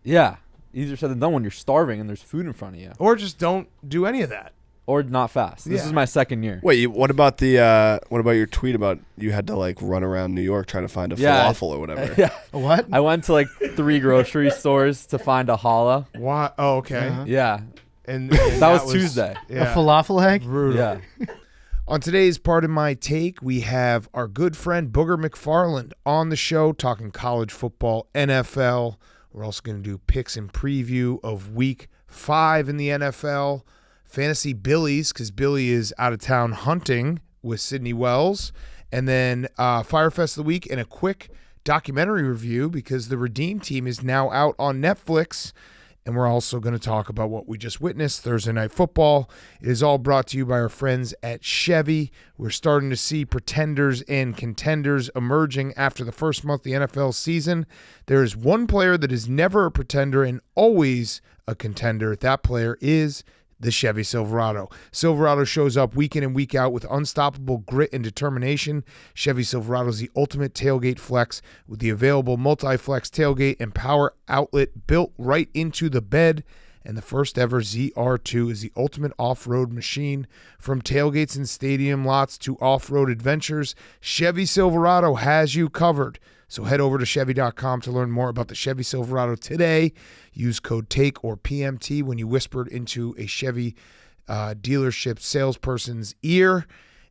Yeah. Easier said than done when you're starving and there's food in front of you. Or just don't do any of that. Or not fast. This is my second year. Wait, what about your tweet about you had to like run around New York trying to find a falafel or whatever? Yeah. What? I went to like 3 grocery stores to find a challah. What? Oh, okay. Yeah. And that was Tuesday. Yeah. A falafel egg? Brutal. Yeah. On today's Part of My Take, we have our good friend Booger McFarland on the show talking college football, NFL. We're also going to do picks and preview of Week 5 in the NFL. Fantasy Billies, because Billy is out of town hunting with Sydney Wells. And then Fyre Fest of the Week and a quick documentary review because the Redeem Team is now out on Netflix. And we're also going to talk about what we just witnessed, Thursday Night Football. It is all brought to you by our friends at Chevy. We're starting to see pretenders and contenders emerging after the first month of the NFL season. There is one player that is never a pretender and always a contender. That player is the Chevy Silverado. Silverado shows up week in and week out with unstoppable grit and determination. Chevy Silverado is the ultimate tailgate flex with the available multi-flex tailgate and power outlet built right into the bed. And the first ever ZR2 is the ultimate off-road machine. From tailgates and stadium lots to off-road adventures, Chevy Silverado has you covered. So head over to Chevy.com to learn more about the Chevy Silverado today. Use code TAKE or PMT when you whispered into a Chevy dealership salesperson's ear,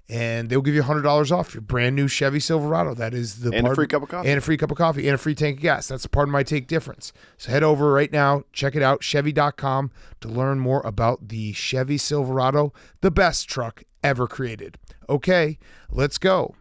and they'll give you $100 off your brand new Chevy Silverado. That is the and a free cup of coffee. And a free cup of coffee and a free tank of gas. That's the Part of My Take difference. So head over right now, check it out, Chevy.com, to learn more about the Chevy Silverado, the best truck ever created. Okay, let's go.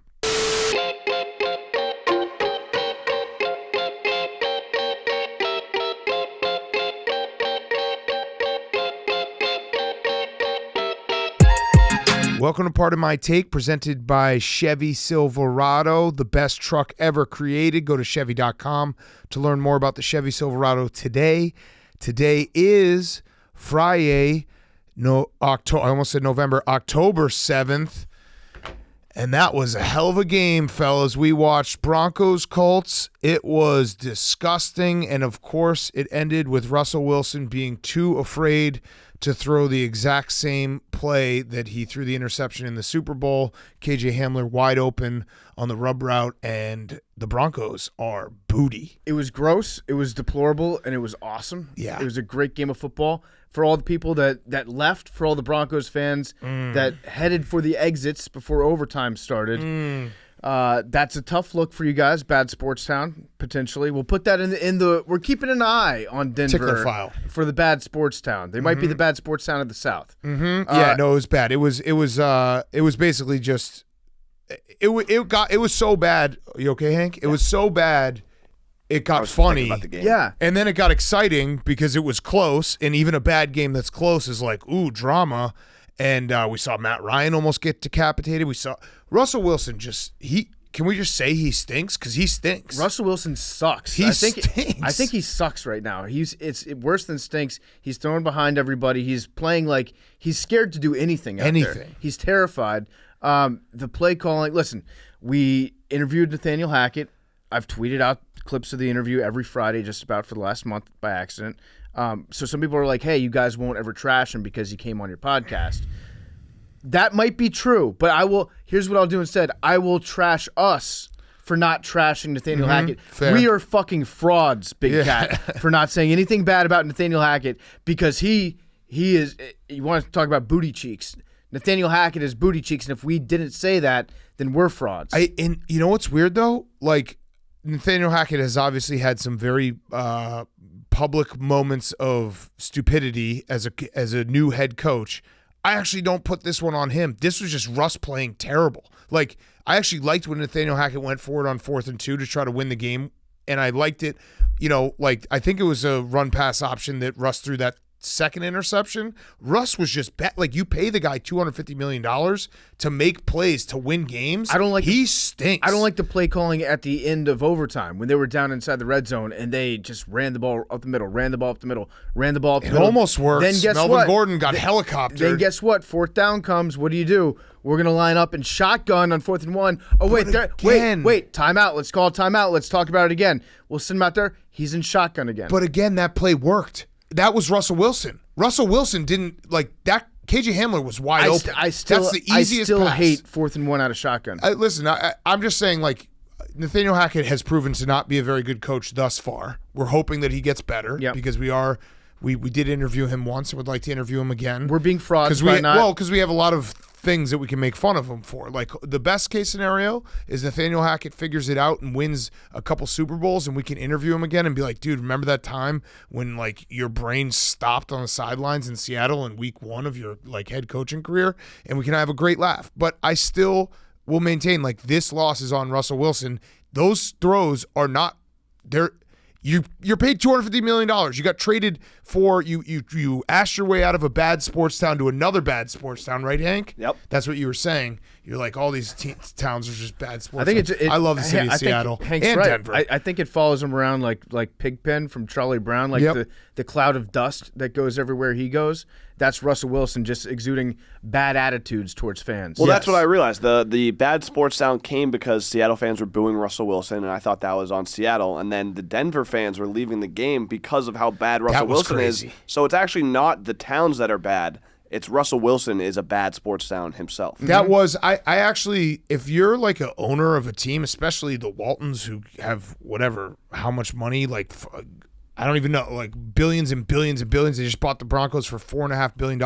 Welcome to Part of My Take, presented by Chevy Silverado, the best truck ever created. Go to Chevy.com to learn more about the Chevy Silverado today. Today is Friday, October 7th. And that was a hell of a game, fellas. We watched Broncos Colts. It was disgusting. And of course, it ended with Russell Wilson being too afraid to throw the exact same play that he threw the interception in the Super Bowl. KJ Hamler wide open on the rub route, and the Broncos are booty. It was gross, it was deplorable, and it was awesome. Yeah. It was a great game of football. For all the people that left, for all the Broncos fans that headed for the exits before overtime started, that's a tough look for you guys. Bad sports town, potentially. We'll put that in the we're keeping an eye on Denver Tickler file for the bad sports town. They might be the bad sports town of the South. Yeah, no, it was bad. It was basically just it was so bad. You okay, Hank? It was so bad. It got funny. About the game. Yeah. And then it got exciting because it was close, and even a bad game that's close is like, ooh, drama. And we saw Matt Ryan almost get decapitated. We saw Russell Wilson can we just say he stinks? Because he stinks. Russell Wilson sucks. Stinks. I think he sucks right now. It's worse than stinks. He's throwing behind everybody. He's playing like he's scared to do anything out there. He's terrified. The play calling. Listen, we interviewed Nathaniel Hackett. I've tweeted out clips of the interview every Friday just about for the last month by accident. So some people are like, hey, you guys won't ever trash him because he came on your podcast. That might be true, but here's what I'll do instead. I will trash us for not trashing Nathaniel Hackett. Fair. We are fucking frauds, Big Cat, for not saying anything bad about Nathaniel Hackett because he is, you want to talk about booty cheeks. Nathaniel Hackett is booty cheeks, and if we didn't say that, then we're frauds. And you know what's weird, though? Like, Nathaniel Hackett has obviously had some very public moments of stupidity as a new head coach. I actually don't put this one on him. This was just Russ playing terrible. Like, I actually liked when Nathaniel Hackett went forward on 4th and 2 to try to win the game, and I liked it. You know, like, I think it was a run-pass option that Russ threw that second interception. Russ was just like, you pay the guy $250 million to make plays to win games. He stinks. I don't like the play calling at the end of overtime when they were down inside the red zone and they just ran the ball up the middle, ran the ball up the middle. It almost worked. Then guess Melvin what? Gordon got helicoptered. Then guess what? 4th down comes. What do? we're going to line up and shotgun on 4th and 1. Oh, wait, wait, timeout. Let's call timeout. Let's talk about it again. We'll send him out there. He's in shotgun again. But again, that play worked. That was Russell Wilson. Russell Wilson didn't, like, that KJ Hamler was wide open. That's the easiest pass. Hate 4th and 1 out of shotgun. Listen, I'm just saying, like, Nathaniel Hackett has proven to not be a very good coach thus far. We're hoping that he gets better because we did interview him once and would like to interview him again. We're being frauds because we have a lot of things that we can make fun of him for. Like, the best case scenario is Nathaniel Hackett figures it out and wins a couple Super Bowls, and we can interview him again and be like, dude, remember that time when, like, your brain stopped on the sidelines in Seattle in week 1 of your, like, head coaching career? And we can have a great laugh. But I still will maintain, like, this loss is on Russell Wilson. Those throws are not there. You're paid $250 million. You got traded for you asked your way out of a bad sports town to another bad sports town, right, Hank? Yep. That's what you were saying. You're like, all these towns are just bad sports. I think I love the city of Seattle and Denver. I think it follows him around like Pigpen from Charlie Brown, like the cloud of dust that goes everywhere he goes. That's Russell Wilson just exuding bad attitudes towards fans. Well, that's what I realized. The bad sports sound came because Seattle fans were booing Russell Wilson, and I thought that was on Seattle. And then the Denver fans were leaving the game because of how bad Russell Wilson is. So it's actually not the towns that are bad. It's Russell Wilson is a bad sports town himself. That was I actually, if you're like a owner of a team, especially the Waltons who have how much money, like I don't even know, like billions and billions and billions. They just bought the Broncos for $4.5 billion.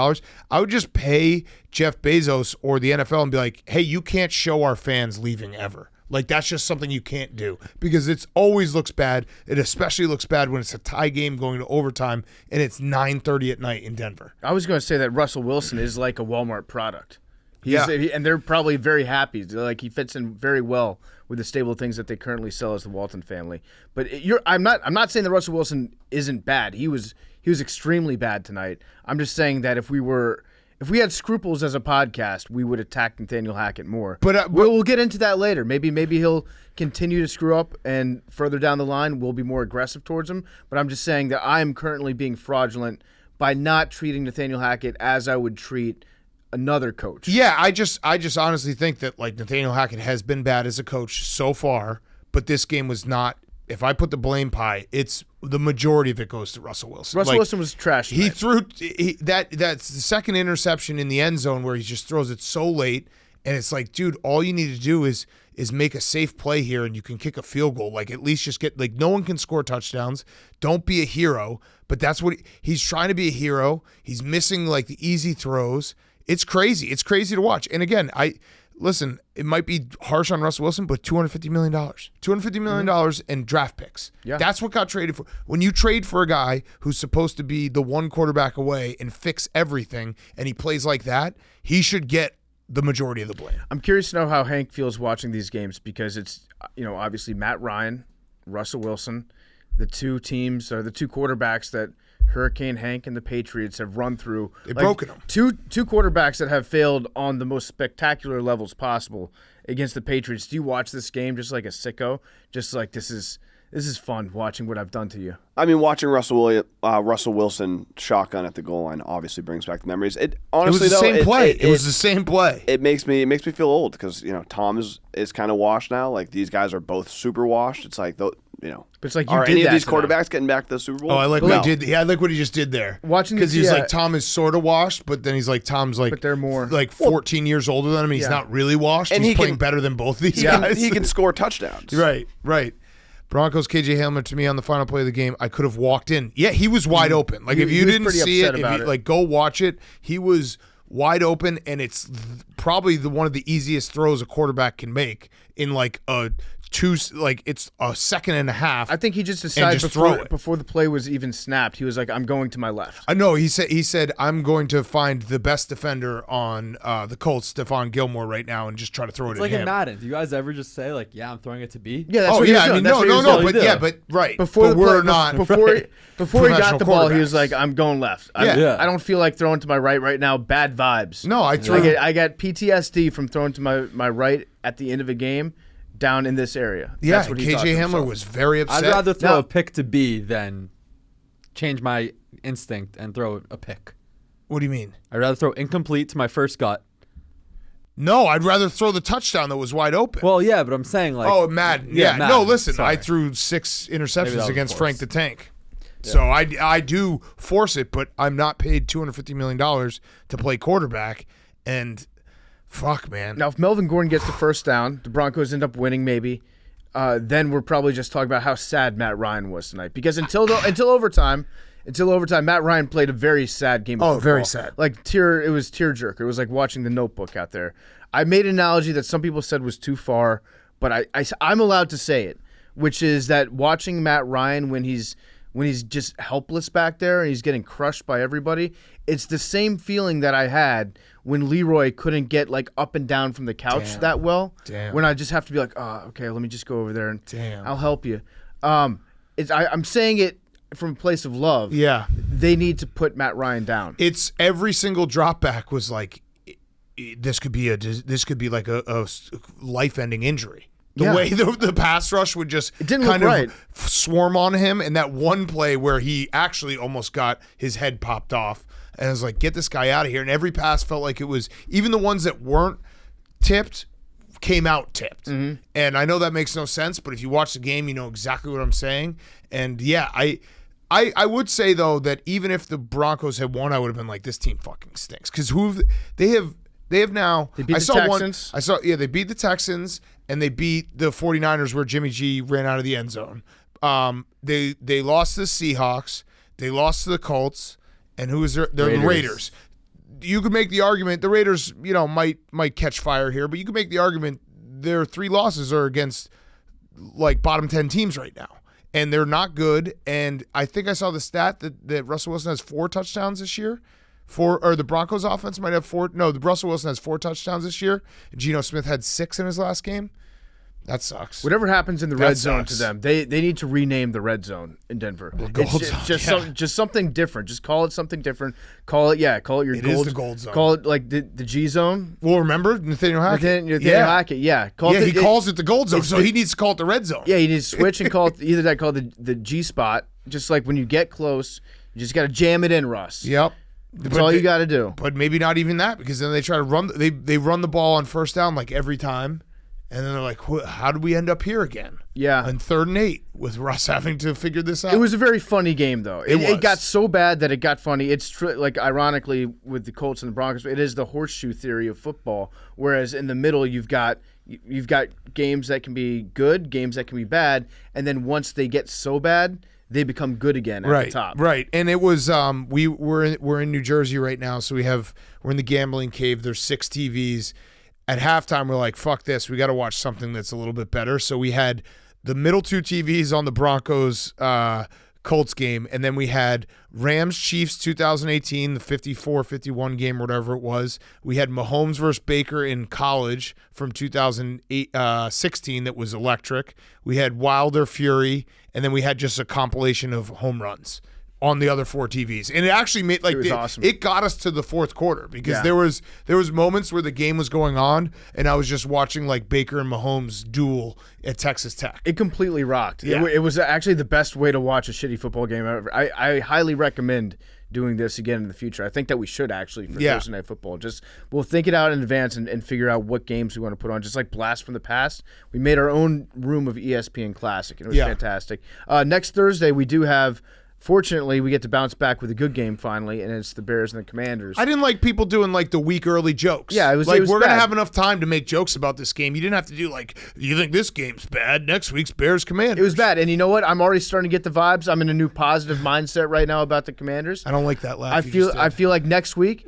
I would just pay Jeff Bezos or the NFL and be like, hey, you can't show our fans leaving ever. Like, that's just something you can't do because it always looks bad. It especially looks bad when it's a tie game going to overtime and it's 9:30 at night in Denver. I was going to say that Russell Wilson is like a Walmart product. And they're probably very happy. Like, he fits in very well with the stable things that they currently sell as the Walton family. But I'm not saying that Russell Wilson isn't bad. He was extremely bad tonight. I'm just saying that if we had scruples as a podcast, we would attack Nathaniel Hackett more. But we'll get into that later. Maybe he'll continue to screw up, and further down the line, we'll be more aggressive towards him. But I'm just saying that I'm currently being fraudulent by not treating Nathaniel Hackett as I would treat another coach. Yeah, I just honestly think that, like, Nathaniel Hackett has been bad as a coach so far, but this game was not. If I put the blame pie, it's the majority of it goes to Russell Wilson. Russell Wilson was trash tonight. He threw that's the second interception in the end zone where he just throws it so late, and it's like, dude, all you need to do is make a safe play here, and you can kick a field goal. Like, at least just get, like, no one can score touchdowns. Don't be a hero, but that's what he's trying to be a hero. He's missing, like, the easy throws. It's crazy. It's crazy to watch. And again, listen, it might be harsh on Russell Wilson, but $250 million. $250 million and draft picks. Yeah. That's what got traded for. When you trade for a guy who's supposed to be the one quarterback away and fix everything, and he plays like that, he should get the majority of the blame. I'm curious to know how Hank feels watching these games because it's, obviously Matt Ryan, Russell Wilson, the two teams, or the two quarterbacks that Hurricane Hank and the Patriots have run through. They've broken them. Two quarterbacks that have failed on the most spectacular levels possible against the Patriots. Do you watch this game just like a sicko? Just like, this is fun watching what I've done to you. I mean, watching Russell Wilson shotgun at the goal line obviously brings back the memories. It honestly, it was the same play. It was the same play. It makes me feel old because Tom is kind of washed now. Like, these guys are both super washed. It's like But it's like, are any of these quarterbacks getting back to the Super Bowl? Oh, I like what he did. Yeah, I like what he just did there. Watching because he's like, Tom is sort of washed, but then he's like, Tom's like, but they're more like 14 years older than him. He's not really washed. And he's playing better than both these guys. He can score touchdowns. Right. Broncos KJ Hamler to me on the final play of the game. I could have walked in. Yeah, he was wide open. Like, if you didn't see it, like, go watch it. He was wide open, and it's probably one of the easiest throws a quarterback can make in like it's a second and a half. I think he just decided before the play was even snapped, he was like, I'm going to my left. I know. He said I'm going to find the best defender on the Colts, Stephon Gilmore, right now, and just try to throw it at him. It's like in Madden. Do you guys ever just say, like, yeah, I'm throwing it to B? Yeah, that's what he was doing. Right. Before he got the ball, he was like, I'm going left. I don't feel like throwing to my right now. Bad vibes. No, I got PTSD from throwing to my right at the end of a game. Down in this area. Yeah, that's what KJ Hamler was very upset. I'd rather throw a pick to B than change my instinct and throw a pick. What do you mean? I'd rather throw incomplete to my first gut No, I'd rather throw the touchdown that was wide open. Well, yeah, but I'm saying like. Oh, Madden. Yeah. Madden. No, listen, Sorry. I threw 6 interceptions against forced. Frank the Tank. Yeah. So I do force it, but I'm not paid $250 million to play quarterback. And fuck, man. Now, if Melvin Gordon gets the first down, the Broncos end up winning maybe, then we're probably just talking about how sad Matt Ryan was tonight. Because until overtime, Matt Ryan played a very sad game of football. Oh, very sad. Like it was tearjerker. It was like watching The Notebook out there. I made an analogy that some people said was too far, but I'm allowed to say it, which is that watching Matt Ryan when he's just helpless back there and he's getting crushed by everybody, it's the same feeling that I had when Leroy couldn't get like up and down from the couch that well. Damn. When I just have to be like, oh, okay, let me just go over there and I'll help you. I'm saying it from a place of love. Yeah. They need to put Matt Ryan down. It's every single drop back was like, this could be like a life-ending injury. The way the pass rush would just kind of swarm on him, and that one play where he actually almost got his head popped off, and I was like, get this guy out of here. And every pass felt like it was, even the ones that weren't tipped came out tipped. Mm-hmm. And I know that makes no sense, but if you watch the game, you know exactly what I'm saying. And yeah, I would say though that even if the Broncos had won, I would have been like, this team fucking stinks, because they have now. They beat the Texans. They beat the Texans and they beat the 49ers where Jimmy G ran out of the end zone. They lost to the Seahawks. They lost to the Colts. And who is there? They're the Raiders. You could make the argument the Raiders, might catch fire here, but you could make the argument their 3 losses are against like bottom 10 teams right now. And they're not good. And I think I saw the stat that Russell Wilson has 4 touchdowns this year. Or the Broncos offense might have 4. No, the Russell Wilson has 4 touchdowns this year. Geno Smith had 6 in his last game. That sucks. Whatever happens in the red zone to them, they need to rename the red zone in Denver. Just something different. Just call it something different. Call it your gold. It is the gold zone. Call it like the G zone. Well, remember Nathaniel Hackett? Hackett, yeah. He calls it the gold zone, so he needs to call it the red zone. Yeah, he needs to switch and call it either that called the G spot. Just like when you get close, you just got to jam it in, Russ. Yep. That's all you got to do. But maybe not even that, because then they try to run. They run the ball on first down like every time. And then they're like, how did we end up here again? Yeah. On 3rd and 8 with Russ having to figure this out. It was a very funny game, though. It got so bad that it got funny. It's like, ironically, with the Colts and the Broncos, it is the horseshoe theory of football, whereas in the middle you've got games that can be good, games that can be bad, and then once they get so bad, they become good again at the top. Right. And it was we're in New Jersey right now, so we're in the gambling cave. There's 6 TVs. At halftime, we're like, fuck this. We got to watch something that's a little bit better. So we had the middle 2 TVs on the Broncos Colts game, and then we had Rams-Chiefs 2018, the 54-51 game, whatever it was. We had Mahomes versus Baker in college from 2016 that was electric. We had Wilder-Fury, and then we had just a compilation of home runs on the other 4 TVs. And it actually made awesome. It got us to the 4th quarter, because there was moments where the game was going on and I was just watching like Baker and Mahomes duel at Texas Tech. It completely rocked. Yeah. It was actually the best way to watch a shitty football game ever. I highly recommend doing this again in the future. I think that we should actually for Thursday Night Football. We'll think it out in advance and figure out what games we want to put on. Just like Blast from the Past. We made our own room of ESPN Classic, and it was fantastic. Next Thursday we do have, fortunately, we get to bounce back with a good game finally, and it's the Bears and the Commanders. I didn't like people doing like the week early jokes. Yeah, it was we're bad. going to have enough time to make jokes about this game. You didn't have to do like, you think this game's bad? Next week's Bears Commanders. It was bad, and you know what? I'm already starting to get the vibes. I'm in a new positive mindset right now about the Commanders. I don't like that laugh. I feel like next week,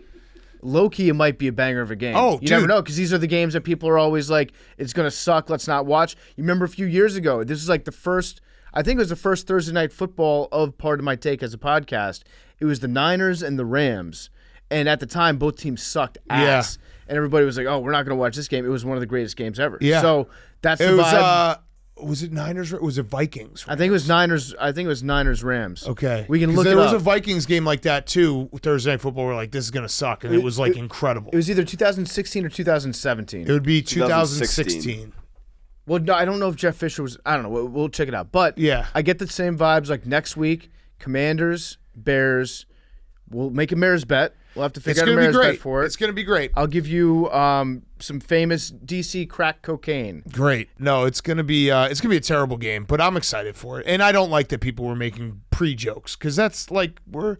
low-key, it might be a banger of a game. Oh, you never know, because these are the games that people are always like, it's going to suck, let's not watch. You remember a few years ago, this was like the first, I think it was the first Thursday Night Football of Part of My Take as a podcast. It was the Niners and the Rams. And at the time, both teams sucked ass. Yeah. And everybody was like, oh, we're not going to watch this game. It was one of the greatest games ever. Yeah. So that's the vibe. Was it Niners or was it Vikings? I think it was Niners. I think it was Niners Rams. Okay. We can look it up. There was a Vikings game like that too, Thursday Night Football, where like, this is going to suck. And it was like incredible. It was either 2016 or 2017. It would be 2016. Well, no, I don't know if Jeff Fisher was. I don't know. We'll check it out. But yeah, I get the same vibes. Like next week, Commanders, Bears. We'll make a mayor's bet. We'll have to figure It's out a going to be mayor's great. bet for it. It's going to be great. I'll give you some famous DC crack cocaine. Great. No, it's going to be a terrible game, but I'm excited for it. And I don't like that people were making pre-jokes because that's like we're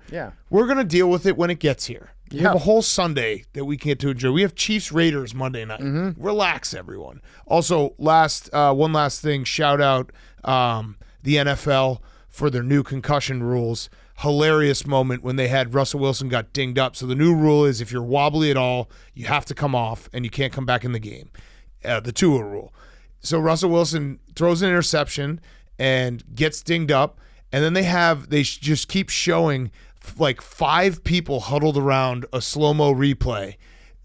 going to deal with it when it gets here. We have a whole Sunday that we can get to enjoy. We have Chiefs Raiders Monday night. Relax, everyone. Also, one last thing. Shout out the NFL for their new concussion rules. Hilarious moment when they had Russell Wilson got dinged up. So the new rule is if you're wobbly at all, you have to come off and you can't come back in the game. The Tua rule. So Russell Wilson throws an interception and gets dinged up, and then they just keep showing like 5 people huddled around a slow-mo replay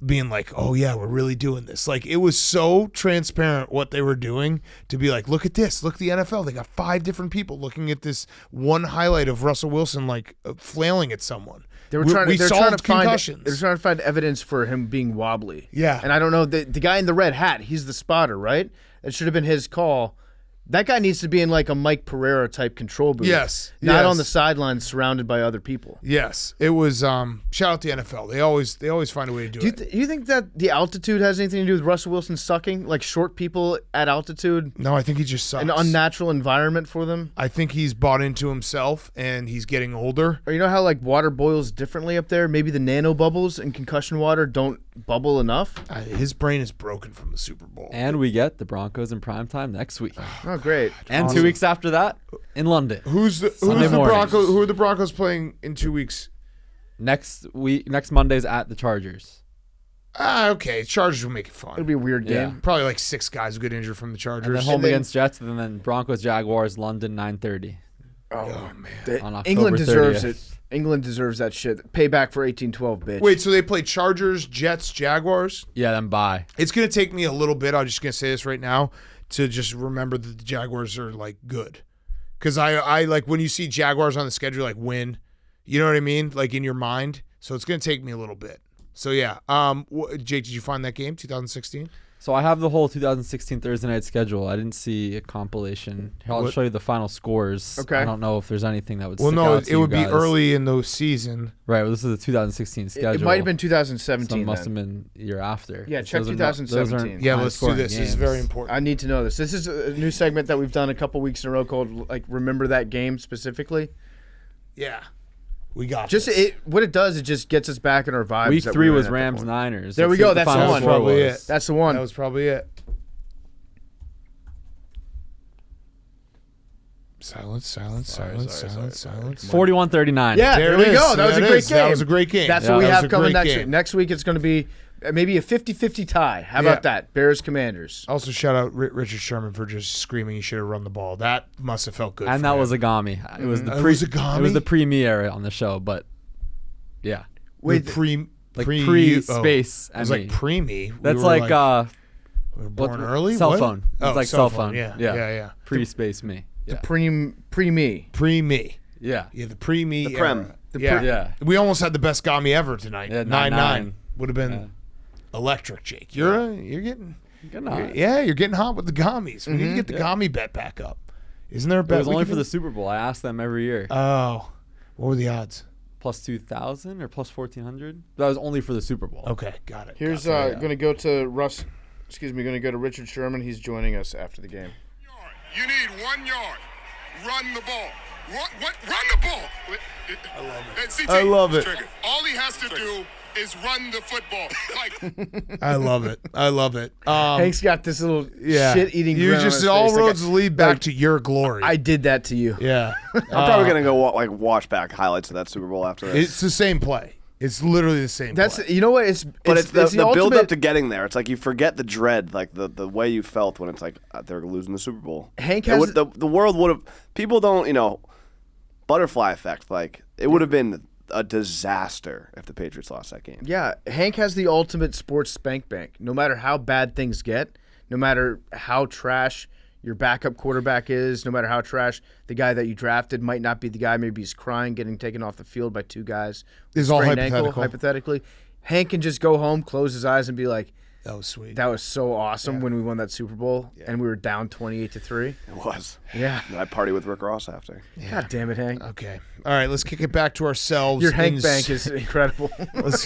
being like, oh yeah, we're really doing this. Like, it was so transparent what they were doing to be like, look at this, look at the NFL. They got 5 different people looking at this one highlight of Russell Wilson like flailing at someone. They were trying to concussions. They were trying to find evidence for him being wobbly. Yeah. And I don't know, the guy in the red hat, he's the spotter, right? It should have been his call. That guy needs to be in like a Mike Pereira type control booth. Yes. Not on the sidelines surrounded by other people. Yes. It was shout out to the NFL. They always find a way to do it. Do you think that the altitude has anything to do with Russell Wilson sucking? Like short people at altitude? No, I think he just sucks. An unnatural environment for them? I think he's bought into himself and he's getting older. Or you know how like water boils differently up there? Maybe the nano bubbles in concussion water don't bubble enough? His brain is broken from the Super Bowl. And we get the Broncos in primetime next week. Oh, great. And 2 weeks after that, in London. Who's the Broncos? Who are the Broncos playing in 2 weeks? Next Monday's at the Chargers. Okay. Chargers will make it fun. It'll be a weird game. Yeah. Probably like 6 guys will get injured from the Chargers. And then home against Jets, and then Broncos, Jaguars, London, 9:30. Oh, man. On October England deserves 30th. it. England deserves that shit. Payback for 18-12, bitch. Wait, so they play Chargers, Jets, Jaguars? Yeah, then bye. It's going to take me a little bit. I'm just going to say this right now to just remember that the Jaguars are like good. Because I like when you see Jaguars on the schedule, like win. You know what I mean? Like in your mind. So it's going to take me a little bit. So yeah. Jake, did you find that game, 2016? So I have the whole 2016 Thursday night schedule. I didn't see a compilation. I'll show you the final scores. Okay. I don't know if there's anything that would Well, stick no, out to it would you be guys. early in the season. Right, well, this is the 2016 schedule. It might have been So 2017 it must then. have been year after. Yeah, Those check are not- 2017. those aren't Yeah, let's do high-scoring this. This is games. very important. I need to know this. This is a new segment that we've done a couple weeks in a row called like Remember That Game specifically. Yeah. We got Just this. what it does, it just gets us back in our vibes. Week that 3 we were was in at that Rams point. Niners. There we Let's see go, what that's the final one. score Probably was. it. That's the one. That was probably it. Silence. 41-39. Yeah, There there, it we is. go. That was a That great is. game. That was a great game. That's Yeah, what we that was have a coming great next game. week. Next week it's going to be maybe a 50-50 tie. How Yeah. about that? Bears Commanders. Also, shout out Richard Sherman for just screaming he should have run the ball. That must have felt good. And for that him. was a Gami. It was the It was a Gami? It was the pre-me era on the show, but yeah. Wait, Pre-space. It was like pre-me. That's we like, we were born what- early? cell What? phone. It's Oh, like cell cell phone. Yeah. Pre-space me. Yeah. Pre-me. Pre-me. Yeah. Yeah, the pre-me. The prem. Yeah. Yeah. We almost had the best Gami ever tonight. Yeah, 9-9. 9-9. Would have been Yeah. electric, Jake. You're getting Good night. you're getting hot with the Gummies. We need to get the Gummy bet back up. Isn't there a bet? It was we only can for do? the Super Bowl. I asked them every year. Oh, what were the odds? Plus 2,000 or plus 1,400? That was only for the Super Bowl. Okay, got it. Here's going to go to Russ. Excuse me, going to go to Richard Sherman. He's joining us after the game. You need 1 yard. Run the ball. Run the ball. I love it. CT, I love it. All he has to do is run the football. Like I love it. I love it. Hank's got this little shit-eating You grin on just his all face. roads lead back to your glory. I did that to you. yeah. I'm probably gonna go watch back highlights of that Super Bowl after this. It's the same play. It's literally the same That's play. you know what? It's the build ultimate- up to getting there. It's like you forget the dread, like the way you felt when it's like they're losing the Super Bowl. Hank It has would- the world would have. People don't, butterfly effect. Like it would have been a disaster if the Patriots lost that game. Yeah, Hank has the ultimate sports spank bank. No matter how bad things get, no matter how trash your backup quarterback is, no matter how trash the guy that you drafted might not be the guy, maybe he's crying, getting taken off the field by 2 guys. This is all sprained ankle, hypothetical. hypothetically. Hank can just go home, close his eyes, and be like, That was sweet. That was so awesome when we won that Super Bowl and we were down 28-3. It was. Yeah. And I party with Rick Ross after. Yeah. God damn it, Hank. Okay. All right, let's kick it back to ourselves. Your Hank Bank is incredible. Let's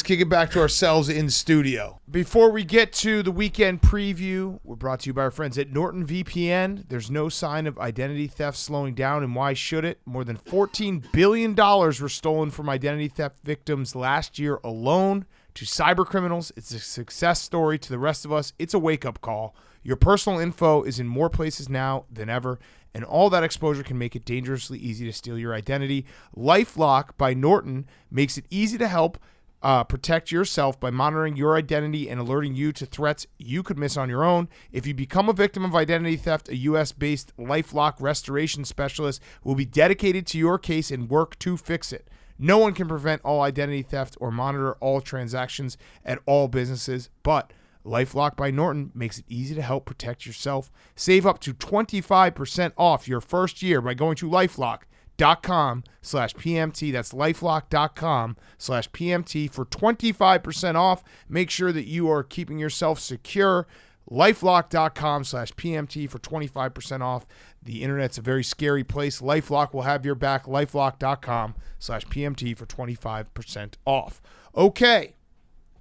kick it back to ourselves in studio. Before we get to the weekend preview, we're brought to you by our friends at Norton VPN. There's no sign of identity theft slowing down, and why should it? More than $14 billion were stolen from identity theft victims last year alone. To cyber criminals, it's a success story. To the rest of us, it's a wake-up call. Your personal info is in more places now than ever, and all that exposure can make it dangerously easy to steal your identity. LifeLock by Norton makes it easy to help protect yourself by monitoring your identity and alerting you to threats you could miss on your own. If you become a victim of identity theft, a U.S.-based LifeLock restoration specialist will be dedicated to your case and work to fix it. No one can prevent all identity theft or monitor all transactions at all businesses, but LifeLock by Norton makes it easy to help protect yourself. Save up to 25% off your first year by going to LifeLock.com/PMT. That's LifeLock.com/PMT for 25% off. Make sure that you are keeping yourself secure. LifeLock.com/PMT for 25% off. The internet's a very scary place. LifeLock will have your back. LifeLock.com/PMT for 25% off. Okay,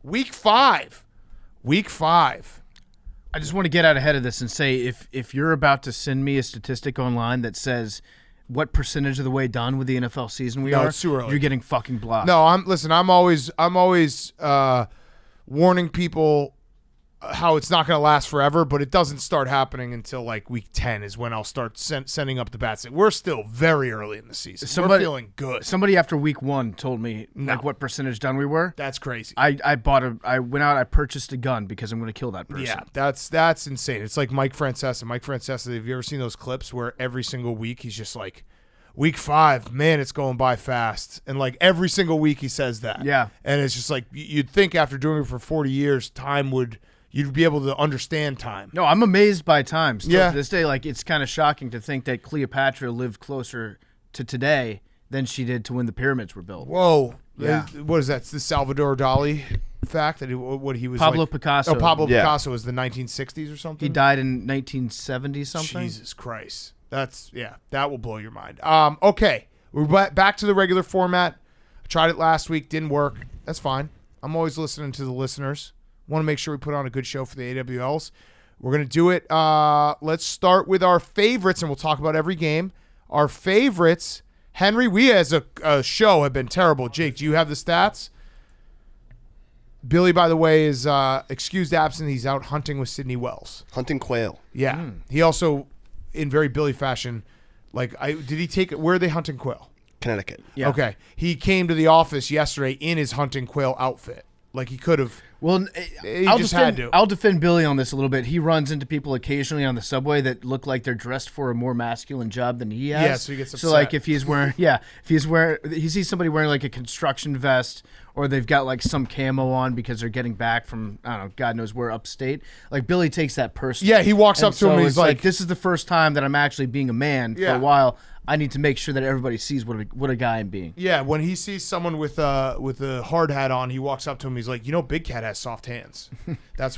week 5. I just want to get out ahead of this and say if you're about to send me a statistic online that says what percentage of the way done with the NFL season we are, it's too early. You're getting fucking blocked. No, I'm always warning people how it's not going to last forever, but it doesn't start happening until like week 10 is when I'll start sending up the bats. We're still very early in the season. We're feeling good. Somebody after week 1 told me like what percentage done we were. That's crazy. I went out, I purchased a gun because I'm going to kill that person. Yeah, that's insane. It's like Mike Francesa. Mike Francesa, have you ever seen those clips where every single week he's just like, week 5, man, it's going by fast. And like every single week he says that. Yeah. And it's just like, you'd think after doing it for 40 years, you'd be able to understand time. No, I'm amazed by time. Still to this day, like it's kind of shocking to think that Cleopatra lived closer to today than she did to when the pyramids were built. Whoa. Yeah. What is that? It's the Salvador Dali fact that he was Pablo like, Picasso. Oh, Pablo Picasso was the 1960s or something? He died in 1970 something. Jesus Christ. That will blow your mind. Okay. We're back to the regular format. I tried it last week, didn't work. That's fine. I'm always listening to the listeners. Want to make sure we put on a good show for the AWLs. We're going to do it. Let's start with our favorites, and we'll talk about every game. Our favorites, Henry, we as a show have been terrible. Jake, do you have the stats? Billy, by the way, is excused absent. He's out hunting with Sydney Wells. Hunting quail. Yeah. He also, in very Billy fashion, did he take it? Where are they hunting quail? Connecticut. Yeah. Okay. He came to the office yesterday in his hunting quail outfit. Like he could have. Well, I'll defend Billy on this a little bit. He runs into people occasionally on the subway that look like they're dressed for a more masculine job than he has. Yeah, so he gets upset. So like if he sees somebody wearing like a construction vest, or they've got like some camo on because they're getting back from, I don't know, God knows where upstate. Like Billy takes that personally. Yeah, he walks up to him and he's like, this is the first time that I'm actually being a man for a while. I need to make sure that everybody sees what a guy I'm being. Yeah, when he sees someone with a hard hat on, he walks up to him. He's like, Big Cat has soft hands. That's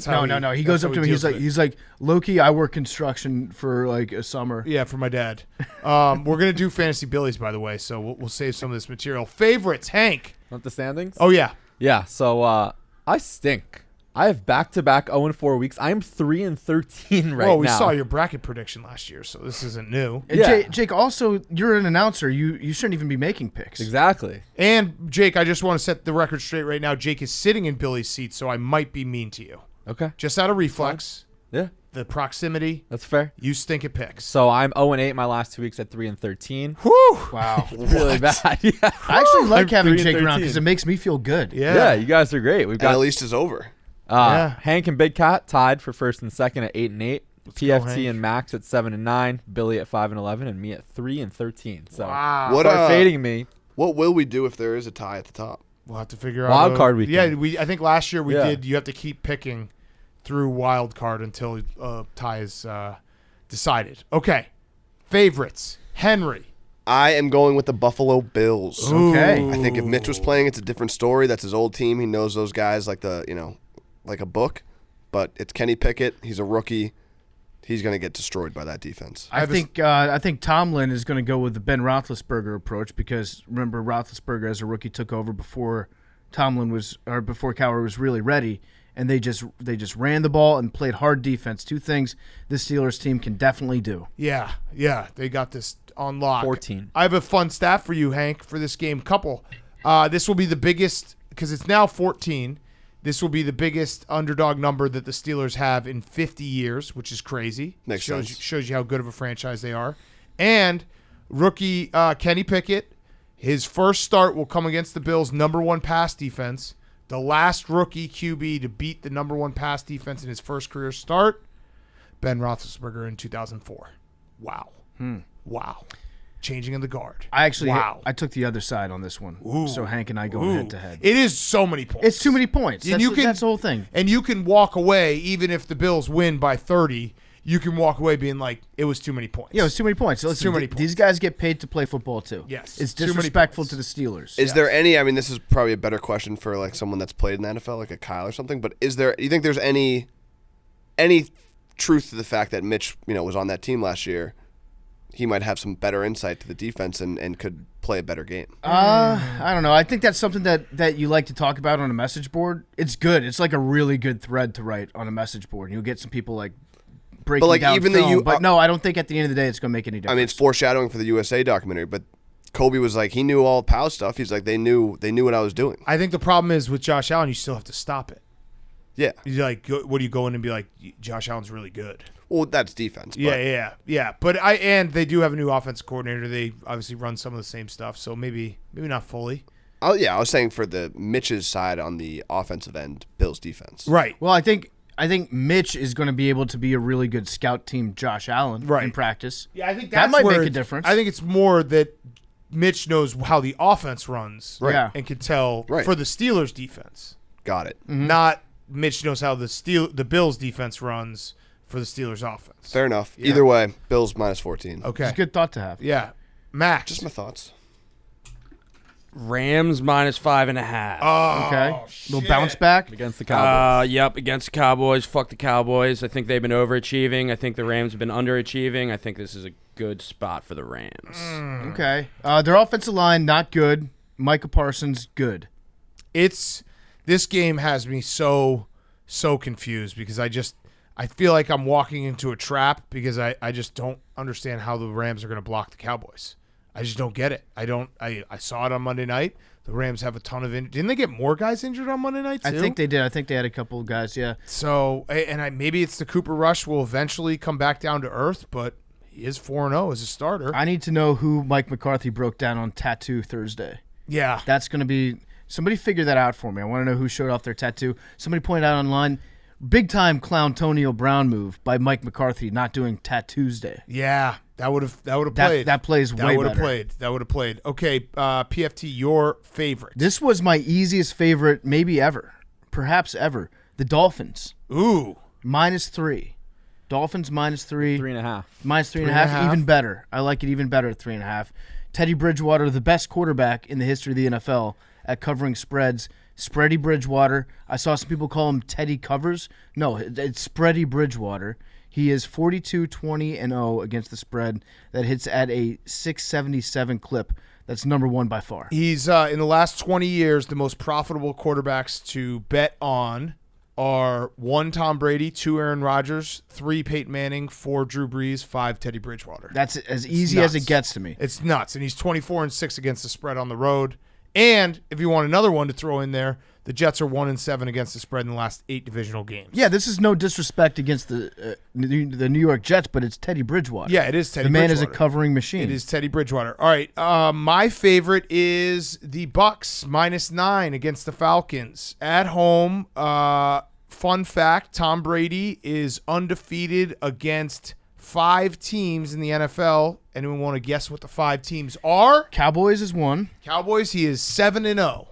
how. No. He goes up to him. He's like, Loki, I work construction for like a summer. Yeah, for my dad. We're gonna do Fantasy Billies, by the way, so we'll save some of this material. Favorites, Hank. Want the standings? Oh yeah. Yeah. So I stink. I have back-to-back 0-4 weeks. I'm 3-13 right now. Well, we saw your bracket prediction last year, so this isn't new. Yeah. Jake, also, you're an announcer. You shouldn't even be making picks. Exactly. And, Jake, I just want to set the record straight right now. Jake is sitting in Billy's seat, so I might be mean to you. Okay. Just out of reflex. Yeah. The proximity. That's fair. You stink at picks. So I'm 0-8 my last 2 weeks at 3-13. Whew. Wow. Really bad. Yeah. I actually like having Jake 3-13. around because it makes me feel good. Yeah. You guys are great. We've got at least it's over. Hank and Big Cat tied for first and second at 8-8. PFT go, and Max at 7-9. Billy at 5-11, and me at 3-13. So wow. start fading me. What will we do if there is a tie at the top? We'll have to figure out. Wild card weekend. Yeah, I think last year we did. You have to keep picking through wild card until tie is decided. Okay. Favorites. Henry. I am going with the Buffalo Bills. Okay. I think if Mitch was playing, it's a different story. That's his old team. He knows those guys like like a book. But it's Kenny Pickett. He's a rookie. He's going to get destroyed by that defense. I think Tomlin is going to go with the Ben Roethlisberger approach because remember Roethlisberger as a rookie took over before before Cowher was really ready, and they just ran the ball and played hard defense. Two things this Steelers team can definitely do. Yeah, they got this on lock. 14. I have a fun stat for you, Hank, for this game. This will be the biggest because it's now 14. This will be the biggest underdog number that the Steelers have in 50 years, which is crazy. Shows you how good of a franchise they are. And rookie Kenny Pickett, his first start will come against the Bills' number one pass defense. The last rookie QB to beat the number one pass defense in his first career start, Ben Roethlisberger in 2004. Wow. Wow. Changing of the guard. I took the other side on this one. Ooh. So Hank and I go head to head. It is so many points. It's too many points. That's the whole thing. And you can walk away, even if the Bills win by 30, you can walk away being like, it was too many points. Yeah, it was too many points. So listen, too many points. These guys get paid to play football too. Yes. It's disrespectful to the Steelers. Is there any, this is probably a better question for like someone that's played in the NFL, like a Kyle or something, but do you think there's any truth to the fact that Mitch, was on that team last year? He might have some better insight to the defense and could play a better game. I don't know. I think that's something that you like to talk about on a message board. It's good. It's like a really good thread to write on a message board. You'll get some people like breaking down film. But no, I don't think at the end of the day it's going to make any difference. It's foreshadowing for the USA documentary, but Kobe was like, he knew all Powell's stuff. He's like, they knew what I was doing. I think the problem is with Josh Allen, you still have to stop it. Yeah. You're like, what do you go in and be like, Josh Allen's really good? Well, that's defense. But. Yeah. But they do have a new offensive coordinator. They obviously run some of the same stuff, so maybe not fully. Oh yeah, I was saying for the Mitch's side on the offensive end, Bills defense. Right. Well, I think Mitch is going to be able to be a really good scout team Josh Allen in practice. Yeah, I think that might make a difference. I think it's more that Mitch knows how the offense runs, and can tell for the Steelers defense. Got it. Mm-hmm. Not Mitch knows how the Bills defense runs for the Steelers offense. Fair enough. Yeah. Either way, Bills -14. Okay. It's a good thought to have. Yeah. Max. Just my thoughts. Rams -5.5. Oh, okay. Shit. Little bounce back against the Cowboys. Yep, against the Cowboys. Fuck the Cowboys. I think they've been overachieving. I think the Rams have been underachieving. I think this is a good spot for the Rams. Okay. Their offensive line, not good. Micah Parsons, good. This game has me so confused because I feel like I'm walking into a trap because I just don't understand how the Rams are going to block the Cowboys. I just don't get it. I saw it on Monday night. The Rams have a ton of didn't they get more guys injured on Monday night too? I think they did. I think they had a couple of guys, yeah. So, maybe it's the Cooper Rush will eventually come back down to earth, but he is 4-0 as a starter. I need to know who Mike McCarthy broke down on Tattoo Thursday. Yeah. That's going to be – somebody figure that out for me. I want to know who showed off their tattoo. Somebody pointed out online – big-time Clowntonio Brown move by Mike McCarthy not doing Tattoos-Day. Yeah, that would have played. That plays way better. That would have played. Okay, PFT, your favorite. This was my easiest favorite maybe ever, perhaps ever. The Dolphins. Ooh. -3. Dolphins -3. 3.5. -3.5, even better. I like it even better at 3.5. Teddy Bridgewater, the best quarterback in the history of the NFL at covering spreads. Spready Bridgewater. I saw some people call him Teddy Covers. No, it's Spready Bridgewater. He is 42-20-0 against the spread. That hits at a 677 clip. That's number one by far. He's, in the last 20 years, the most profitable quarterbacks to bet on are 1 Tom Brady, 2 Aaron Rodgers, 3 Peyton Manning, 4 Drew Brees, 5 Teddy Bridgewater. That's as easy as it gets to me. It's nuts. And he's 24-6 against the spread on the road. And if you want another one to throw in there, the Jets are 1-7 against the spread in the last 8 divisional games. Yeah, this is no disrespect against the New York Jets, but it's Teddy Bridgewater. Yeah, it is Teddy Bridgewater. The man Bridgewater. is a covering machine. It is Teddy Bridgewater. All right, my favorite is the Bucks -9 against the Falcons. At home, fun fact, Tom Brady is undefeated against 5 teams in the NFL. Anyone want to guess what the 5 teams are? Cowboys is 1. Cowboys, he is 7-0.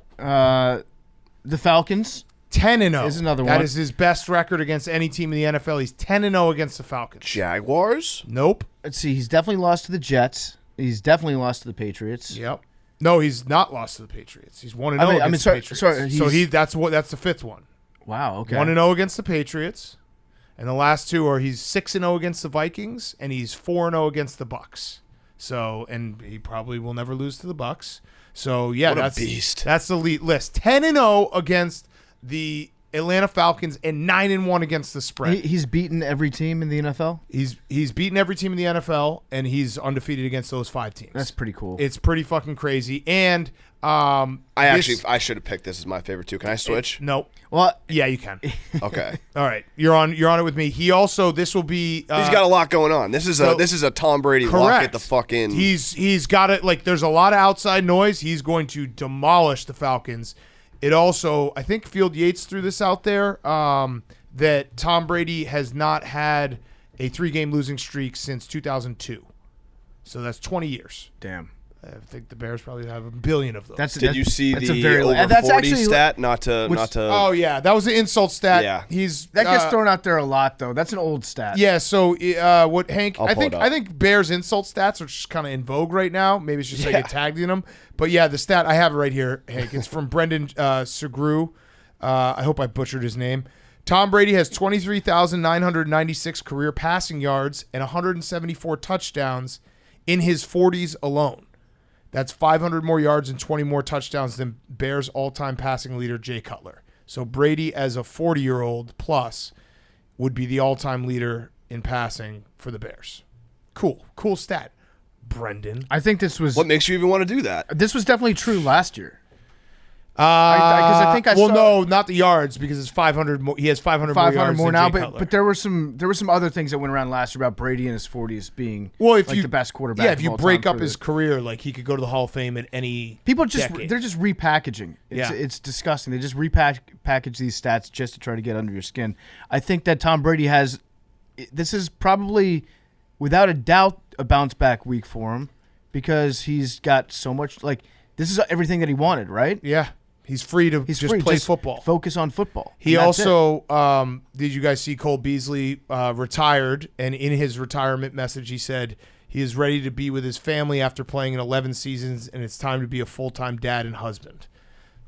The Falcons 10-0 is another one. That is his best record against any team in the NFL. He's 10-0 against the Falcons. Jaguars? Nope. Let's see. He's definitely lost to the Jets. He's definitely lost to the Patriots. Yep. No, he's not lost to the Patriots. He's 1-0 against the Patriots. So that's the fifth one. Wow. Okay. 1-0 against the Patriots, and the last two are he's 6-0 against the Vikings, and he's 4-0 against the Bucks. So, and he probably will never lose to the Bucks. So yeah, what a beast. That's the elite list. 10-0 against the Atlanta Falcons and 9-1 against the spread. He's beaten every team in the NFL. He's beaten every team in the NFL, and he's undefeated against those 5 teams. That's pretty cool. It's pretty fucking crazy. And I should have picked this as my favorite too. Can I switch? No. Well, yeah, you can. Okay. All right, you're on it with me. He also this will be. He's got a lot going on. This is a Tom Brady lock it the fuck in. He's got it. Like there's a lot of outside noise. He's going to demolish the Falcons. It also, I think Field Yates threw this out there, that Tom Brady has not had a 3-game losing streak since 2002. So that's 20 years. Damn. I think the Bears probably have 1 billion of those. Did you see the very over 40 stat? Not to. Oh, yeah. That was an insult stat. Yeah. That gets thrown out there a lot, though. That's an old stat. Yeah, so what Hank, I think Bears insult stats are just kind of in vogue right now. Maybe it's just I get tagged in them. But yeah, the stat, I have it right here, Hank. It's from Brendan Segru. I hope I butchered his name. Tom Brady has 23,996 career passing yards and 174 touchdowns in his 40s alone. That's 500 more yards and 20 more touchdowns than Bears' all-time passing leader, Jay Cutler. So Brady, as a 40-year-old plus, would be the all-time leader in passing for the Bears. Cool stat, Brendan. I think this was. What makes you even want to do that? This was definitely true last year. I think I saw. No, not the yards because it's 500 more. He has 500 more yards more than now. Jay Cutler. But there were some other things that went around last year about Brady in his 40s being the best quarterback. Yeah, if of you all break time up his career, like he could go to the Hall of Fame at any. People decade. they're just repackaging. It's disgusting. They just repackage these stats just to try to get under your skin. I think that Tom Brady has. This is probably, without a doubt, a bounce back week for him because he's got so much. Like this is everything that he wanted, right? Yeah. He's free to play football. Focus on football. He also, did you guys see Cole Beasley retired? And in his retirement message, he said he is ready to be with his family after playing in 11 seasons, and it's time to be a full-time dad and husband.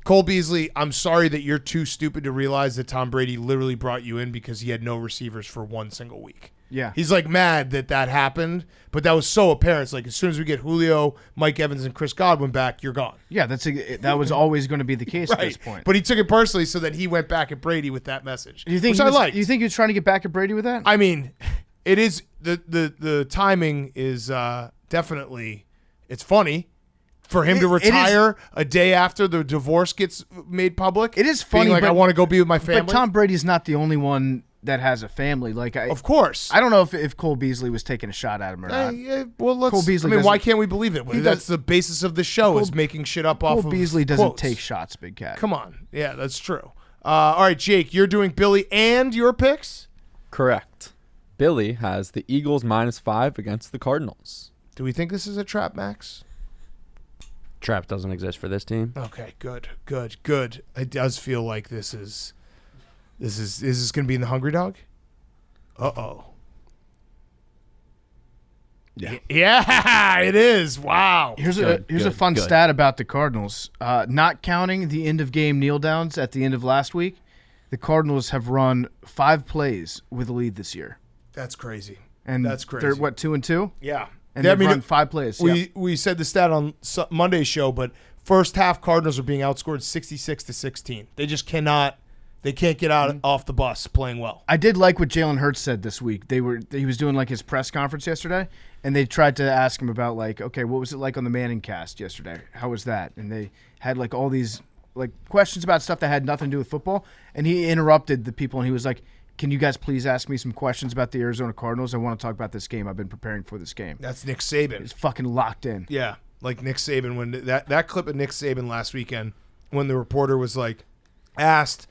Cole Beasley, I'm sorry that you're too stupid to realize that Tom Brady literally brought you in because he had no receivers for 1 single week. Yeah. He's like mad that happened, but that was so apparent. It's like as soon as we get Julio, Mike Evans, and Chris Godwin back, you're gone. Yeah, that was always going to be the case at this point. But he took it personally so that he went back at Brady with that message, which I liked. You think he was trying to get back at Brady with that? I mean, it is the timing is definitely, it's funny for him to retire a day after the divorce gets made public. It is funny, I want to go be with my family. But Tom Brady's not the only one that has a family. Of course. I don't know if Cole Beasley was taking a shot at him or not. Cole Beasley. Why can't we believe it? That's the basis of the show is making shit up off of Cole Beasley doesn't quotes. take shots, Big Cat. Come on. Yeah, that's true. All right, Jake, you're doing Billy and your picks? Correct. Billy has the Eagles -5 against the Cardinals. Do we think this is a trap, Max? Trap doesn't exist for this team. Okay, good. It does feel like this is going to be in the Hungry Dog? Uh-oh. Yeah, it is. Wow. Here's a fun stat about the Cardinals. Not counting the end-of-game kneel-downs at the end of last week, the Cardinals have run 5 plays with a lead this year. That's crazy. And that's crazy. They're, 2-2? Yeah. And they've run 5 plays. We said the stat on Monday's show, but first half Cardinals are being outscored 66-16. They just cannot. They can't get out off the bus playing well. I did like what Jalen Hurts said this week. He was doing like his press conference yesterday, and they tried to ask him about like, okay, what was it like on the Manning cast yesterday? How was that? And they had like all these like questions about stuff that had nothing to do with football, and he interrupted the people, and he was like, can you guys please ask me some questions about the Arizona Cardinals? I want to talk about this game. I've been preparing for this game. That's Nick Saban. It's fucking locked in. Yeah, like Nick Saban. When that clip of Nick Saban last weekend, when the reporter was like asked,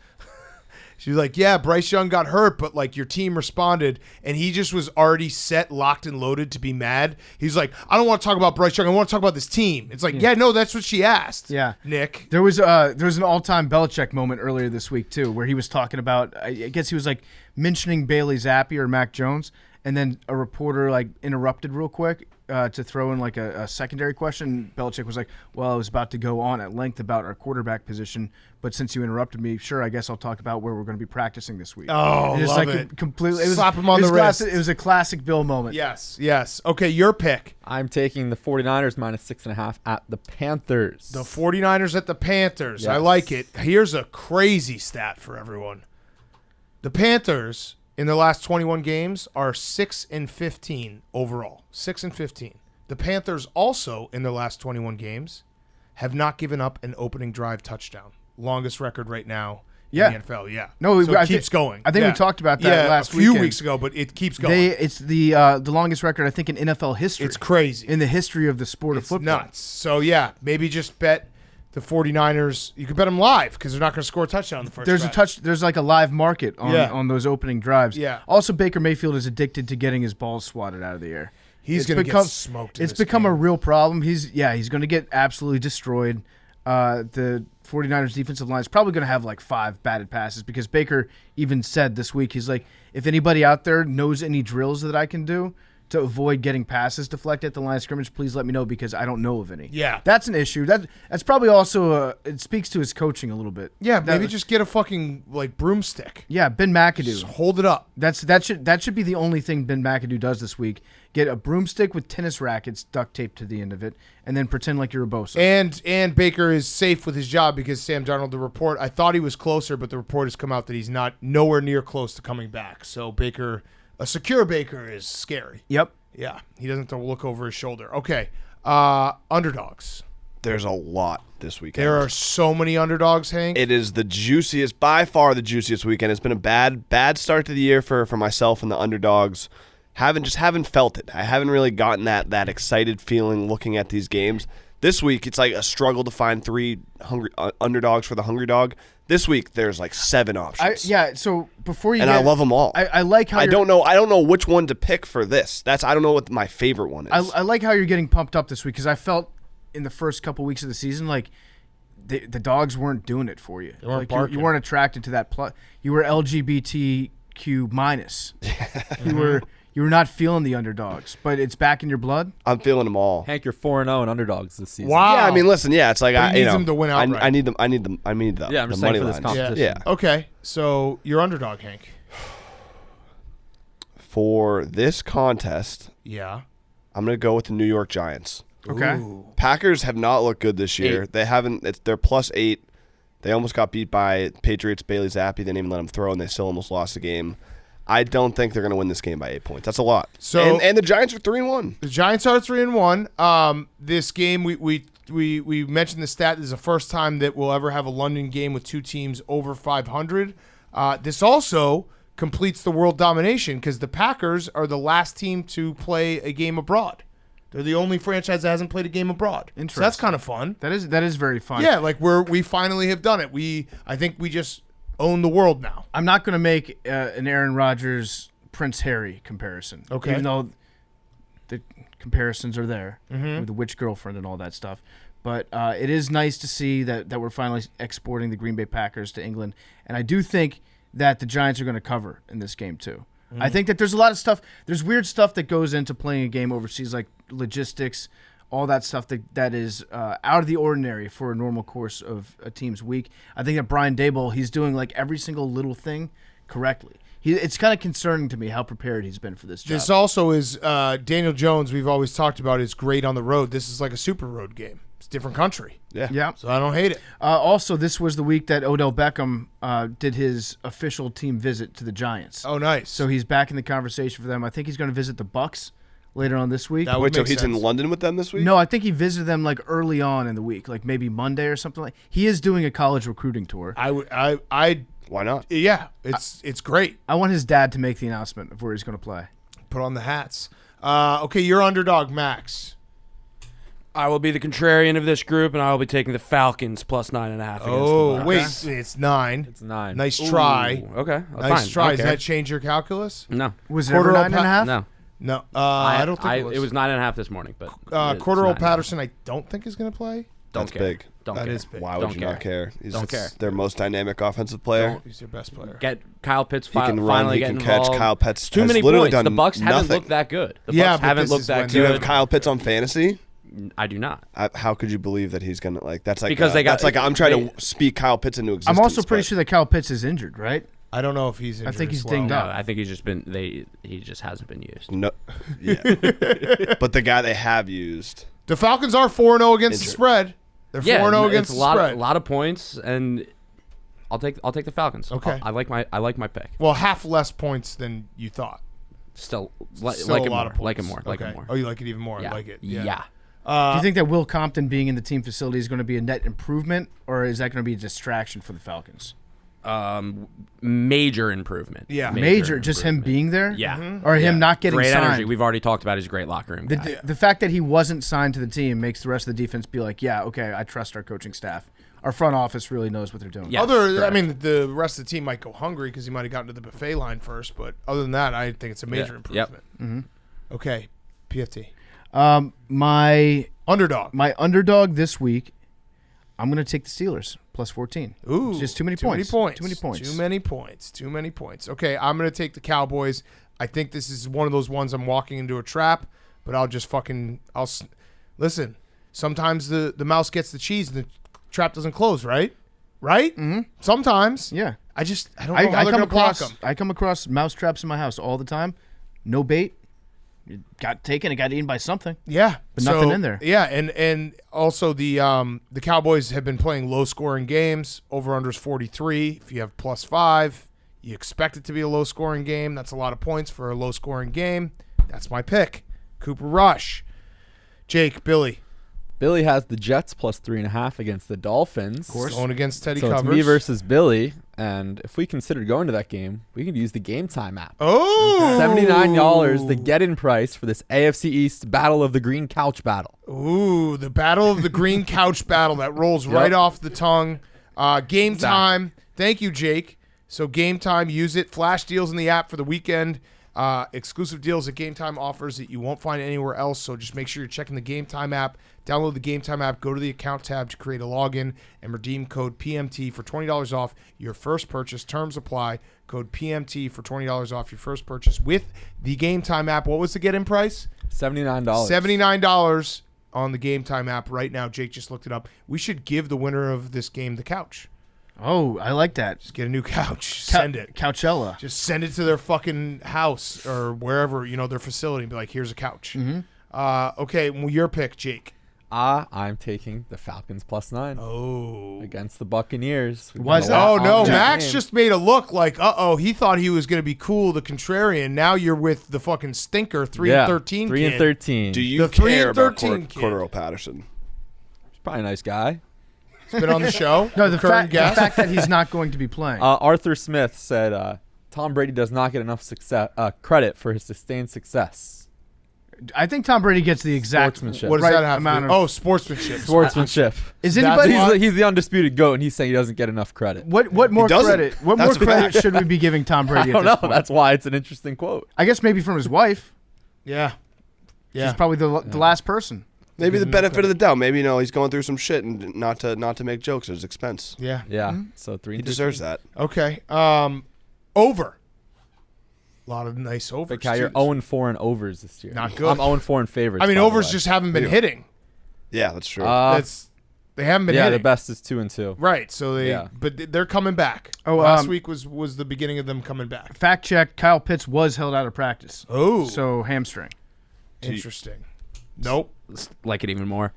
she was like, yeah, Bryce Young got hurt, but like your team responded, and he just was already set, locked and loaded to be mad. He's like, I don't want to talk about Bryce Young. I want to talk about this team. It's like, yeah, no, that's what she asked. Yeah, Nick. There was an all-time Belichick moment earlier this week too, where he was talking about, I guess he was like mentioning Bailey Zappi or Mac Jones, and then a reporter like interrupted real quick, to throw in like a secondary question. Belichick was like, well, I was about to go on at length about our quarterback position, but since you interrupted me, sure, I guess I'll talk about where we're going to be practicing this week. Oh, it's love like it. Completely. Slap him on the wrist. It was a classic Bill moment. Yes. Okay, your pick. I'm taking the 49ers minus 6.5 at the Panthers. The 49ers at the Panthers. Yes. I like it. Here's a crazy stat for everyone. The Panthers in their last 21 games are 6-15 overall. 6-15. The Panthers also in their last 21 games have not given up an opening drive touchdown. Longest record right now in the NFL. Yeah. No, so it keeps going. I think we talked about that last a few weekend. weeks ago, but it keeps going. It's the longest record I think in NFL history. It's crazy. In the history of the sport of football. Nuts. So yeah, maybe just bet the 49ers. You could bet them live because they're not going to score a touchdown in the first drive. There's like a live market on those opening drives. Yeah. Also, Baker Mayfield is addicted to getting his balls swatted out of the air. He's going to get smoked. It's become a real problem. He's going to get absolutely destroyed. The 49ers defensive line is probably going to have like 5 batted passes because Baker even said this week, he's like, if anybody out there knows any drills that I can do to avoid getting passes deflected at the line of scrimmage, please let me know because I don't know of any. Yeah. That's an issue. That's probably also it speaks to his coaching a little bit. Yeah, maybe just get a fucking like broomstick. Yeah, Ben McAdoo. Just hold it up. That should be the only thing Ben McAdoo does this week. Get a broomstick with tennis rackets duct taped to the end of it, and then pretend like you're a Bosa. And Baker is safe with his job because Sam Darnold, the report, I thought he was closer, but the report has come out that he's not nowhere near close to coming back. So Baker, a secure Baker is scary. Yep. Yeah, he doesn't have to look over his shoulder. Okay, underdogs. There's a lot this weekend. There are so many underdogs, Hank. It is the juiciest, by far the juiciest weekend. It's been a bad start to the year for myself and the underdogs. Haven't felt it. I haven't really gotten that excited feeling looking at these games. This week, it's like a struggle to find 3 hungry underdogs for the hungry dog. This week, there's like 7 options. So before you I love them all. I like how I don't know which one to pick for this. I don't know what my favorite one is. I like how you're getting pumped up this week because I felt in the first couple weeks of the season like the dogs weren't doing it for you. They weren't like you weren't attracted to that plus. You were LGBTQ minus. You were not feeling the underdogs, but it's back in your blood. I'm feeling them all. Hank, you're 4-0 in underdogs this season. Wow. Yeah, I mean, listen, it's like But he needs them to win outright. I need them. I need the I'm the just money saying for this lines. competition. Yeah. Okay, so your underdog, Hank. For this contest, Yeah. I'm gonna go with the New York Giants. Okay. Ooh. Packers have not looked good this year. 8. They haven't. They're +8. They almost got beat by Patriots. Bailey Zappi. They didn't even let them throw, and they still almost lost the game. I don't think they're going to win this game by 8 points. That's a lot. So and the Giants are 3-1. The Giants are 3-1. This game, we mentioned the stat. This is the first time that we'll ever have a London game with 2 teams over 500. This also completes the world domination because the Packers are the last team to play a game abroad. They're the only franchise that hasn't played a game abroad. Interesting. So that's kind of fun. That is very fun. Yeah, like we finally have done it. I think we just own the world now. I'm not going to make an Aaron Rodgers Prince Harry comparison. Okay. Even though the comparisons are there with the witch girlfriend and all that stuff. But it is nice to see that we're finally exporting the Green Bay Packers to England. And I do think that the Giants are going to cover in this game too. I think that there's a lot of stuff. There's weird stuff that goes into playing a game overseas, like logistics, all that stuff that is out of the ordinary for a normal course of a team's week. I think that Brian Daboll, he's doing like every single little thing correctly. It's kind of concerning to me how prepared he's been for this job. This also is Daniel Jones, we've always talked about, is great on the road. This is like a super road game. It's a different country. Yeah. So I don't hate it. Also, this was the week that Odell Beckham did his official team visit to the Giants. Oh, nice. So he's back in the conversation for them. I think he's going to visit the Bucks later on this week. That would Wait, so make he's in sense. London with them this week? No, I think he visited them like early on in the week, like maybe Monday or something like. He is doing a college recruiting tour. Why not? Yeah, it's great. I want his dad to make the announcement of where he's going to play. Put on the hats. Okay, your underdog, Max. I will be the contrarian of this group, and I will be taking the Falcons +9.5 against the Oh, Bucs. wait, it's 9. It's 9. Nice try. Ooh, okay, Nice fine. try. Okay. Does that change your calculus? No, Was it Quarter ever of 9.5? no. No, I don't think it was. It was 9.5 this morning, but Cordero Patterson, I don't think is going to play. That's care. big. Don't That care. is big. Why would Don't you care. not care? Don't care. Their most dynamic offensive player. He's your best player. Get Kyle Pitts He can run. finally He get can involved. catch. Kyle Pitts Too has many literally points. done The Bucks haven't nothing. looked that good. The Yeah, Bucks but haven't this looked is that when Do you good. have Kyle Pitts on fantasy? I do not. How could you believe that he's gonna Because they got- that's like I'm trying they- to speak Kyle Pitts into existence. I'm also pretty but sure that Kyle Pitts is injured, right? I don't know if he's injured. I think he's as well. dinged No, up. I think he's just been. He just hasn't been used. No, yeah, but the guy they have used. The Falcons are 4-0 against the Injured. spread. They're 4-0 Yeah, against it's the a spread. lot of points, and I'll take the Falcons. Okay. I like my pick. Well, half less points than you thought. Still, Still like a it lot more. of points. Like it more. Like Okay. it more. Oh, you like it even more. Yeah. I like it. Yeah. Do you think that Will Compton being in the team facility is going to be a net improvement, or is that going to be a distraction for the Falcons? Major improvement. Yeah. Major, just him being there? Yeah. Or him Yeah. not getting great signed? energy. We've already talked about his great locker room. guy. The fact that he wasn't signed to the team makes the rest of the defense be like, yeah, okay, I trust our coaching staff. Our front office really knows what they're doing. Yeah. I mean, the rest of the team might go hungry because he might have gotten to the buffet line first. But other than that, I think it's a major improvement. Okay, PFT. My Underdog. this week, I'm going to take the Steelers plus 14. Ooh, It's just too many Too points. Too many points. Okay, I'm going to take the Cowboys. I think this is one of those ones I'm walking into a trap, but listen. Sometimes the mouse gets the cheese and the trap doesn't close, right? Right? Mm-hmm. Sometimes. Yeah. I don't know how they're going to block them. I come across mouse traps in my house all the time. No bait. It got taken. It got eaten by something. Yeah, But nothing in there. Yeah, and also the Cowboys have been playing low scoring games. Over unders 43. If you have +5, you expect it to be a low scoring game. That's a lot of points for a low scoring game. That's my pick. Cooper Rush. Jake, Billy. Billy has the Jets plus 3.5 against the Dolphins. Of course. Going against Teddy So Covers. it's me versus Billy, and if we considered going to that game, we could use the Game Time app. Oh, $79, the get-in price for this AFC East Battle of the Green Couch Battle. Ooh, the Battle of the Green Couch Battle that rolls right off the tongue. Game Time. Thank you, Jake. So Game Time, use it. Flash deals in the app for the weekend. Exclusive deals that Game Time offers that you won't find anywhere else. So just make sure you're checking the Game Time app. Download the Game Time app. Go to the account tab to create a login and redeem code PMT for $20 off your first purchase. Terms apply. Code PMT for $20 off your first purchase with the Game Time app. What was the get-in price? $79. $79 on the Game Time app right now. Jake just looked it up. We should give the winner of this game the couch. Oh, I like that. Just get a new couch. Send it. Couchella. Just send it to their fucking house or wherever, their facility and be like, here's a couch. Okay, well, your pick, Jake. I'm taking the Falcons plus 9 against the Buccaneers. Why is that? Oh, no. Yeah. Max just made a look like, he thought he was going to be cool, the contrarian. Now you're with the fucking stinker, 3-13 3 and 13. Do you The 3 care and about 13 kid. Cordero Patterson? He's probably a nice guy. He's been on the show. No, the current guest. fact that he's not going to be playing. Arthur Smith said Tom Brady does not get enough credit for his sustained success. I think Tom Brady gets the exact Sportsmanship. What does right that have amount to of. do? Oh, sportsmanship. Sportsmanship. Is That's anybody? why- He's the undisputed GOAT, and he's saying he doesn't get enough credit. What more doesn't. credit? What That's more a credit fact. should we be giving Tom I Brady? don't At this know. point? That's why it's an interesting quote. I guess maybe from his wife. Yeah. She's probably the last person. Maybe the benefit of the doubt. Maybe he's going through some shit and not to make jokes at his expense. Yeah. Yeah. So 3 He and deserves that. Okay. Over. A lot of nice overs. But Cal, you're too. 0-4 in overs this year. Not good. I'm 0-4 in favorites. I mean, by the overs way. just haven't been hitting. Yeah, that's true. They haven't been yeah, hitting. the best is 2-2. Right. So but they're coming back. Oh, last week was the beginning of them coming back. Fact check: Kyle Pitts was held out of practice. Oh, So hamstring. interesting. Nope. Like it even more.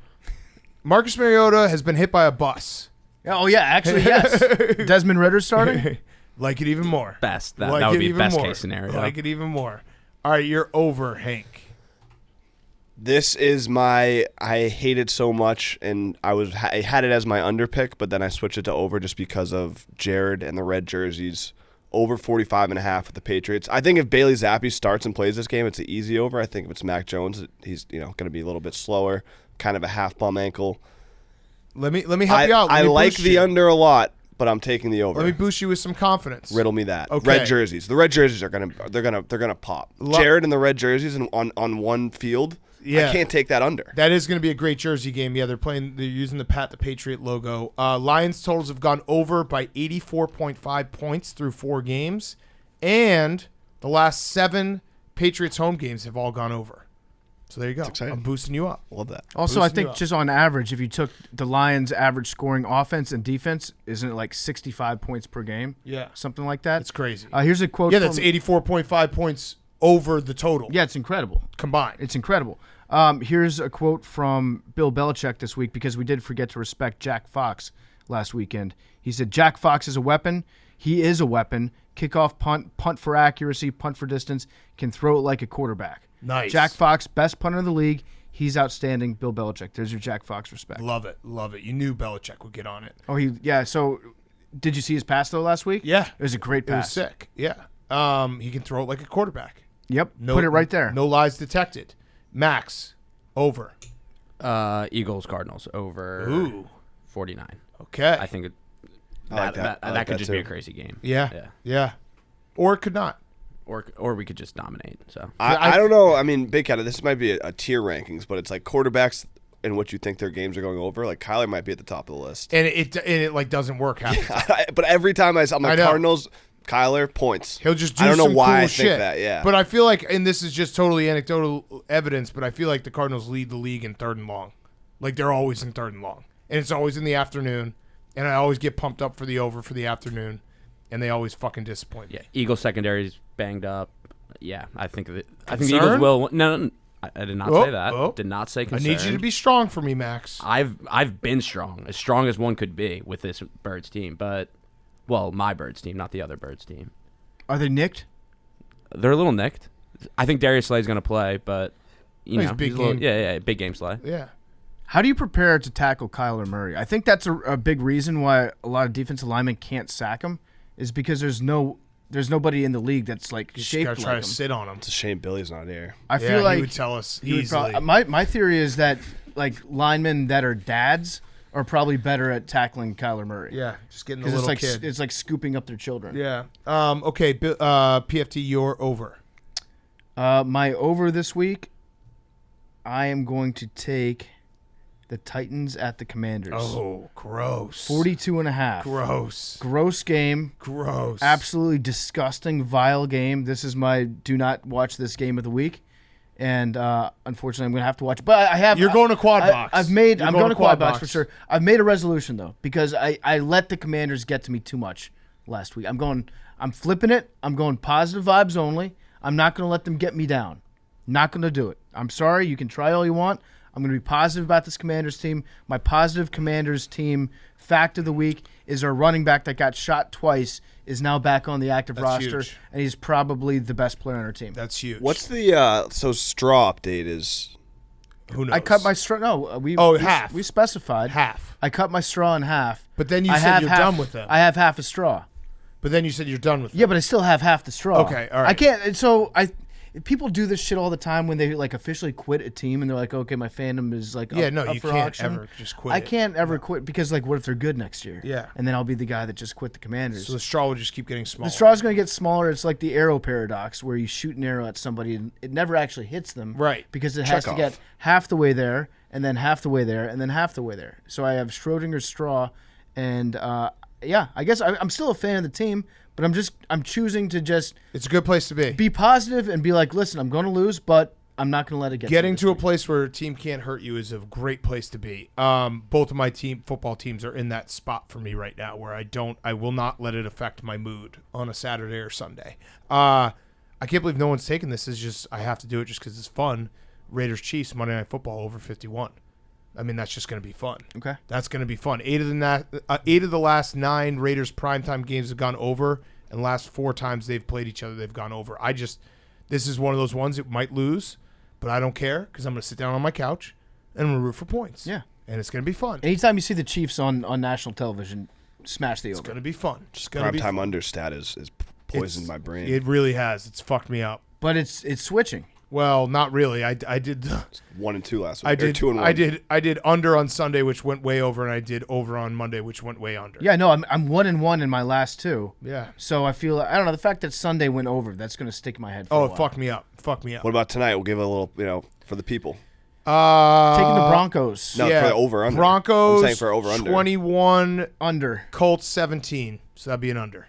Marcus Mariota has been hit by a bus. Oh yeah, actually yes. Desmond Ridder starting. Like it even more. Best. Like That would it be even best more. case scenario. Like it even more. All right, you're over, Hank. This is I hate it so much, and I had it as my under pick, but then I switched it to over just because of Jared and the red jerseys. Over 45.5 with the Patriots. I think if Bailey Zappi starts and plays this game, it's an easy over. I think if it's Mac Jones, he's going to be a little bit slower, kind of a half bum ankle. Let me help you out. Let I me like boost the you. under a lot, but I'm taking the over. Let me boost you with some confidence. Riddle me that. Okay. Red jerseys. The red jerseys are gonna pop. Jared and the red jerseys on one field Yeah. I can't take that under. That is going to be a great Jersey game. Yeah, they're using the Pat the Patriot logo. Lions totals have gone over by 84.5 points through 4 games, and the last 7 Patriots home games have all gone over. So there you go. I'm boosting you up. Love that. Also, I think just on average, if you took the Lions' average scoring offense and defense, isn't it like 65 points per game? Yeah. Something like that. It's crazy. Here's a quote. Yeah, that's 84.5 points over the total. Yeah, it's incredible. Combined. It's incredible. Here's a quote from Bill Belichick this week, because we did forget to respect Jack Fox last weekend. He said, Jack Fox is a weapon. He is a weapon. Kickoff, punt for accuracy, punt for distance, can throw it like a quarterback. Nice. Jack Fox, best punter in the league. He's outstanding. Bill Belichick. There's your Jack Fox respect. Love it. Love it. You knew Belichick would get on it. Oh, yeah. So, did you see his pass, though, last week? Yeah. It was a great pass. It was sick. Yeah. He can throw it like a quarterback. Yep. Put it right there. No lies detected. Max, over. Eagles, Cardinals, over 49. Okay. I think that could just be too. a crazy game. Yeah. Or it could not. Or we could just dominate. So I don't know. I mean, Big Cat, this might be a tier rankings, but it's like quarterbacks and what you think their games are going over. Like Kyler might be at the top of the list. And it like doesn't work half the time. But every time I'm like, I know. Cardinals, Kyler, points. He'll just do I don't know some why cool I shit. think that, yeah. But I feel like, and this is just totally anecdotal evidence, but I feel like the Cardinals lead the league in 3rd and long. Like they're always in 3rd and long. And it's always in the afternoon. And I always get pumped up for the over for the afternoon. And they always fucking disappoint me. yeah, Eagles secondary's banged up. Yeah, I think the Concern? Eagles will. No, I did not say that. Oh. Did not say I concern. need you to be strong for me, Max. I've been strong as one could be with this Birds team, but my Birds team, not the other Birds team. Are they nicked? They're a little nicked. I think Darius Slay's going to play, but He's big game. Big game Slay. Yeah. How do you prepare to tackle Kyler Murray? I think that's a big reason why a lot of defensive linemen can't sack him, is because there's nobody in the league that's like You just shaped gotta like try him. to sit on him. It's a shame Billy's not here. I feel like he would tell us he would easily. my theory is that like linemen that are dads are probably better at tackling Kyler Murray. Yeah, just getting the Because little it's like kid. it's like scooping up their children. Yeah. Okay. PFT, you're over. My over this week, I am going to take the Titans at the Commanders. Oh, gross. 42.5. Gross. Gross game. Gross. Absolutely disgusting, vile game. This is my do not watch this game of the week. And unfortunately, I'm going to have to watch it. But I have. You're going to quad box. I'm going to quad box for sure. I've made a resolution, though, because I let the Commanders get to me too much last week. I'm flipping it. I'm going positive vibes only. I'm not going to let them get me down. Not going to do it. I'm sorry. You can try all you want. I'm going to be positive about this Commanders team. My positive Commanders team fact of the week is our running back that got shot twice is now back on the active roster, huge. and he's probably the best player on our team. That's huge. What's the straw update is? Who knows? I cut my straw. No, half. We specified half. I cut my straw in half. But then you I said have you're half- done with them. I have half a straw. But then you said you're done with them. Yeah, but I still have half the straw. Okay, all right. I can't. And so people do this shit all the time when they like officially quit a team and they're like, okay, my fandom is like Yeah, up, no, up you for can't auction. ever just quit. I can't ever quit because like, what if they're good next year? Yeah. and then I'll be the guy that just quit the Commanders. So the straw will just keep getting smaller. The straw's going to get smaller. It's like the arrow paradox where you shoot an arrow at somebody and it never actually hits them. Right. Because it has to get half the way there and then half the way there and then half the way there. So I have Schrodinger's straw and I guess I'm still a fan of the team, but I'm choosing to just It's a good place to be. positive and be like, listen, I'm going to lose, but I'm not going to let it get Getting me to a place where a team can't hurt you is a great place to be. Both of my football teams are in that spot for me right now where I will not let it affect my mood on a Saturday or Sunday. I can't believe no one's taking this. It's just I have to do it just because it's fun. Raiders Chiefs Monday Night Football over 51. I mean, that's just going to be fun. Okay. That's going to be fun. 8 of the last 9 Raiders primetime games have gone over, and the last 4 times they've played each other, they've gone over. This is one of those ones that might lose, but I don't care because I'm going to sit down on my couch and I'm going to root for points. Yeah. And it's going to be fun. Anytime you see the Chiefs on national television, smash the It's over. going to be fun. Just primetime under stat is poisoned my brain. It really has. It's fucked me up. But it's switching. Well, not really. I did 1 and 2 last week. 2 and 1. I did under on Sunday, which went way over, and I did over on Monday, which went way under. Yeah, no, I'm 1-1 in my last 2. Yeah. So I feel I don't know, the fact that Sunday went over, that's going to stick in my head for a while. Fuck me up. Fuck me up. What about tonight? We'll give it a little, for the people. Taking the Broncos. No, for the over-under. Broncos, I'm saying for over-under. 21. Under. Colts, 17. So that'd be an under.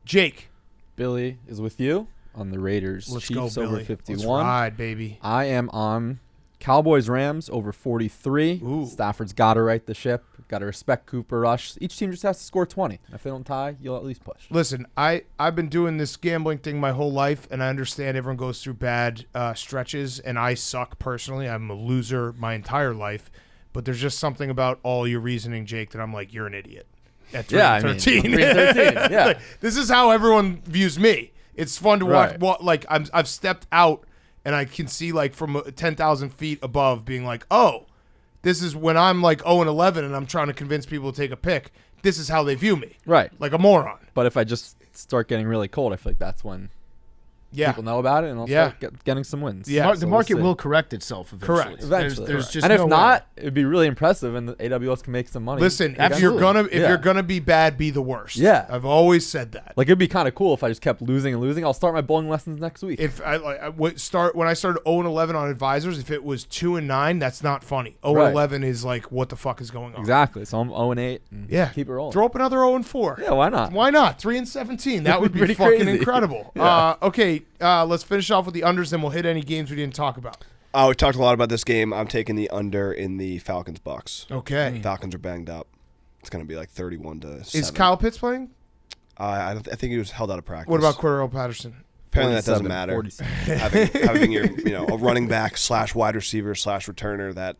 Jake. Billy is with you on the Raiders. Let's Chiefs go, over Billy. 51. Let's ride, baby. I am on Cowboys Rams over 43. Ooh. Stafford's got to right the ship. Got to respect Cooper Rush. Each team just has to score 20. If they don't tie, you'll at least push. Listen, I've been doing this gambling thing my whole life, and I understand everyone goes through bad stretches, and I suck personally. I'm a loser my entire life. But there's just something about all your reasoning, Jake, that I'm like, you're an idiot. At 3 Yeah, and I mean, 13. 3 and 13, yeah. Like, this is how everyone views me. It's fun to watch. Right. Like I've stepped out, and I can see like from 10,000 feet above, being like, oh, this is when I'm like 0-11, and I'm trying to convince people to take a pick. This is how they view me, Right. like a moron. But if I just start getting really cold, I feel like that's when Yeah, people know about it, and I'll start getting some wins. Yeah. The market will correct itself eventually. Correct. Eventually. There's just and if no not, it'd be really impressive, and the AWS can make some money. Listen, if Absolutely. you're gonna be bad, be the worst. Yeah. I've always said that. Like, it'd be kind of cool if I just kept losing and losing. I'll start my bowling lessons next week. If I would start when I started 0-11 on advisors, if it was 2-9, that's not funny. 0-11 is like, what the fuck is going on? Exactly. So I'm 0-8. And Yeah, keep it rolling. Throw up another 0-4. Yeah, why not? Why not? 3-17. That would be Pretty fucking crazy. incredible. Yeah. Okay, let's finish off with the unders, then we'll hit any games we didn't talk about. We talked a lot about this game. I'm taking the under in the Falcons-Bucks. Okay. Falcons are banged up. It's going to be like 31-7. Is Kyle Pitts playing? I think he was held out of practice. What about Cordero Patterson? Apparently that doesn't 47, matter. 47. having your a running back / wide receiver / returner that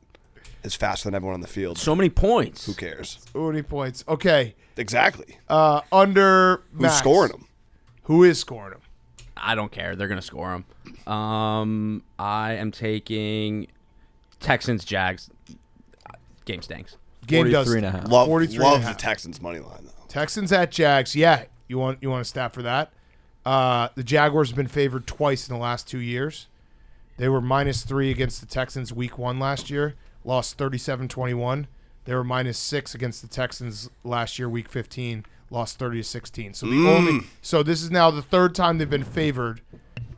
is faster than everyone on the field. So many points. Who cares? 40 points. Okay. Exactly. Under Who's Max. scoring them? Who is scoring them? I don't care. They're going to score them. I am taking Texans, Jags. Game stinks. Game does. 43.5. Love 43.5. the Texans money line though. Texans at Jags. Yeah. You want a stat for that? The Jaguars have been favored twice in the last 2 years. They were -3 against the Texans week 1 last year, lost 37-21. They were -6 against the Texans last year, week 15, lost 30-16. So so this is now the third time they've been favored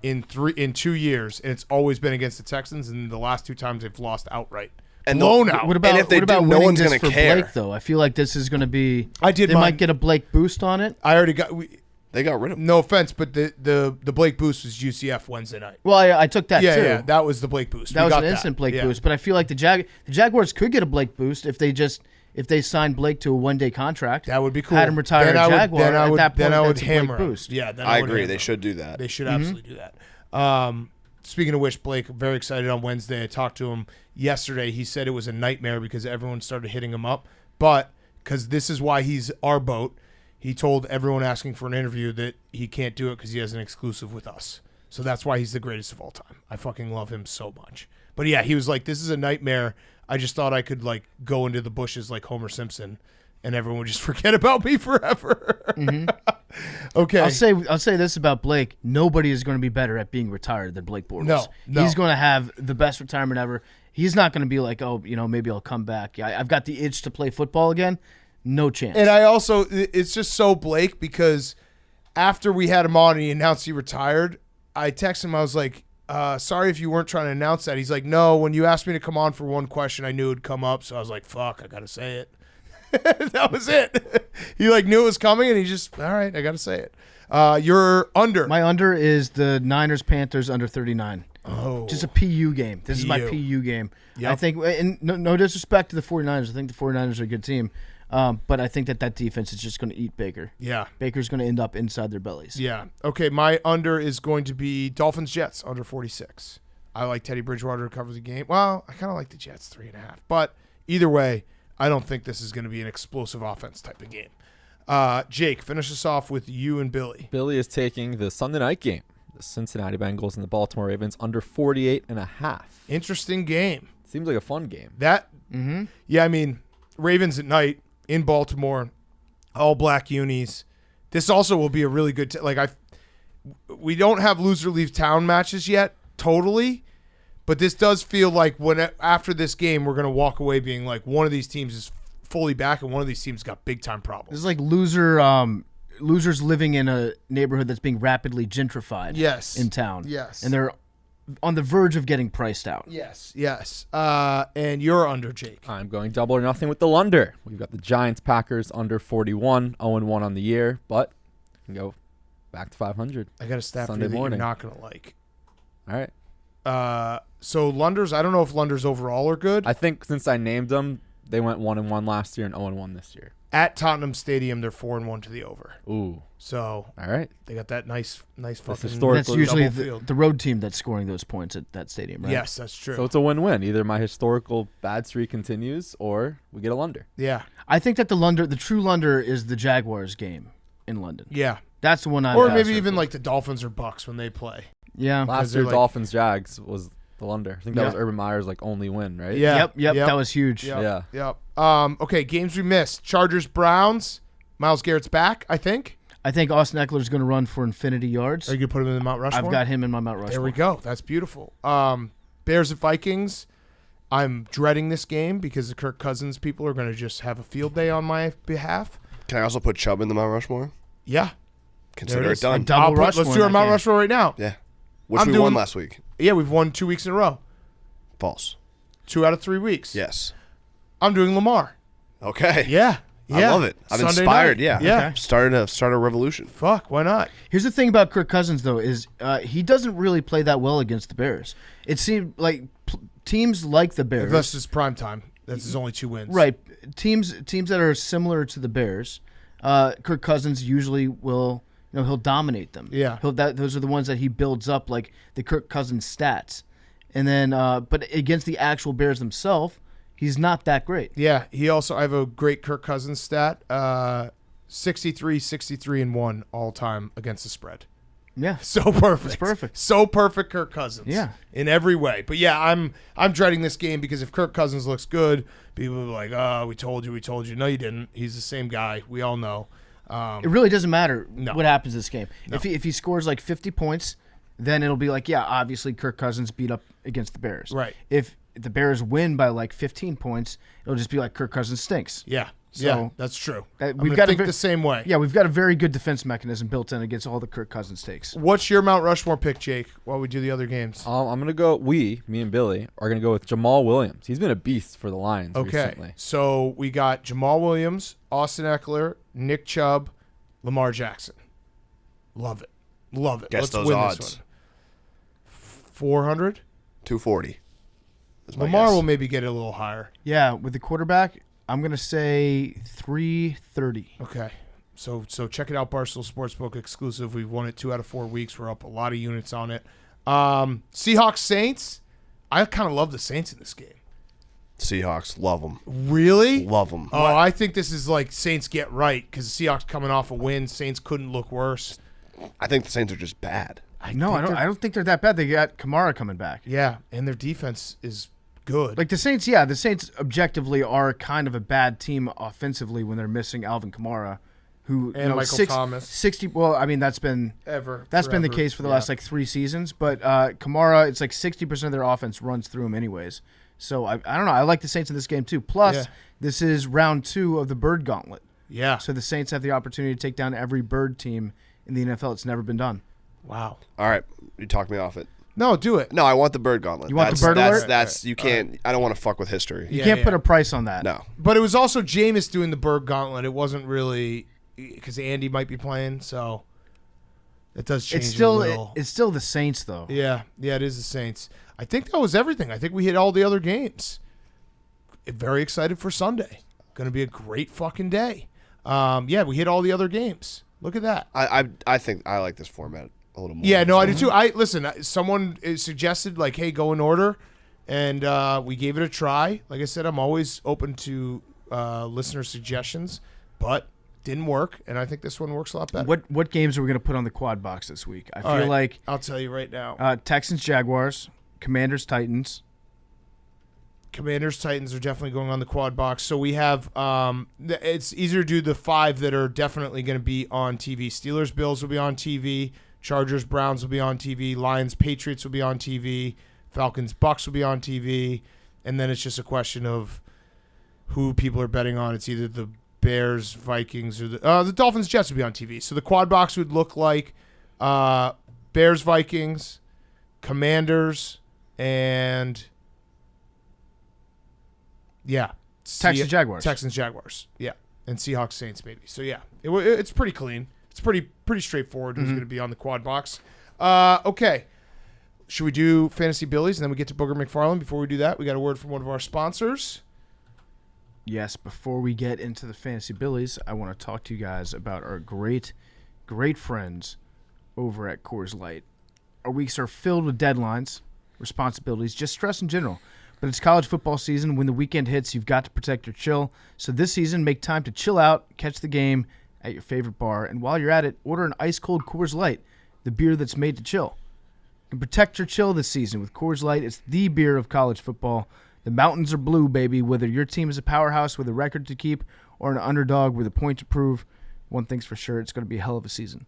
in 2 years, and it's always been against the Texans, and the last 2 times they've lost outright. And blown out. What about, And if they what about do, no winning one's this gonna for care. Blake, though? I feel like this is going to be – I did They mine. might get a Blake boost on it. I already got. They got rid of him. No offense, but the Blake boost was UCF Wednesday night. Well, I took that, too. Yeah, that was the Blake boost. That We was got an instant Blake Yeah. boost. But I feel like the Jaguars could get a Blake boost if they sign Blake to a one-day contract. That would be cool. Had him retire Then a I would- Jaguar. then I At would- that point, then I would that's a Blake hammer him. boost. Yeah, then I would agree. hammer They him. should do that. They should absolutely do that. Speaking of which, Blake, very excited on Wednesday. I talked to him yesterday. He said it was a nightmare because everyone started hitting him up. But because this is why he's our boat, he told everyone asking for an interview that he can't do it because he has an exclusive with us. So that's why he's the greatest of all time. I fucking love him so much. But yeah, he was like, this is a nightmare. I just thought I could like go into the bushes like Homer Simpson and everyone would just forget about me forever. Okay. I'll say this about Blake: nobody is going to be better at being retired than Blake Bortles. No. He's going to have the best retirement ever. He's not going to be like, oh, maybe I'll come back. I've got the itch to play football again. No chance. And I also, it's just so Blake because after we had him on and he announced he retired, I texted him. I was like, sorry if you weren't trying to announce that. He's like, no, when you asked me to come on for one question, I knew it'd come up. So I was like, fuck, I got to say it. That was it. He like knew it was coming and he just, all right, I got to say it. You're under. My under is the Niners-Panthers under 39. Oh. Just a PU game. This is my PU game. Yep. I think, and no disrespect to the 49ers. I think the 49ers are a good team. But I think that defense is just going to eat Baker. Yeah. Baker's going to end up inside their bellies. Yeah. Okay, my under is going to be Dolphins-Jets under 46. I like Teddy Bridgewater to cover the game. Well, I kind of like the Jets 3.5. But either way, I don't think this is going to be an explosive offense type of game. Jake, finish us off with you and Billy. Billy is taking the Sunday night game, the Cincinnati Bengals and the Baltimore Ravens under 48.5. Interesting game. Seems like a fun game. That, yeah, I mean, Ravens at night in Baltimore, all black unis. This also will be a really good, we don't have loser leave town matches yet, totally, but this does feel like after this game, we're going to walk away being like one of these teams is fully back and one of these teams got big time problems. This is like losers living in a neighborhood that's being rapidly gentrified. Yes. In town. Yes. And they're on the verge of getting priced out. Yes. And you're under, Jake. I'm going double or nothing with the Lunder. We've got the Giants Packers under 41, 0-1 on the year, but can go back to 500. I got a stat Sunday for you that morning. you're not going to like. All right. So Lunders, I don't know if Lunders overall are good. I think since I named them, they went 1-1 last year and 0-1 this year. At Tottenham Stadium, they're 4-1 to the over. Ooh. So All right. they got that nice fucking historic- That's usually double field. the road team that's scoring those points at that stadium, right? Yes, that's true. So it's a win-win. Either my historical bad streak continues or we get a Lunder. yeah. I think that the true Lunder is the Jaguars game in London. Yeah. That's the one I'm Or maybe faster even for. like the Dolphins or Bucks when they play. Yeah. Last they're year, like- Dolphins Jags was the Lunder. I think that Yeah. was Urban Meyer's only win, right? Yeah. Yep. That was huge. Yep. Yeah. Yep. Okay, games we missed. Chargers, Browns. Myles Garrett's back, I think. I think Austin Eckler's going to run for infinity yards. Are you going to put him in the Mount Rushmore? I've got him in my Mount Rushmore. There we go. That's beautiful. Bears and Vikings. I'm dreading this game because the Kirk Cousins people are going to just have a field day on my behalf. Can I also put Chubb in the Mount Rushmore? Yeah. Consider There it it is. done. Double Let's Rushmore do our in that Mount game. Rushmore right now. Yeah. Which I'm we won doing- last week. Yeah, we've won 2 weeks in a row. False. 2 out of 3 weeks. Yes. I'm doing Lamar. Okay. Yeah. I Yeah. love it. I'm Sunday inspired. night. Yeah. Yeah. Start a revolution. Fuck, why not? Here's the thing about Kirk Cousins, though, is he doesn't really play that well against the Bears. It seemed like teams like the Bears. That's his prime time. That's his only 2 wins. Right. Teams that are similar to the Bears, Kirk Cousins usually will, he'll dominate them. Yeah. Those are the ones that he builds up, like the Kirk Cousins stats. And then, but against the actual Bears themselves, he's not that great. Yeah, I have a great Kirk Cousins stat. 63, 63, and 1 all time against the spread. Yeah. So perfect. It's perfect. So perfect, Kirk Cousins. Yeah. In every way. But yeah, I'm dreading this game because if Kirk Cousins looks good, people will be like, "Oh, we told you." No, you didn't. He's the same guy. We all know. It really doesn't matter No. what happens this game. If he scores like 50 points, then it'll be like, yeah, obviously Kirk Cousins beat up against the Bears. Right. If the Bears win by like 15 points, it'll just be like Kirk Cousins stinks. Yeah. So, yeah, that's true. we've We've got got the same way. Yeah, we've got a very good defense mechanism built in against all the Kirk Cousins takes. What's your Mount Rushmore pick, Jake, while we do the other games? I'm going to go, me and Billy, are going to go with Jamal Williams. He's been a beast for the Lions Okay. recently. So we got Jamal Williams, Austin Eckler, Nick Chubb, Lamar Jackson. Love it. Love it. Guess Let's those win odds. this one. 400? 240. That's my Lamar guess. will maybe get it a little higher. Yeah, with the quarterback, I'm going to say 330. Okay. So check it out, Barstool Sportsbook exclusive. We've won it 2 out of 4 weeks. We're up a lot of units on it. Seahawks Saints. I kind of love the Saints in this game. Seahawks. Love them. Really? Love them. Oh, I think this is like Saints get right because the Seahawks coming off a win. Saints couldn't look worse. I think the Saints are just bad. I don't think they're that bad. They got Kamara coming back. Yeah, and their defense is good. Like the Saints, yeah, the Saints objectively are kind of a bad team offensively when they're missing Alvin Kamara, who And Michael Thomas. 60. Well, I mean that's been been the Forever. case for the Yeah. last like 3 seasons. But Kamara, it's like 60% of their offense runs through him anyways. So I don't know. I like the Saints in this game too. Plus, Yeah. this is round 2 of the Bird Gauntlet. Yeah. So the Saints have the opportunity to take down every Bird team in the NFL. It's never been done. Wow. All right. You talked me off it. No, do it. No, I want the Bird Gauntlet. You want the Bird alert? That's you can't. I don't want to fuck with history. You Yeah, can't yeah. put a price on that. No. But it was also Jameis doing the Bird Gauntlet. It wasn't really because Andy might be playing, so it does change It's still a little. it's still the Saints though. Yeah, it is the Saints. I think that was everything. I think we hit all the other games. Very excited for Sunday. Going to be a great fucking day. Yeah, we hit all the other games. Look at that. I think I like this format a little more. Yeah, no, I do too. Someone suggested like, hey, go in order, and we gave it a try. Like I said, I'm always open to listener suggestions, but didn't work, and I think this one works a lot better. What games are we going to put on the quad box this week? I All feel right, like I'll tell you right now. Texans Jaguars, Commanders Titans. Commanders Titans are definitely going on the quad box. So we have it's easier to do the 5 that are definitely going to be on TV. Steelers Bills will be on TV. Chargers Browns will be on TV. Lions Patriots will be on TV. Falcons Bucks will be on TV. And then it's just a question of who people are betting on. It's either the Bears, Vikings, or the Dolphins Jets will be on TV. So the quad box would look like Bears Vikings, Commanders, and Texans, Jaguars. Texans, Jaguars. Yeah, and Seahawks, Saints, maybe. So yeah, it's pretty clean. It's pretty straightforward. Who's going to be on the quad box? Okay. Should we do Fantasy Billies and then we get to Booger McFarland? Before we do that, we got a word from one of our sponsors. Yes, before we get into the Fantasy Billies, I want to talk to you guys about our great friends over at Coors Light. Our weeks are filled with deadlines, responsibilities, just stress in general. But it's college football season. When the weekend hits, you've got to protect your chill. So this season, make time to chill out, catch the game at your favorite bar. And while you're at it, order an ice-cold Coors Light, the beer that's made to chill. You can protect your chill this season with Coors Light. It's the beer of college football. The mountains are blue, baby. Whether your team is a powerhouse with a record to keep or an underdog with a point to prove, one thing's for sure, it's going to be a hell of a season.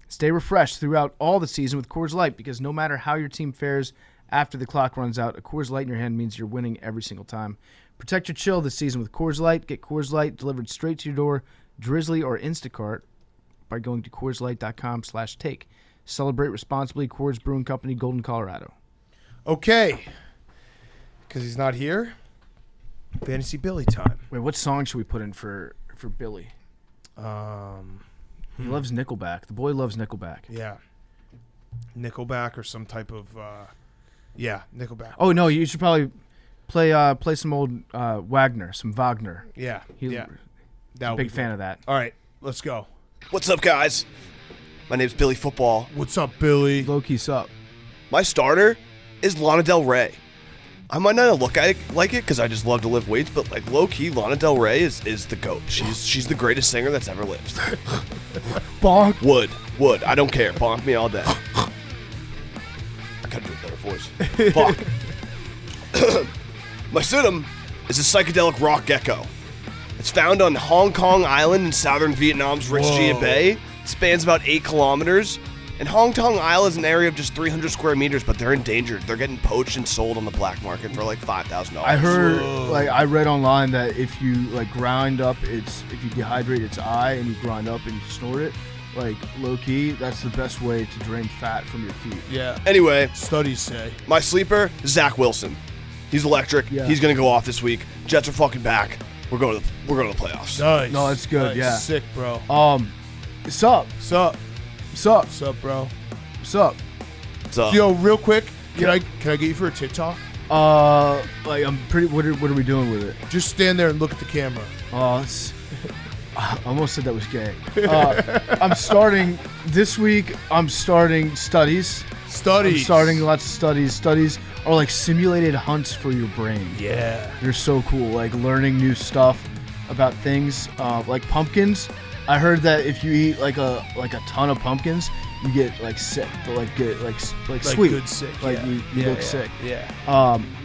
Stay refreshed throughout all the season with Coors Light because no matter how your team fares after the clock runs out, a Coors Light in your hand means you're winning every single time. Protect your chill this season with Coors Light. Get Coors Light delivered straight to your door, Drizzly or Instacart, by going to CoorsLight.com/take. Celebrate responsibly. Coors Brewing Company, Golden, Colorado. Okay. Because he's not here. Fantasy Billy time. Wait, what song should we put in for Billy? He loves Nickelback. The boy loves Nickelback. Yeah. Nickelback or some type of Nickelback. Oh no, you should probably play some old Wagner, some Wagner. Yeah. Big fan of that. All right, let's go. What's up, guys? My name's Billy Football. What's up, Billy? Low key sup. My starter is Lana Del Rey. I might not look like it because I just love to lift weights, but like low key, Lana Del Rey is the GOAT. She's the greatest singer that's ever lived. Bonk. Would. I don't care. Bonk me all day. I gotta do a better voice. Bonk. My Sidum is a psychedelic rock gecko. It's found on Hong Kong Island in southern Vietnam's Rich Gia Bay. It spans about 8 kilometers. And Hong Kong Isle is an area of just 300 square meters, but they're endangered. They're getting poached and sold on the black market for like $5,000. I heard, I read online that if you grind up if you dehydrate its eye and you grind up and you snort it, low key, that's the best way to drain fat from your feet. Yeah. Anyway, studies say my sleeper, Zach Wilson. He's electric. Yeah. He's gonna go off this week. Jets are fucking back. We're going to the playoffs. Nice. No, that's good. Nice. Yeah. Sick, bro. Sup, bro. Sup. Yo, real quick, can I get you for a TikTok? I'm pretty. What are we doing with it? Just stand there and look at the camera. I almost said that was gay. I'm starting this week. I'm starting studies. I'm starting lots of studies. Studies are like simulated hunts for your brain. Yeah. They're so cool. Like learning new stuff about things. Like pumpkins. I heard that if you eat like a ton of pumpkins, you get sick, but get sweet. Good sick. Like yeah. you look sick. Yeah.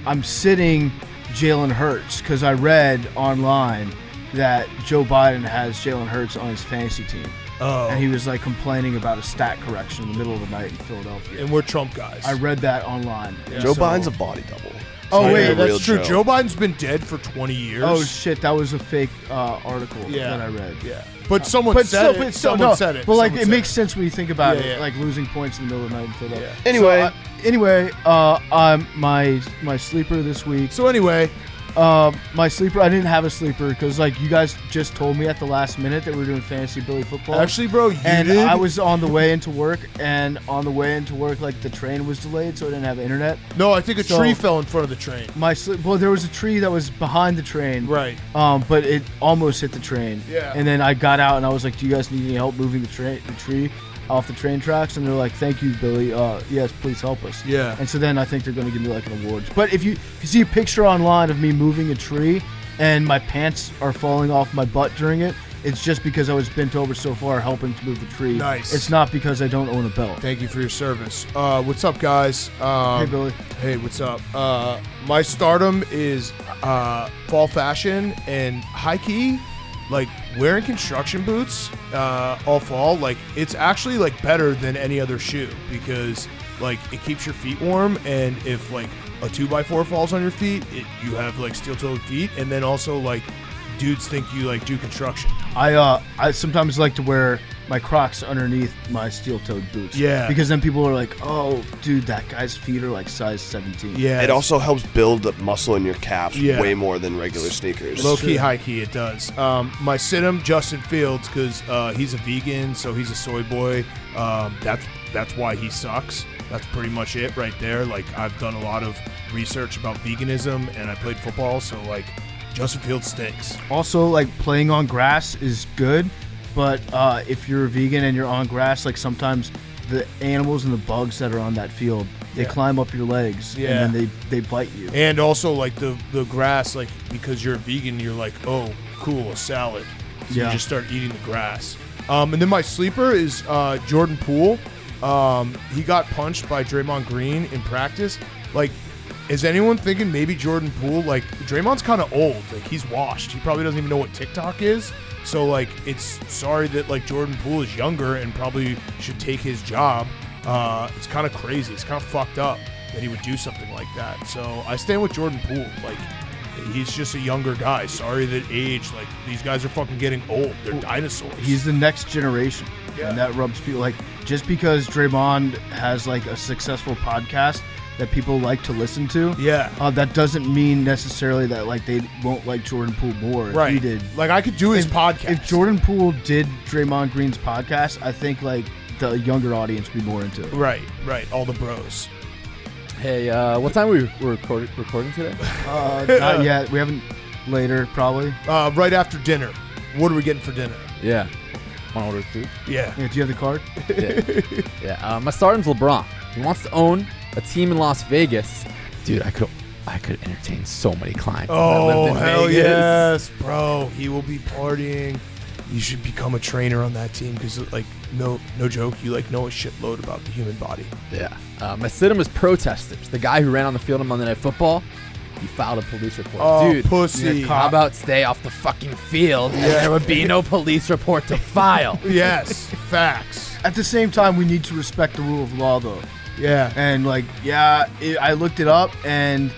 I'm sitting Jalen Hurts because I read online that Joe Biden has Jalen Hurts on his fantasy team. Oh. And he was complaining about a stat correction in the middle of the night in Philadelphia. And we're Trump guys. I read that online. Yeah. Joe Biden's a body double. Oh, wait, that's true. Joe Biden's been dead for 20 years. Oh, shit, that was a fake article that I read. Yeah. But someone said it. Someone said it. But it makes sense when you think about it, losing points in the middle of the night in Philadelphia. Yeah. Anyway, I'm my sleeper this week. So anyway, my sleeper, I didn't have a sleeper because you guys just told me at the last minute that we were doing Fantasy Billy football. Actually, bro, you and did. I was on the way into work, the train was delayed, so I didn't have internet. No, I think a tree fell in front of the train. There was a tree that was behind the train. Right. But it almost hit the train. Yeah. And then I got out and I was like, "Do you guys need any help moving the tree off the train tracks?" And they're like, "Thank you, Billy. Yes, please help us." Yeah. And so then I think they're going to give me an award. But if you see a picture online of me moving a tree and my pants are falling off my butt during it, it's just because I was bent over so far helping to move the tree. Nice. It's not because I don't own a belt. Thank you for your service. What's up, guys? Hey, Billy. Hey, what's up? My stardom is fall fashion and high key. Wearing construction boots all fall, it's actually better than any other shoe because it keeps your feet warm, and if a 2x4 falls on your feet, you have steel-toed feet, and then also dudes think you do construction. I sometimes like to wear my Crocs underneath my steel-toed boots. Yeah. Because then people are like, "Oh, dude, that guy's feet are like size 17." Yeah. It also helps build up muscle in your calf Yeah. way more than regular sneakers. Low key, high key, it does. My sit-em, Justin Fields, because he's a vegan, so he's a soy boy. That's why he sucks. That's pretty much it right there. Like, I've done a lot of research about veganism, and I played football, so like, Justin Fields stinks. Also, like, playing on grass is good, but if you're a vegan and you're on grass, like, sometimes the animals and the bugs that are on that field, they climb up your legs, Yeah. and then they bite you. And also, like, the grass, like, because you're a vegan, you're like, oh, cool, a salad. So you just start eating the grass. And then my sleeper is Jordan Poole. He got punched by Draymond Green in practice. Like, is anyone thinking maybe Jordan Poole, like, Draymond's kind of old. Like, he's washed. He probably doesn't even know what TikTok is. So, like, it's sorry that, like, Jordan Poole is younger and probably should take his job. It's kind of crazy. It's kind of fucked up that he would do something like that. So, I stand with Jordan Poole. Like, he's just a younger guy. Sorry that age, like, these guys are fucking getting old. They're dinosaurs. He's the next generation, and that rubs people. Like, just because Draymond has, like, a successful podcast that people like to listen to, that doesn't mean necessarily that, like, they won't like Jordan Poole more if he did. Like, I could do his podcast. If Jordan Poole did Draymond Green's podcast, I think, like, the younger audience would be more into it. Right. All the bros. Hey, what time are we recording today? Not yet. We haven't. Later, probably. Right after dinner. What are we getting for dinner? Yeah. Want to order food? Yeah. Do you have the card? Yeah. My starting's LeBron. He wants to own a team in Las Vegas. Dude, I could entertain so many clients. if I lived in hell Vegas. yes, bro. He will be partying. You should become a trainer on that team because, like, no joke, you, like, know a shitload about the human body. Yeah. My sit-em is protesters. The guy who ran on the field on Monday Night Football, he filed a police report. Oh, Dude, pussy. how about stay off the fucking field and there would be no police report to file? Yes, facts. At the same time, we need to respect the rule of law, though. Yeah. And, like, I looked it up, and,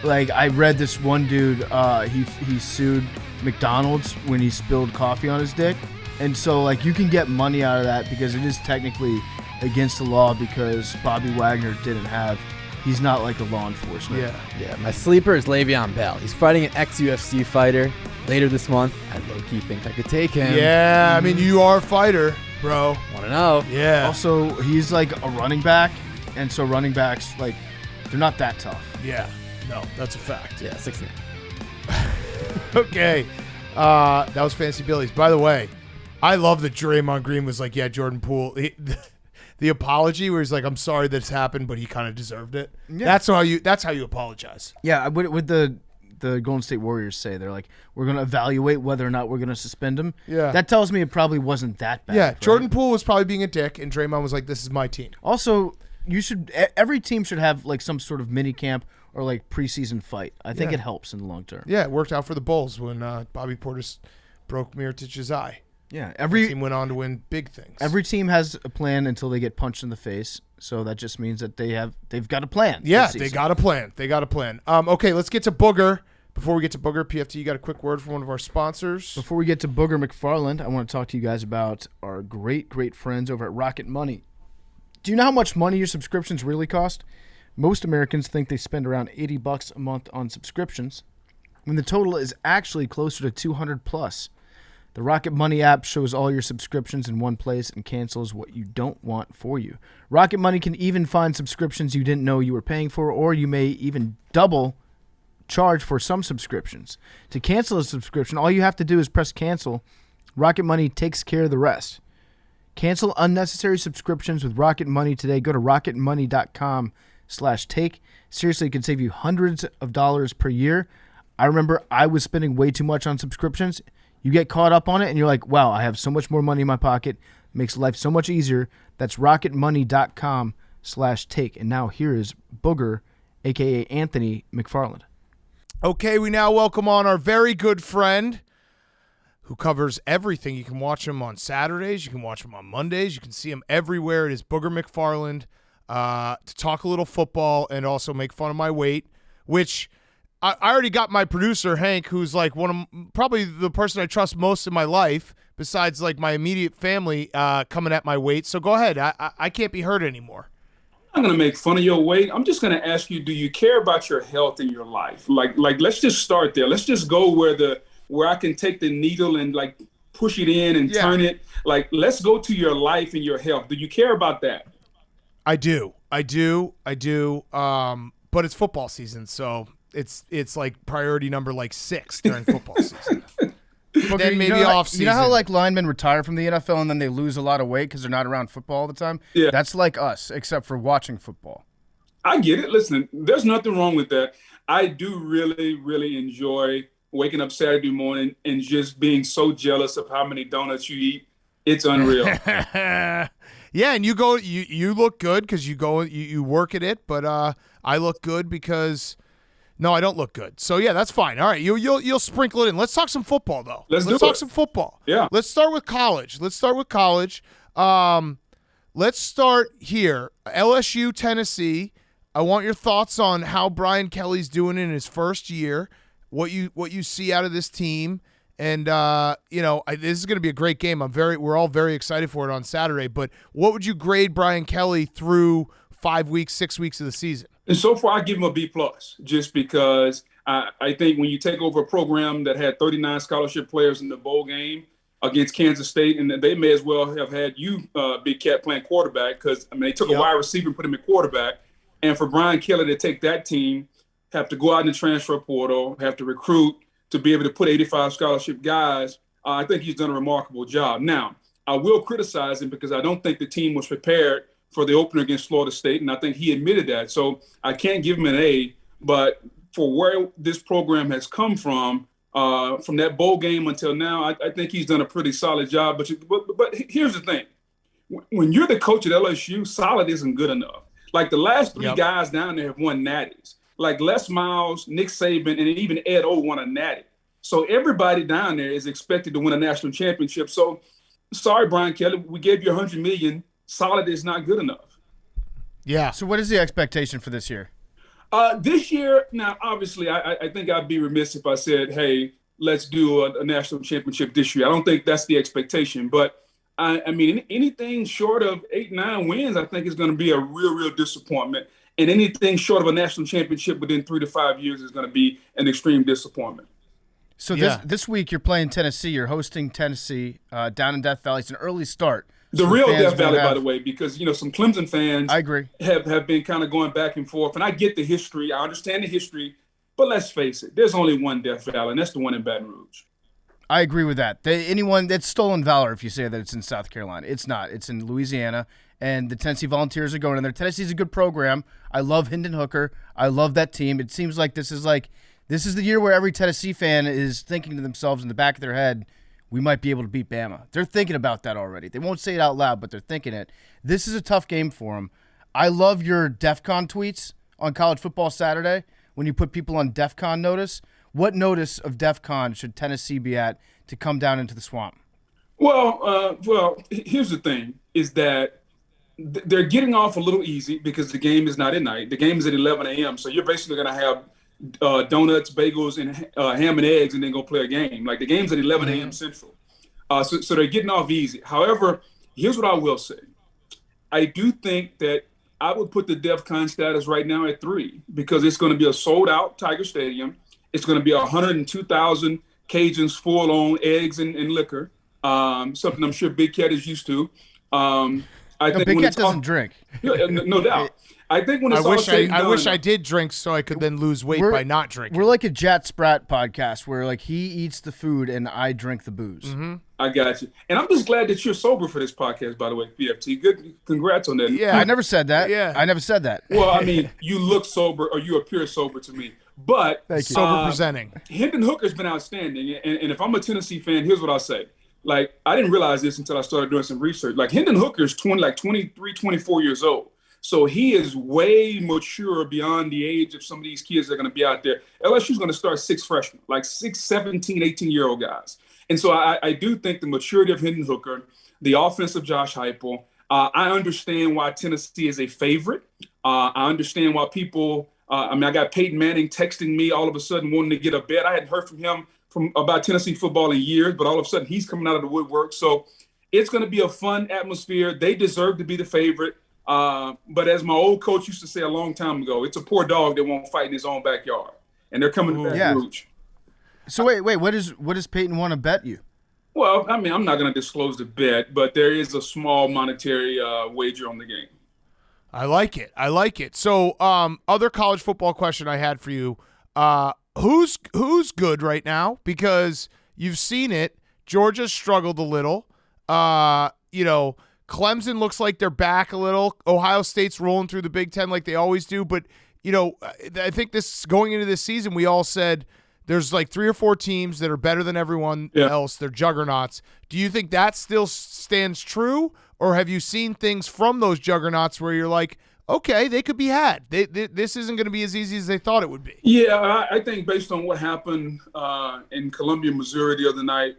like, I read this one dude, he sued McDonald's when he spilled coffee on his dick. And so, like, you can get money out of that because it is technically against the law because Bobby Wagner he's not like a law enforcement. Yeah, my sleeper is Le'Veon Bell. He's fighting an ex-UFC fighter later this month. I low-key think I could take him. Yeah, I mean, you are a fighter, bro. Want to know? Yeah. Also, he's like a running back, and so running backs, like, they're not that tough. Yeah. No, that's a fact. Yeah, 16. Okay. That was Fancy Billy's. By the way, I love that Draymond Green was like, yeah, Jordan Poole. The apology where he's like, I'm sorry this happened, but he kind of deserved it. Yeah. That's how you apologize. Yeah, what the Golden State Warriors say, they're like, we're going to evaluate whether or not we're going to suspend him. Yeah. That tells me it probably wasn't that bad. Yeah, right? Jordan Poole was probably being a dick, and Draymond was like, this is my team. Also, every team should have like some sort of mini camp or like preseason fight. I think it helps in the long term. Yeah, it worked out for the Bulls when Bobby Portis broke Mirotich's eye. Yeah, The team went on to win big things. Every team has a plan until they get punched in the face. So that just means that they've got a plan. Yeah, they got a plan. Okay, let's get to Booger. Before we get to Booger, PFT, you got a quick word from one of our sponsors? Before we get to Booger McFarland, I want to talk to you guys about our great friends over at Rocket Money. Do you know how much money your subscriptions really cost? Most Americans think they spend around $80 a month on subscriptions, when the total is actually closer to $200 plus. The Rocket Money app shows all your subscriptions in one place and cancels what you don't want for you. Rocket Money can even find subscriptions you didn't know you were paying for, or you may even double charge for some subscriptions. To cancel a subscription, all you have to do is press cancel. Rocket Money takes care of the rest. Cancel unnecessary subscriptions with Rocket Money today. Go to rocketmoney.com/take. Seriously, it can save you hundreds of dollars per year. I remember I was spending way too much on subscriptions. You get caught up on it and you're like, wow, I have so much more money in my pocket. It makes life so much easier. That's rocketmoney.com/take. And now here is Booger, a.k.a. Anthony McFarland. Okay, we now welcome on our very good friend who covers everything. You can watch him on Saturdays. You can watch him on Mondays. You can see him everywhere. It is Booger McFarland to talk a little football and also make fun of my weight, which I already got my producer, Hank, who's like probably the person I trust most in my life, besides like my immediate family, coming at my weight. So go ahead. I can't be hurt anymore. I'm not going to make fun of your weight. I'm just going to ask you, do you care about your health in your life? Like let's just start there. Let's just go where I can take the needle and like push it in and turn it. Like, let's go to your life and your health. Do you care about that? I do. But it's football season, so it's like priority number like 6 during football season. Then maybe off season. You know how like linemen retire from the NFL and then they lose a lot of weight because they're not around football all the time? Yeah. That's like us, except for watching football. I get it. Listen, there's nothing wrong with that. I do really, really enjoy waking up Saturday morning and just being so jealous of how many donuts you eat. It's unreal. Yeah, and you look good because you work at it, but I look good because no, I don't look good. So yeah, that's fine. All right, you'll sprinkle it in. Let's talk some football though. Let's talk some football. Yeah. Let's start with college. Let's start here. LSU, Tennessee. I want your thoughts on how Brian Kelly's doing in his first year. What you see out of this team. And this is going to be a great game. We're all very excited for it on Saturday. But what would you grade Brian Kelly through 5 weeks, 6 weeks of the season? And so far, I give him a B+, just because I think when you take over a program that had 39 scholarship players in the bowl game against Kansas State, and they may as well have had you, Big Cat, playing quarterback, because they took a wide receiver and put him at quarterback. And for Brian Kelly to take that team, have to go out in the transfer portal, have to recruit, to be able to put 85 scholarship guys, I think he's done a remarkable job. Now, I will criticize him because I don't think the team was prepared for the opener against Florida State, and I think he admitted that. So I can't give him an A, but for where this program has come from that bowl game until now, I think he's done a pretty solid job. But here's the thing. When you're the coach at LSU, solid isn't good enough. Like the last 3 guys down there have won natties. Like Les Miles, Nick Saban, and even Ed O won a natty. So everybody down there is expected to win a national championship. So sorry, Brian Kelly, we gave you $100 million. Solid is not good enough. Yeah. So what is the expectation for this year? This year, now, obviously, I think I'd be remiss if I said, hey, let's do a national championship this year. I don't think that's the expectation. But, I mean, anything short of 8-9 wins, I think is going to be a real disappointment. And anything short of a national championship within 3 to 5 years is going to be an extreme disappointment. So this week you're playing Tennessee. You're hosting Tennessee down in Death Valley. It's an early start. The real Death Valley, by the way, because, some Clemson fans I agree. have been kind of going back and forth. And I get the history. I understand the history. But let's face it, there's only one Death Valley, and that's the one in Baton Rouge. I agree with that. Anyone that's stolen valor if you say that it's in South Carolina. It's not. It's in Louisiana. And the Tennessee Volunteers are going in there. Tennessee's a good program. I love Hendon Hooker. I love that team. It seems like this is the year where every Tennessee fan is thinking to themselves in the back of their head, we might be able to beat Bama. They're thinking about that already. They won't say it out loud, but they're thinking it. This is a tough game for them. I love your DEF CON tweets on College Football Saturday when you put people on DEF CON notice. What notice of DEF CON should Tennessee be at to come down into the swamp? Well, here's the thing, is that they're getting off a little easy because the game is not at night. The game is at 11 a.m., so you're basically going to have donuts, bagels, and ham and eggs, and then go play a game. Like the game's at 11 a.m. Central. So they're getting off easy. However, here's what I will say. I do think that I would put the DEF CON status right now at 3 because it's going to be a sold-out Tiger Stadium. It's going to be 102,000 Cajuns full on eggs and liquor, something I'm sure Big Cat is used to. I think Big Cat doesn't drink. No doubt. I think when it's all said and done, I wish I did drink so I could then lose weight by not drinking. We're like a Jat Spratt podcast where like he eats the food and I drink the booze. Mm-hmm. I got you. And I'm just glad that you're sober for this podcast, by the way, BFT. Good. Congrats on that. Yeah. I never said that. Yeah. I never said that. Well, I mean, you look sober or you appear sober to me. But sober presenting. Hendon Hooker's been outstanding. And if I'm a Tennessee fan, here's what I'll say. Like, I didn't realize this until I started doing some research. Like, Hendon Hooker is 23, 24 years old. So he is way mature beyond the age of some of these kids that are going to be out there. LSU's going to start 6 freshmen, like 6, 17, 18-year-old guys. And so I do think the maturity of Hendon Hooker, the offense of Josh Heupel, I understand why Tennessee is a favorite. I understand why people I got Peyton Manning texting me all of a sudden wanting to get a bet. I hadn't heard from him from about Tennessee football in years, but all of a sudden he's coming out of the woodwork. So it's going to be a fun atmosphere. They deserve to be the favorite. But as my old coach used to say a long time ago, it's a poor dog that won't fight in his own backyard. And they're coming to Baton Rouge. So wait, what does Peyton want to bet you? Well, I mean, I'm not going to disclose the bet, but there is a small monetary wager on the game. I like it. So, other college football question I had for you: who's good right now? Because you've seen it. Georgia's struggled a little. Clemson looks like they're back a little. Ohio State's rolling through the Big Ten like they always do. But I think this going into this season, we all said there's like 3 or 4 teams that are better than everyone else. They're juggernauts. Do you think that still stands true, or have you seen things from those juggernauts where you're like, okay, they could be had? This isn't going to be as easy as they thought it would be. Yeah, I think based on what happened in Columbia, Missouri the other night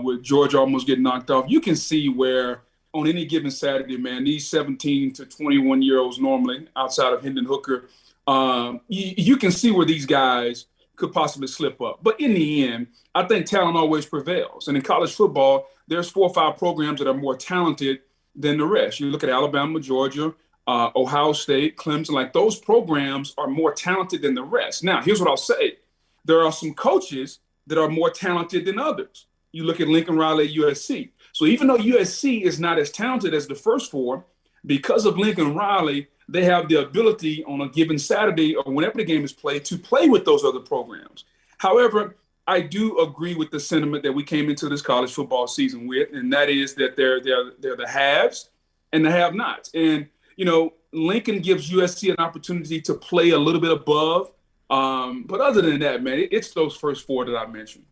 with Georgia almost getting knocked off, you can see where on any given Saturday, man, these 17 to 21-year-olds normally outside of Hendon Hooker, you can see where these guys could possibly slip up. But in the end, I think talent always prevails. And in college football, there's 4 or 5 programs that are more talented than the rest. You look at Alabama, Georgia, Ohio State, Clemson, like those programs are more talented than the rest. Now, here's what I'll say. There are some coaches that are more talented than others. You look at Lincoln Riley at USC. So even though USC is not as talented as the first 4, because of Lincoln Riley, they have the ability on a given Saturday or whenever the game is played to play with those other programs. However, I do agree with the sentiment that we came into this college football season with, and that is that they're the haves and the have-nots. And, Lincoln gives USC an opportunity to play a little bit above. But other than that, man, it's those first 4 that I mentioned.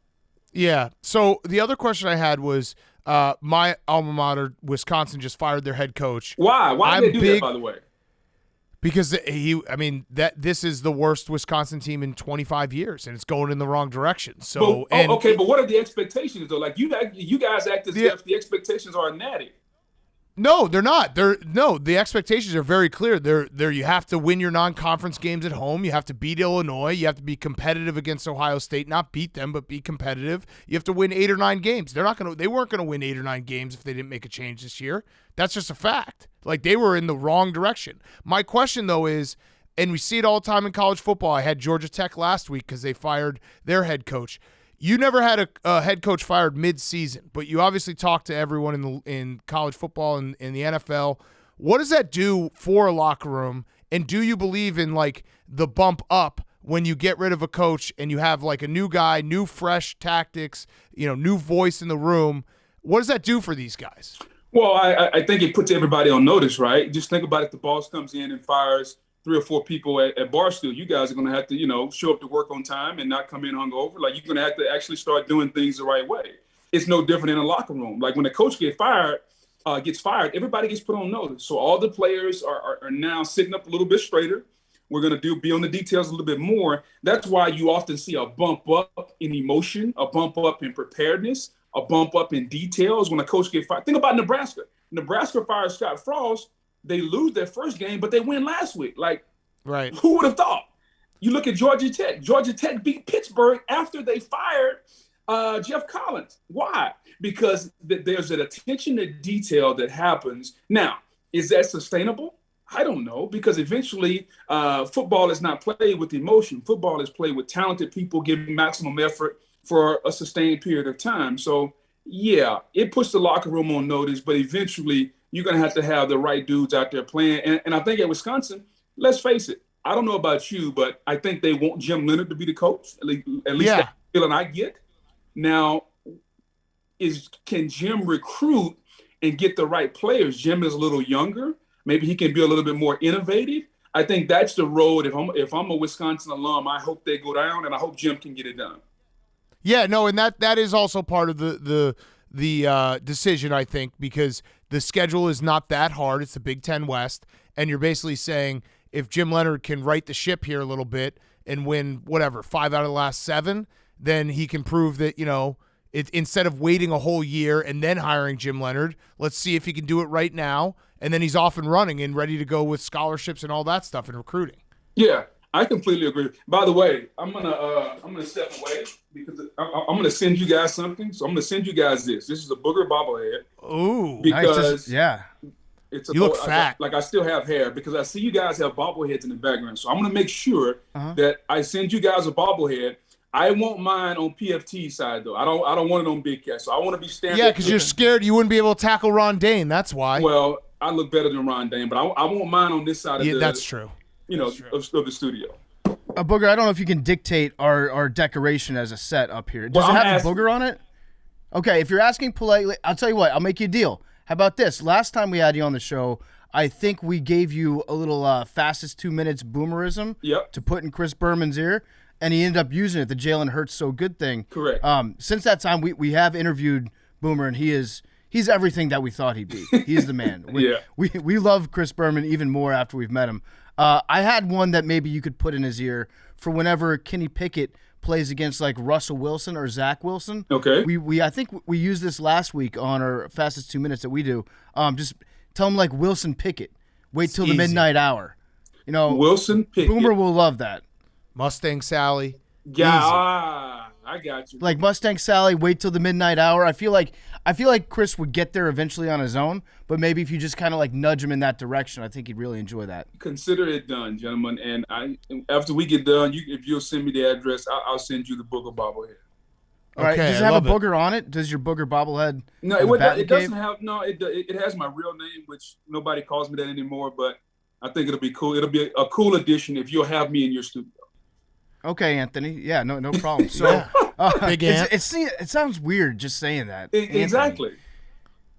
Yeah. So the other question I had was my alma mater, Wisconsin, just fired their head coach. Why? Why did they do that, by the way? Because this is the worst Wisconsin team in 25 years, and it's going in the wrong direction. So, but what are the expectations though? Like you guys act as if the expectations are natty. No, they're not. The expectations are very clear. They're you have to win your non-conference games at home. You have to beat Illinois. You have to be competitive against Ohio State, not beat them, but be competitive. You have to win 8 or 9 games. They weren't going to win 8 or 9 games if they didn't make a change this year. That's just a fact. Like, they were in the wrong direction. My question though is, and we see it all the time in college football. I had Georgia Tech last week because they fired their head coach. You never had a head coach fired mid-season, but you obviously talked to everyone in college football and in the NFL. What does that do for a locker room? And do you believe in like the bump up when you get rid of a coach and you have like a new guy, new fresh tactics, new voice in the room? What does that do for these guys? Well, I think it puts everybody on notice, right? Just think about if the boss comes in and fires 3 or 4 people at Barstool. You guys are going to have to, show up to work on time and not come in hungover. Like, you're going to have to actually start doing things the right way. It's no different in a locker room. Like, when a coach gets fired, everybody gets put on notice. So all the players are now sitting up a little bit straighter. We're going to be on the details a little bit more. That's why you often see a bump up in emotion, a bump up in preparedness, a bump up in details when a coach gets fired. Think about Nebraska. Nebraska fires Scott Frost. They lose their first game, but they win last week. Like, right? Who would have thought? You look at Georgia Tech. Georgia Tech beat Pittsburgh after they fired Jeff Collins. Why? Because there's an attention to detail that happens. Now, is that sustainable? I don't know, because eventually football is not played with emotion. Football is played with talented people giving maximum effort for a sustained period of time. So, yeah, it puts the locker room on notice, but eventually you're going to have the right dudes out there playing. And I think at Wisconsin, let's face it, I don't know about you, but I think they want Jim Leonhard to be the coach. At least that's the feeling I get. Now, can Jim recruit and get the right players? Jim is a little younger. Maybe he can be a little bit more innovative. I think that's the road. If I'm a Wisconsin alum, I hope they go down, and I hope Jim can get it done. Yeah, no, and that is also part of the decision, I think, because the schedule is not that hard. It's the Big Ten West, and you're basically saying if Jim Leonhard can right the ship here a little bit and win 5 out of the last 7, then he can prove that, instead of waiting a whole year and then hiring Jim Leonhard, let's see if he can do it right now, and then he's off and running and ready to go with scholarships and all that stuff and recruiting. Yeah, I completely agree. By the way, I'm gonna step away because I'm gonna send you guys something. So I'm gonna send you guys this. This is a Booger bobblehead. Ooh, because nice. It's you look fat. I still have hair because I see you guys have bobbleheads in the background. So I'm gonna make sure that I send you guys a bobblehead. I want mine on PFT side though. I don't want it on Big Cat. So I want to be standing. Yeah, because you're scared you wouldn't be able to tackle Ron Dane. That's why. Well, I look better than Ron Dane, but I want mine on this side of the. That's true. Of the studio. Booger, I don't know if you can dictate our decoration as a set up here. Does it have a booger on it? Okay, if you're asking politely, I'll tell you what. I'll make you a deal. How about this? Last time we had you on the show, I think we gave you a little fastest 2 minutes boomerism to put in Chris Berman's ear, and he ended up using it, the Jalen Hurts so good thing. Correct. Since that time, we have interviewed Boomer, and he's everything that we thought he'd be. He's the man. We love Chris Berman even more after we've met him. I had one that maybe you could put in his ear for whenever Kenny Pickett plays against like Russell Wilson or Zach Wilson. Okay. I think we used this last week on our fastest 2 minutes that we do. Just tell him like Wilson Pickett. Wait till the midnight hour. Wilson Pickett. Boomer will love that. Mustang Sally. Yeah, I got you. Like Mustang Sally, wait till the midnight hour. I feel like Chris would get there eventually on his own, but maybe if you just kind of like nudge him in that direction, I think he'd really enjoy that. Consider it done, gentlemen. And after we get done, if you'll send me the address, I'll send you the Booger bobblehead. All right. Does it have a booger on it? Does your Booger bobblehead? No, it doesn't have. No, it has my real name, which nobody calls me that anymore. But I think it'll be cool. It'll be a cool addition if you'll have me in your studio. Okay, Anthony. Yeah, no problem. So, Big Ant. It sounds weird just saying that. Exactly.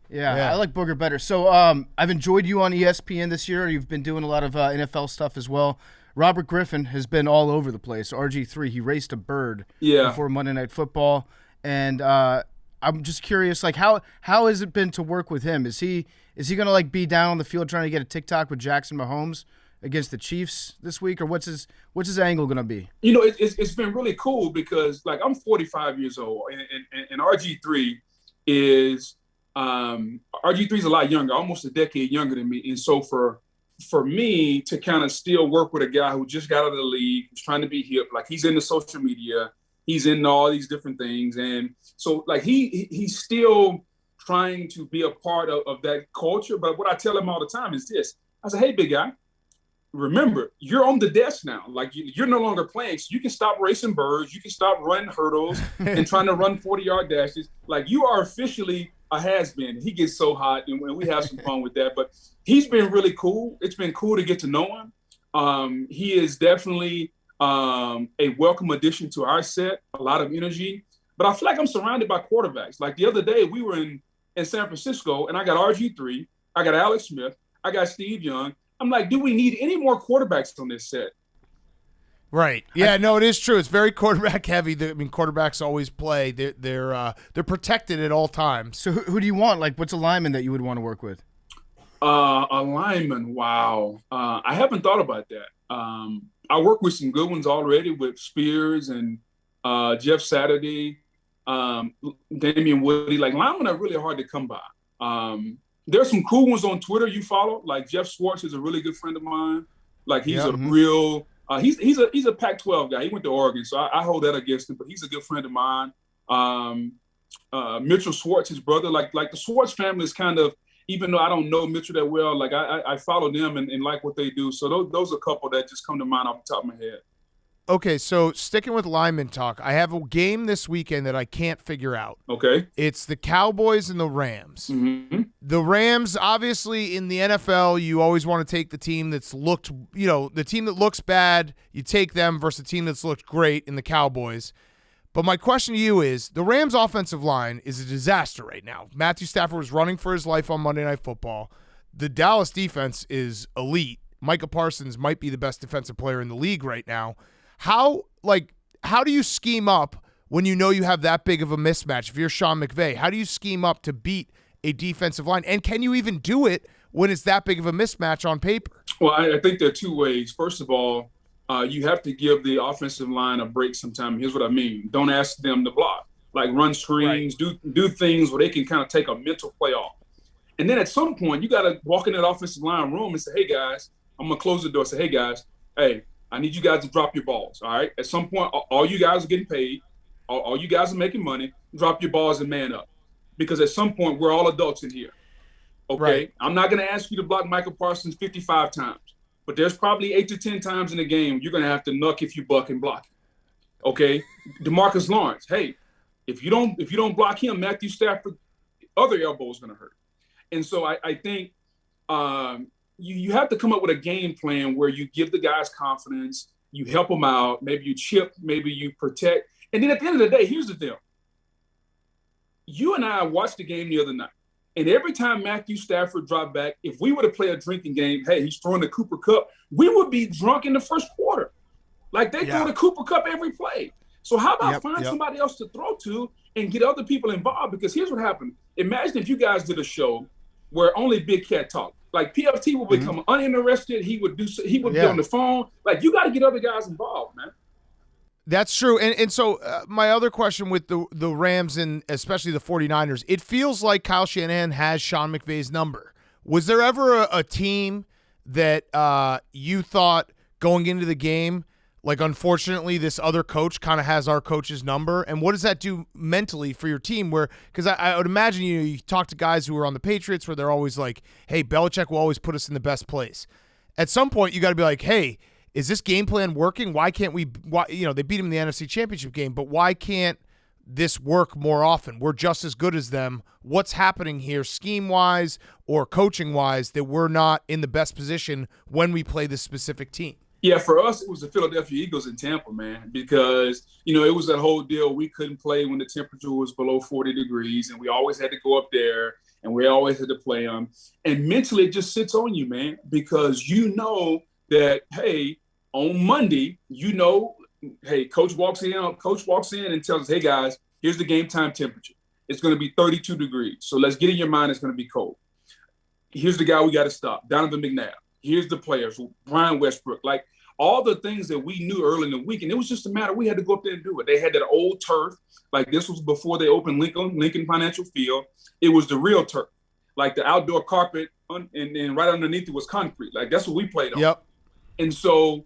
Yeah, I like Booger better. So, I've enjoyed you on ESPN this year. You've been doing a lot of NFL stuff as well. Robert Griffin has been all over the place. RG3, he raced a bird before Monday Night Football, and I'm just curious, like how has it been to work with him? Is he gonna like be down on the field trying to get a TikTok with Jackson Mahomes against the Chiefs this week, or what's his angle gonna be? It's been really cool because like I'm 45 years old, and RG3 is RG3 is a lot younger, almost a decade younger than me, and so for me to kind of still work with a guy who just got out of the league, who's trying to be hip, like he's into social media, he's into all these different things, and so like he's still trying to be a part of that culture. But what I tell him all the time is this: I say, hey, big guy, remember, you're on the desk now. Like you're no longer playing, so you can stop racing birds, you can stop running hurdles and trying to run 40-yard dashes. Like you are officially a has-been. He gets so hot, and we have some fun with that. But he's been really cool. It's been cool to get to know him. He is definitely a welcome addition to our set, a lot of energy. But I feel like I'm surrounded by quarterbacks. Like the other day, we were in San Francisco, and I got RG3, I got Alex Smith, I got Steve Young. I'm like, do we need any more quarterbacks on this set? Right. Yeah. No, it is true. It's very quarterback heavy. Quarterbacks always play. They're protected at all times. So who do you want? Like, what's a lineman that you would want to work with? A lineman. Wow. I haven't thought about that. I work with some good ones already with Spears and Jeff Saturday, Damian Woody. Like linemen are really hard to come by. There's some cool ones on Twitter you follow. Like Jeff Schwartz is a really good friend of mine. Like he's a real. He's a Pac-12 guy. He went to Oregon, so I hold that against him. But he's a good friend of mine. Mitchell Schwartz, his brother, like the Schwartz family is kind of, even though I don't know Mitchell that well, like I follow them and like what they do. So those are a couple that just come to mind off the top of my head. Okay, so sticking with lineman talk, I have a game this weekend that I can't figure out. Okay. It's the Cowboys and the Rams. Mm-hmm. The Rams, obviously, in the NFL, you always want to take the team that's looked, the team that looks bad, you take them versus the team that's looked great in the Cowboys. But my question to you is, the Rams' offensive line is a disaster right now. Matthew Stafford was running for his life on Monday Night Football. The Dallas defense is elite. Micah Parsons might be the best defensive player in the league right now. How do you scheme up when you know you have that big of a mismatch? If you're Sean McVay, how do you scheme up to beat a defensive line? And can you even do it when it's that big of a mismatch on paper? Well, I think there are two ways. First of all, you have to give the offensive line a break sometime. Here's what I mean. Don't ask them to block. Like run screens, do things where they can kind of take a mental play off. And then at some point, you got to walk in that offensive line room and say, hey, guys, I'm going to close the door. Say, hey, guys, hey, I need you guys to drop your balls, all right? At some point, all you guys are getting paid. All you guys are making money. Drop your balls and man up. Because at some point, we're all adults in here, okay? Right. I'm not going to ask you to block Michael Parsons 55 times, but there's probably 8 to 10 times in the game you're going to have to knuck if you buck and block, okay? DeMarcus Lawrence, hey, if you don't block him, Matthew Stafford, other elbow is going to hurt. And so I think you have to come up with a game plan where you give the guys confidence, you help them out, maybe you chip, maybe you protect. And then at the end of the day, here's the deal. You and I watched the game the other night, and every time Matthew Stafford dropped back, if we were to play a drinking game, hey, he's throwing the Cooper Cup, we would be drunk in the first quarter. Like they throw the Cooper Cup every play. So how about find somebody else to throw to and get other people involved? Because here's what happened. Imagine if you guys did a show where only Big Cat talked. Like PFT will become uninterested. He would be on the phone. Like you got to get other guys involved, man. That's true. And so my other question with the Rams and especially the 49ers, it feels like Kyle Shanahan has Sean McVay's number. Was there ever a team that you thought going into the game, like unfortunately this other coach kind of has our coach's number? And what does that do mentally for your team? Because I would imagine you talk to guys who are on the Patriots where they're always like, hey, Belichick will always put us in the best place. At some point you got to be like, hey, is this game plan working? Why can't we? They beat him in the NFC Championship game, but why can't this work more often? We're just as good as them. What's happening here, scheme-wise or coaching-wise, that we're not in the best position when we play this specific team? Yeah, for us, it was the Philadelphia Eagles in Tampa, man, because, it was that whole deal. We couldn't play when the temperature was below 40 degrees, and we always had to go up there, and we always had to play them. And mentally, it just sits on you, man, because you know that, hey, on Monday, hey, coach walks in and tells us, hey, guys, here's the game time temperature. It's going to be 32 degrees. So let's get in your mind it's going to be cold. Here's the guy we got to stop, Donovan McNabb. Here's the players, Brian Westbrook. Like all the things that we knew early in the week, and it was just a matter, we had to go up there and do it. They had that old turf. Like this was before they opened Lincoln Financial Field. It was the real turf, like the outdoor carpet, and right underneath it was concrete. Like that's what we played on. Yep. And so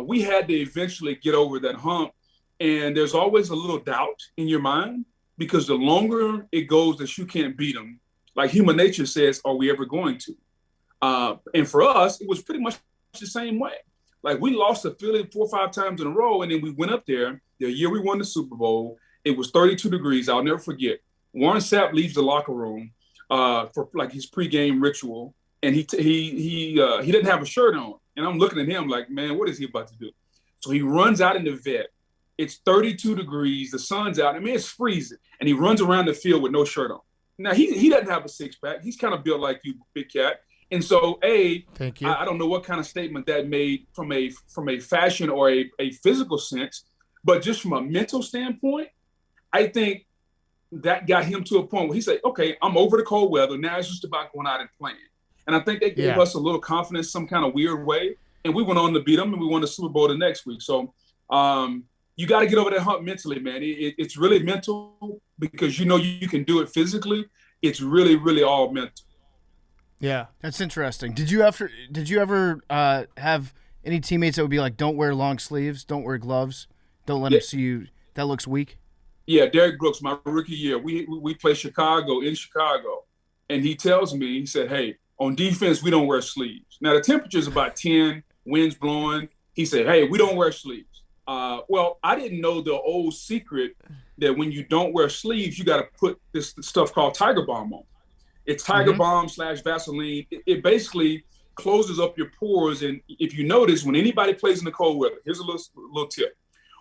we had to eventually get over that hump. And there's always a little doubt in your mind because the longer it goes that you can't beat them, like human nature says, are we ever going to? And for us, it was pretty much the same way. Like we lost to Philly 4 or 5 times in a row. And then we went up there the year we won the Super Bowl. It was 32 degrees. I'll never forget. Warren Sapp leaves the locker room for like his pregame ritual. And he didn't have a shirt on. And I'm looking at him like, man, what is he about to do? So he runs out in the vet. It's 32 degrees. The sun's out. I mean, it's freezing. And he runs around the field with no shirt on. Now, he doesn't have a six-pack. He's kind of built like you, Big Cat. And so, thank you. I don't know what kind of statement that made from a fashion or a physical sense, but just from a mental standpoint, I think that got him to a point where he said, okay, I'm over the cold weather. Now it's just about going out and playing. And I think they gave us a little confidence some kind of weird way. And we went on to beat them, and we won the Super Bowl the next week. So you got to get over that hump mentally, man. It's really mental because you can do it physically. It's really, really all mental. Yeah, that's interesting. Did you ever have any teammates that would be like, don't wear long sleeves, don't wear gloves, don't let them see you, that looks weak? Yeah, Derek Brooks, my rookie year, we play in Chicago, and he tells me, he said, hey, on defense, we don't wear sleeves. Now, the temperature is about 10, winds blowing. He said, hey, we don't wear sleeves. Well, I didn't know the old secret that when you don't wear sleeves, you got to put this stuff called Tiger Balm on. It's Tiger Balm / Vaseline. It basically closes up your pores. And if you notice, when anybody plays in the cold weather, here's a little tip.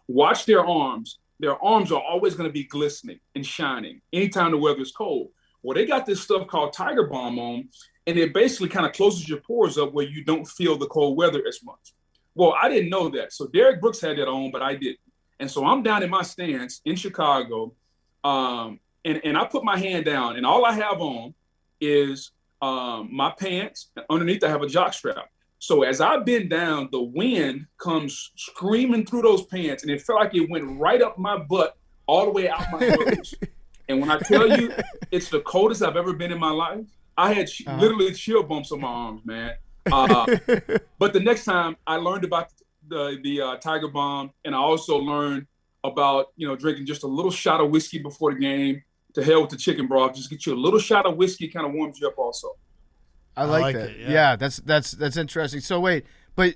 Watch their arms. Their arms are always going to be glistening and shining anytime the weather is cold. Well, they got this stuff called Tiger Balm on, and it basically kind of closes your pores up where you don't feel the cold weather as much. Well, I didn't know that. So Derek Brooks had that on, but I didn't. And so I'm down in my stands in Chicago, and I put my hand down, and all I have on is my pants. Underneath, I have a jock strap. So as I bend down, the wind comes screaming through those pants, and it felt like it went right up my butt all the way out my nose. And when I tell you, it's the coldest I've ever been in my life. I had literally chill bumps on my arms, man. But the next time I learned about the Tiger Bomb, and I also learned about drinking just a little shot of whiskey before the game. To hell with the chicken broth. Just get you a little shot of whiskey, kind of warms you up also. I like that. Yeah, that's interesting. So wait, but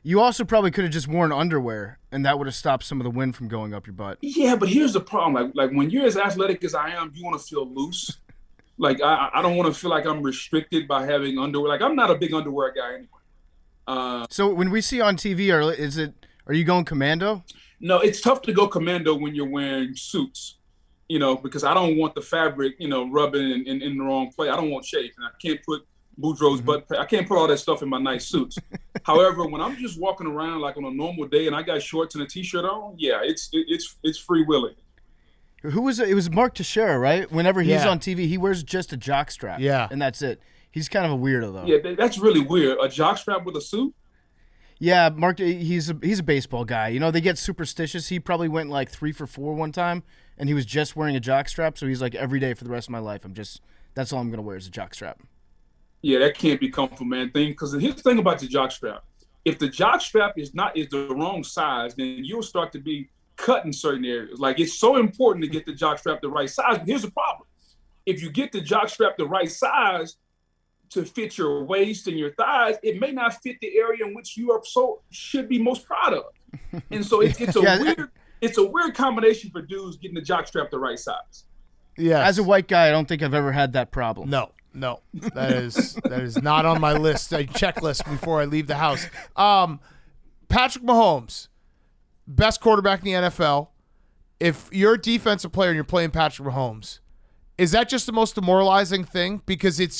you also probably could have just worn underwear, and that would have stopped some of the wind from going up your butt. Yeah, but here's the problem. Like when you're as athletic as I am, you want to feel loose. Like I don't want to feel like I'm restricted by having underwear. Like I'm not a big underwear guy anyway. So when we see on TV, are you going commando? No, it's tough to go commando when you're wearing suits. Because I don't want the fabric, rubbing in the wrong place. I don't want shade. And I can't put Boudreaux's butt. I can't put all that stuff in my nice suits. However, when I'm just walking around like on a normal day and I got shorts and a t-shirt on, yeah, it's free willing. Who was it? It was Mark Teixeira, right? Whenever he's on TV, he wears just a jockstrap. Yeah, and that's it. He's kind of a weirdo though. Yeah, that's really weird. A jockstrap with a suit. Yeah, Mark. He's a baseball guy. They get superstitious. He probably went like 3 for 4 one time. And he was just wearing a jockstrap, so he's like, every day for the rest of my life, that's all I'm going to wear is a jockstrap. Yeah, that can't be comfortable, man. Because here's the thing about the jockstrap. If the jockstrap is the wrong size, then you'll start to be cut in certain areas. Like, it's so important to get the jockstrap the right size. But here's the problem. If you get the jockstrap the right size to fit your waist and your thighs, it may not fit the area in which you should be most proud of. And so it's a weird... It's a weird combination for dudes getting the jockstrap the right size. Yeah. As a white guy, I don't think I've ever had that problem. No. That is not on my list, a checklist before I leave the house. Patrick Mahomes, best quarterback in the NFL. If you're a defensive player and you're playing Patrick Mahomes, is that just the most demoralizing thing? Because it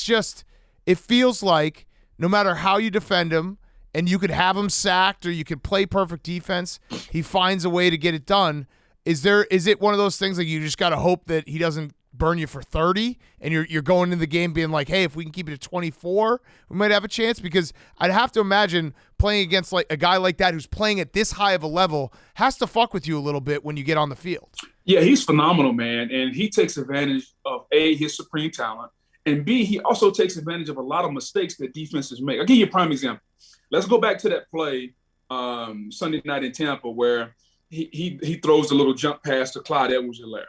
feels like no matter how you defend him, and you could have him sacked or you could play perfect defense, he finds a way to get it done. Is it one of those things like you just got to hope that he doesn't burn you for 30 and you're going into the game being like, hey, if we can keep it at 24, we might have a chance? Because I'd have to imagine playing against like a guy like that who's playing at this high of a level has to fuck with you a little bit when you get on the field. Yeah, he's phenomenal, man. And he takes advantage of A, his supreme talent, and B, he also takes advantage of a lot of mistakes that defenses make. I'll give you a prime example. Let's go back to that play Sunday night in Tampa where he throws a little jump pass to Clyde Edwards-Helaire,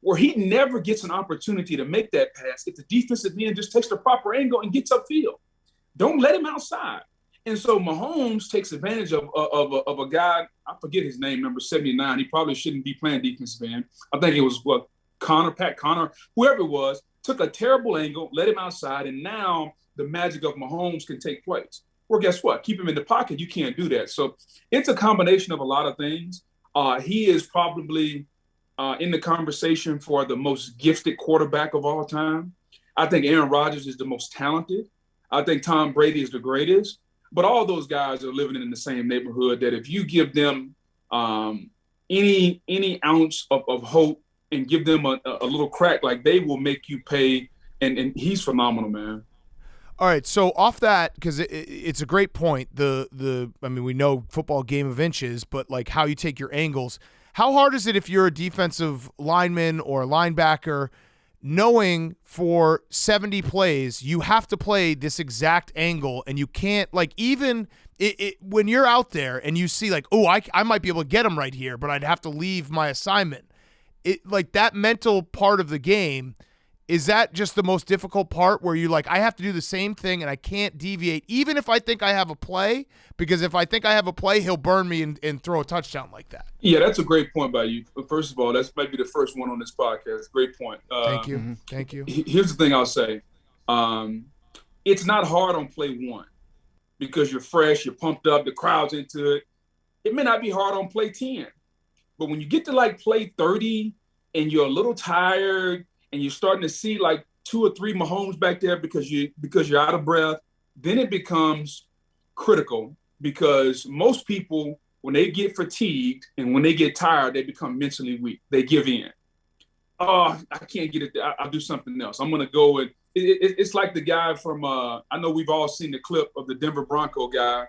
where he never gets an opportunity to make that pass if the defensive end just takes the proper angle and gets upfield. Don't let him outside. And so Mahomes takes advantage of a guy, I forget his name, number 79. He probably shouldn't be playing defensive end. I think it was Pat Connor, whoever it was, took a terrible angle, let him outside, and now the magic of Mahomes can take place. Well, guess what? Keep him in the pocket. You can't do that. So it's a combination of a lot of things. He is probably in the conversation for the most gifted quarterback of all time. I think Aaron Rodgers is the most talented. I think Tom Brady is the greatest. But all those guys are living in the same neighborhood that if you give them any ounce of hope and give them a little crack, like they will make you pay. And he's phenomenal, man. All right, so off that, because it's a great point. I mean, we know football game of inches, but like how you take your angles. How hard is it if you're a defensive lineman or a linebacker, knowing for 70 plays you have to play this exact angle, and you can't like even when you're out there and you see like, oh, I might be able to get him right here, but I'd have to leave my assignment. It like that mental part of the game. Is that just the most difficult part where you're like, I have to do the same thing and I can't deviate, even if I think I have a play? Because if I think I have a play, he'll burn me and throw a touchdown like that. Yeah, that's a great point by you. First of all, that's might be the first one on this podcast. Great point. Thank you. Thank you. Here's the thing I'll say. It's not hard on play one because you're fresh, you're pumped up, the crowd's into it. It may not be hard on play 10. But when you get to like play 30 and you're a little tired, and you're starting to see like 2 or 3 Mahomes back there because you're out of breath, then it becomes critical because most people, when they get fatigued and when they get tired, they become mentally weak. They give in. Oh, I can't get it. I'll do something else. I'm going to go and it's like the guy from, I know we've all seen the clip of the Denver Bronco guy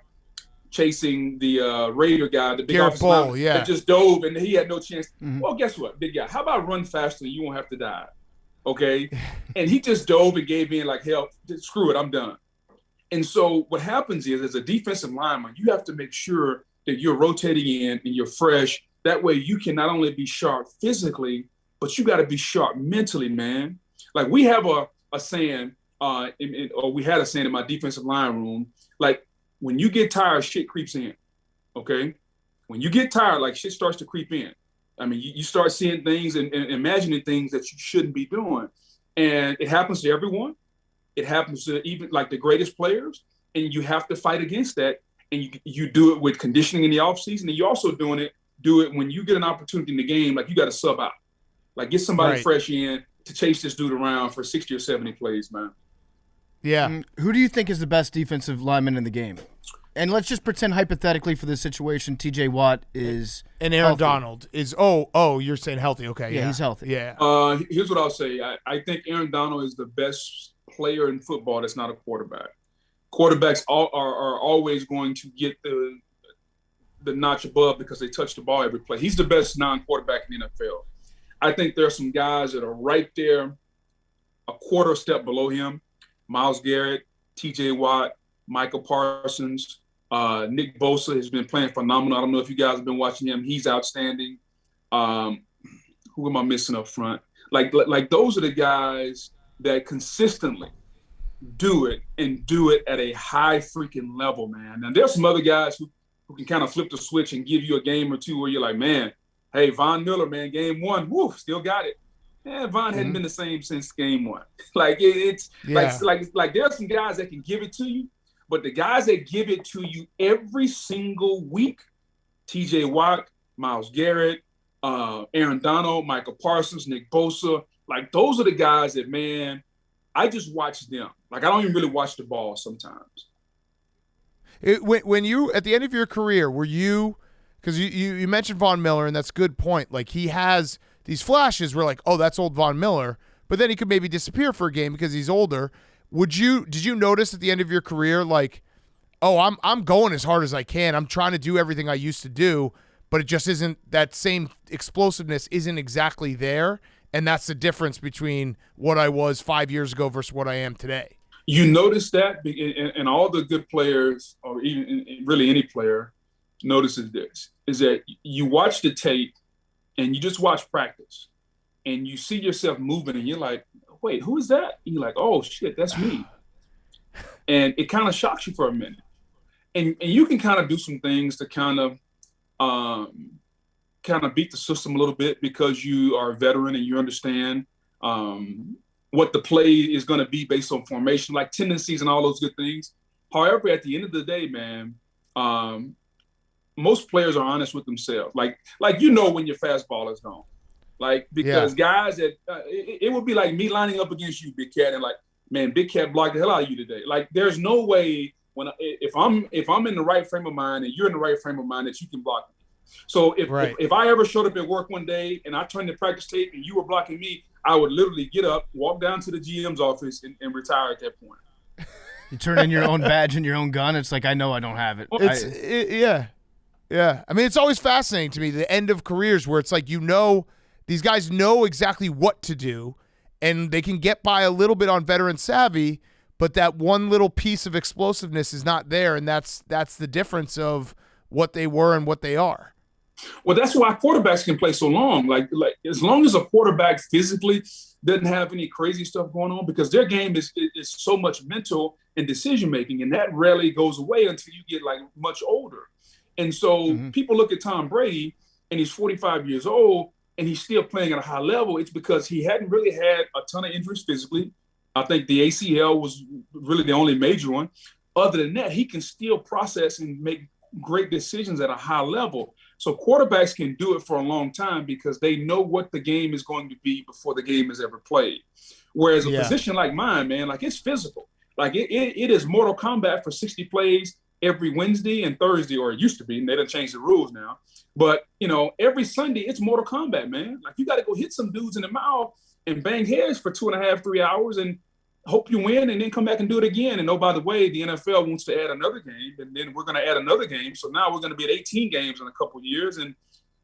chasing the Raider guy, the big offensive lineman that just dove and he had no chance. Mm-hmm. Well, guess what, big guy? How about run faster and you won't have to die? Okay. And he just dove and gave in like, hell, screw it, I'm done. And so what happens is, as a defensive lineman, you have to make sure that you're rotating in and you're fresh. That way you can not only be sharp physically, but you got to be sharp mentally, man. Like we have a saying, or we had a saying in my defensive line room, like when you get tired, shit creeps in, okay? When you get tired, like shit starts to creep in. I mean, you start seeing things and imagining things that you shouldn't be doing. And it happens to everyone. It happens to even like the greatest players. And you have to fight against that. And you do it with conditioning in the offseason. And you also do it when you get an opportunity in the game, like you got to sub out. Like get somebody fresh in to chase this dude around for 60 or 70 plays, man. Yeah. Who do you think is the best defensive lineman in the game? And let's just pretend hypothetically for this situation, TJ Watt is and Aaron healthy. Donald is you're saying healthy. Okay. Yeah, he's healthy. Yeah. Here's what I'll say. I think Aaron Donald is the best player in football that's not a quarterback. Quarterbacks are always going to get the notch above because they touch the ball every play. He's the best non-quarterback in the NFL. I think there are some guys that are right there, a quarter step below him. Myles Garrett, TJ Watt, Michael Parsons, Nick Bosa has been playing phenomenal. I don't know if you guys have been watching him. He's outstanding. Who am I missing up front? Like those are the guys that consistently do it and do it at a high freaking level, man. And there's some other guys who can kind of flip the switch and give you a game or two where you're like, man, hey, Von Miller, man, game one, woo, still got it. Man, Von hadn't been the same since game one. Like it's like there are some guys that can give it to you, but the guys that give it to you every single week, TJ Watt, Myles Garrett, Aaron Donald, Michael Parsons, Nick Bosa, like those are the guys that, man, I just watch them. Like I don't even really watch the ball sometimes. When you at the end of your career, were you? Because you mentioned Von Miller, and that's a good point. Like he has these flashes where like, oh, that's old Von Miller, but then he could maybe disappear for a game because he's older. Did you notice at the end of your career, like, oh, I'm going as hard as I can. I'm trying to do everything I used to do, but it just isn't, that same explosiveness isn't exactly there. And that's the difference between what I was 5 years ago versus what I am today. You notice that, and all the good players, or even really any player, notices this, is that you watch the tape and you just watch practice and you see yourself moving and you're like, wait, who is that? And you're like, oh shit, that's me. And it kind of shocks you for a minute. And you can kind of do some things to kind of beat the system a little bit because you are a veteran and you understand what the play is going to be based on formation, like tendencies and all those good things. However, at the end of the day, man, most players are honest with themselves. Like you know when your fastball is gone. Like because guys that it would be like me lining up against you, Big Cat, and like, man, Big Cat blocked the hell out of you today. Like there's no way if I'm in the right frame of mind and you're in the right frame of mind that you can block me. So if I ever showed up at work one day and I turned the practice tape and you were blocking me, I would literally get up, walk down to the GM's office, and retire at that point. You turn in your own badge and your own gun. It's like, I know I don't have it. Yeah. I mean, it's always fascinating to me, the end of careers where it's like, these guys know exactly what to do, and they can get by a little bit on veteran savvy, but that one little piece of explosiveness is not there, and that's the difference of what they were and what they are. Well, that's why quarterbacks can play so long. Like as long as a quarterback physically doesn't have any crazy stuff going on, because their game is so much mental and decision making, and that rarely goes away until you get like much older. And so people look at Tom Brady, and he's 45 years old, and he's still playing at a high level. It's because he hadn't really had a ton of injuries physically. I think the ACL was really the only major one. Other than that, he can still process and make great decisions at a high level. So quarterbacks can do it for a long time because they know what the game is going to be before the game is ever played. Whereas a position like mine, man, like it's physical. Like it is Mortal Kombat for 60 plays every Wednesday and Thursday, or it used to be, and they done changed the rules now. But, every Sunday it's Mortal Kombat, man. Like you got to go hit some dudes in the mouth and bang heads for 2.5, 3 hours and hope you win and then come back and do it again. And oh, by the way, the NFL wants to add another game, and then we're going to add another game. So now we're going to be at 18 games in a couple of years, and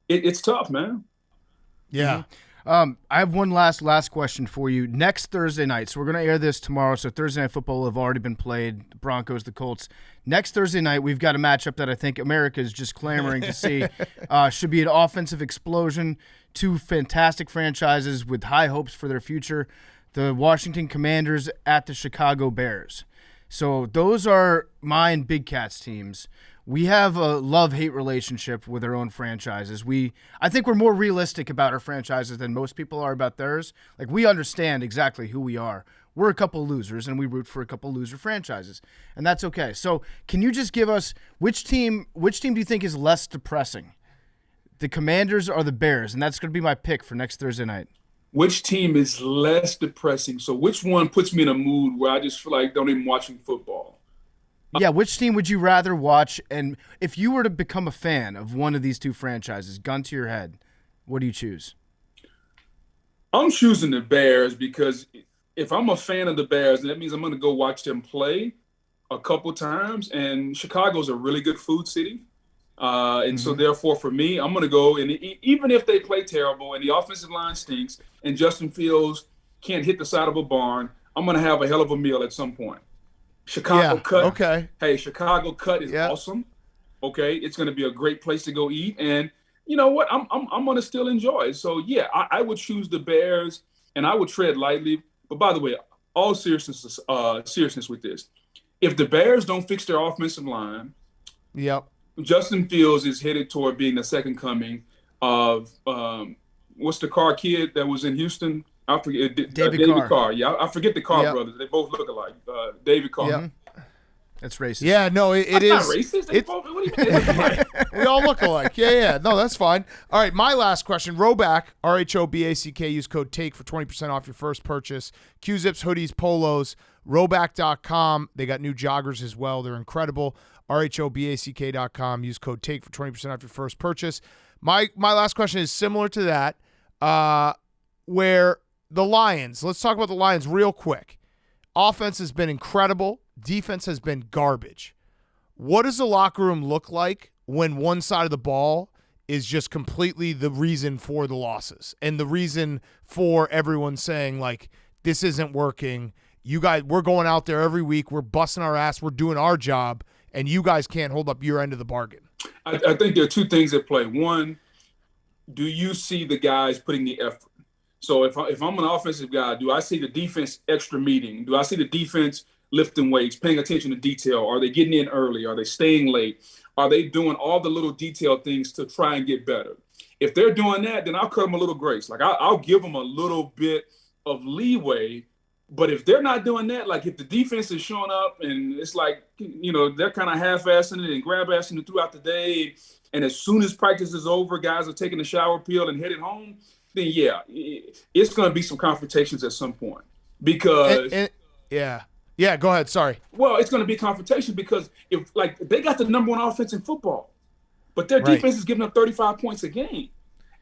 it's tough, man. Yeah. I have one last question for you. Next Thursday night, so we're going to air this tomorrow, so Thursday Night Football will have already been played, the Broncos, the Colts. Next Thursday night, we've got a matchup that I think America is just clamoring to see. Should be an offensive explosion. Two fantastic franchises with high hopes for their future. The Washington Commanders at the Chicago Bears. So those are my and Big Cat's teams. We have a love-hate relationship with our own franchises. I think we're more realistic about our franchises than most people are about theirs. Like, we understand exactly who we are. We're a couple losers, and we root for a couple loser franchises, and that's okay. So can you just give us which team do you think is less depressing? The Commanders or the Bears? And that's going to be my pick for next Thursday night. Which team is less depressing? So which one puts me in a mood where I just feel like don't even watching football? Yeah, which team would you rather watch? And if you were to become a fan of one of these two franchises, gun to your head, what do you choose? I'm choosing the Bears because if I'm a fan of the Bears, that means I'm going to go watch them play a couple times. And Chicago's a really good food city. So therefore, for me, I'm going to go, and even if they play terrible and the offensive line stinks and Justin Fields can't hit the side of a barn, I'm going to have a hell of a meal at some point. Chicago cut. Okay. Hey, Chicago cut is awesome. Okay, it's going to be a great place to go eat, and you know what? I'm going to still enjoy it. So yeah, I would choose the Bears, and I would tread lightly. But by the way, all seriousness with this, if the Bears don't fix their offensive line, Justin Fields is headed toward being the second coming of what's the Carr kid that was in Houston? I forget. David Carr. Yeah, I forget the Carr brothers. They both look alike. David Carr. Yeah. That's racist. Yeah, no, it is. Not racist. What do you mean? They look alike? We all look alike. Yeah. No, that's fine. All right, my last question. Roback, RHOBACK. Use code TAKE for 20% off your first purchase. Q-Zips, hoodies, polos, roback.com. They got new joggers as well. They're incredible. RHOBACK.com. Use code TAKE for 20% off your first purchase. My last question is similar to that, where the Lions, let's talk about the Lions real quick. Offense has been incredible. Defense has been garbage. What does the locker room look like when one side of the ball is just completely the reason for the losses and the reason for everyone saying, like, this isn't working. You guys, we're going out there every week. We're busting our ass. We're doing our job, and you guys can't hold up your end of the bargain. I think there are two things at play. One, do you see the guys putting the effort? So if I'm an offensive guy, do I see the defense extra meeting? Do I see the defense lifting weights, paying attention to detail? Are they getting in early? Are they staying late? Are they doing all the little detailed things to try and get better? If they're doing that, then I'll cut them a little grace. Like I'll give them a little bit of leeway. But if they're not doing that, like if the defense is showing up and it's like, you know, they're kind of half-assing it and grab-assing it throughout the day, and as soon as practice is over, guys are taking a shower pill and headed home, then yeah, it's going to be some confrontations at some point because yeah, go ahead. Sorry. Well, it's going to be confrontation because if like they got the number one offense in football, but their defense is giving up 35 points a game,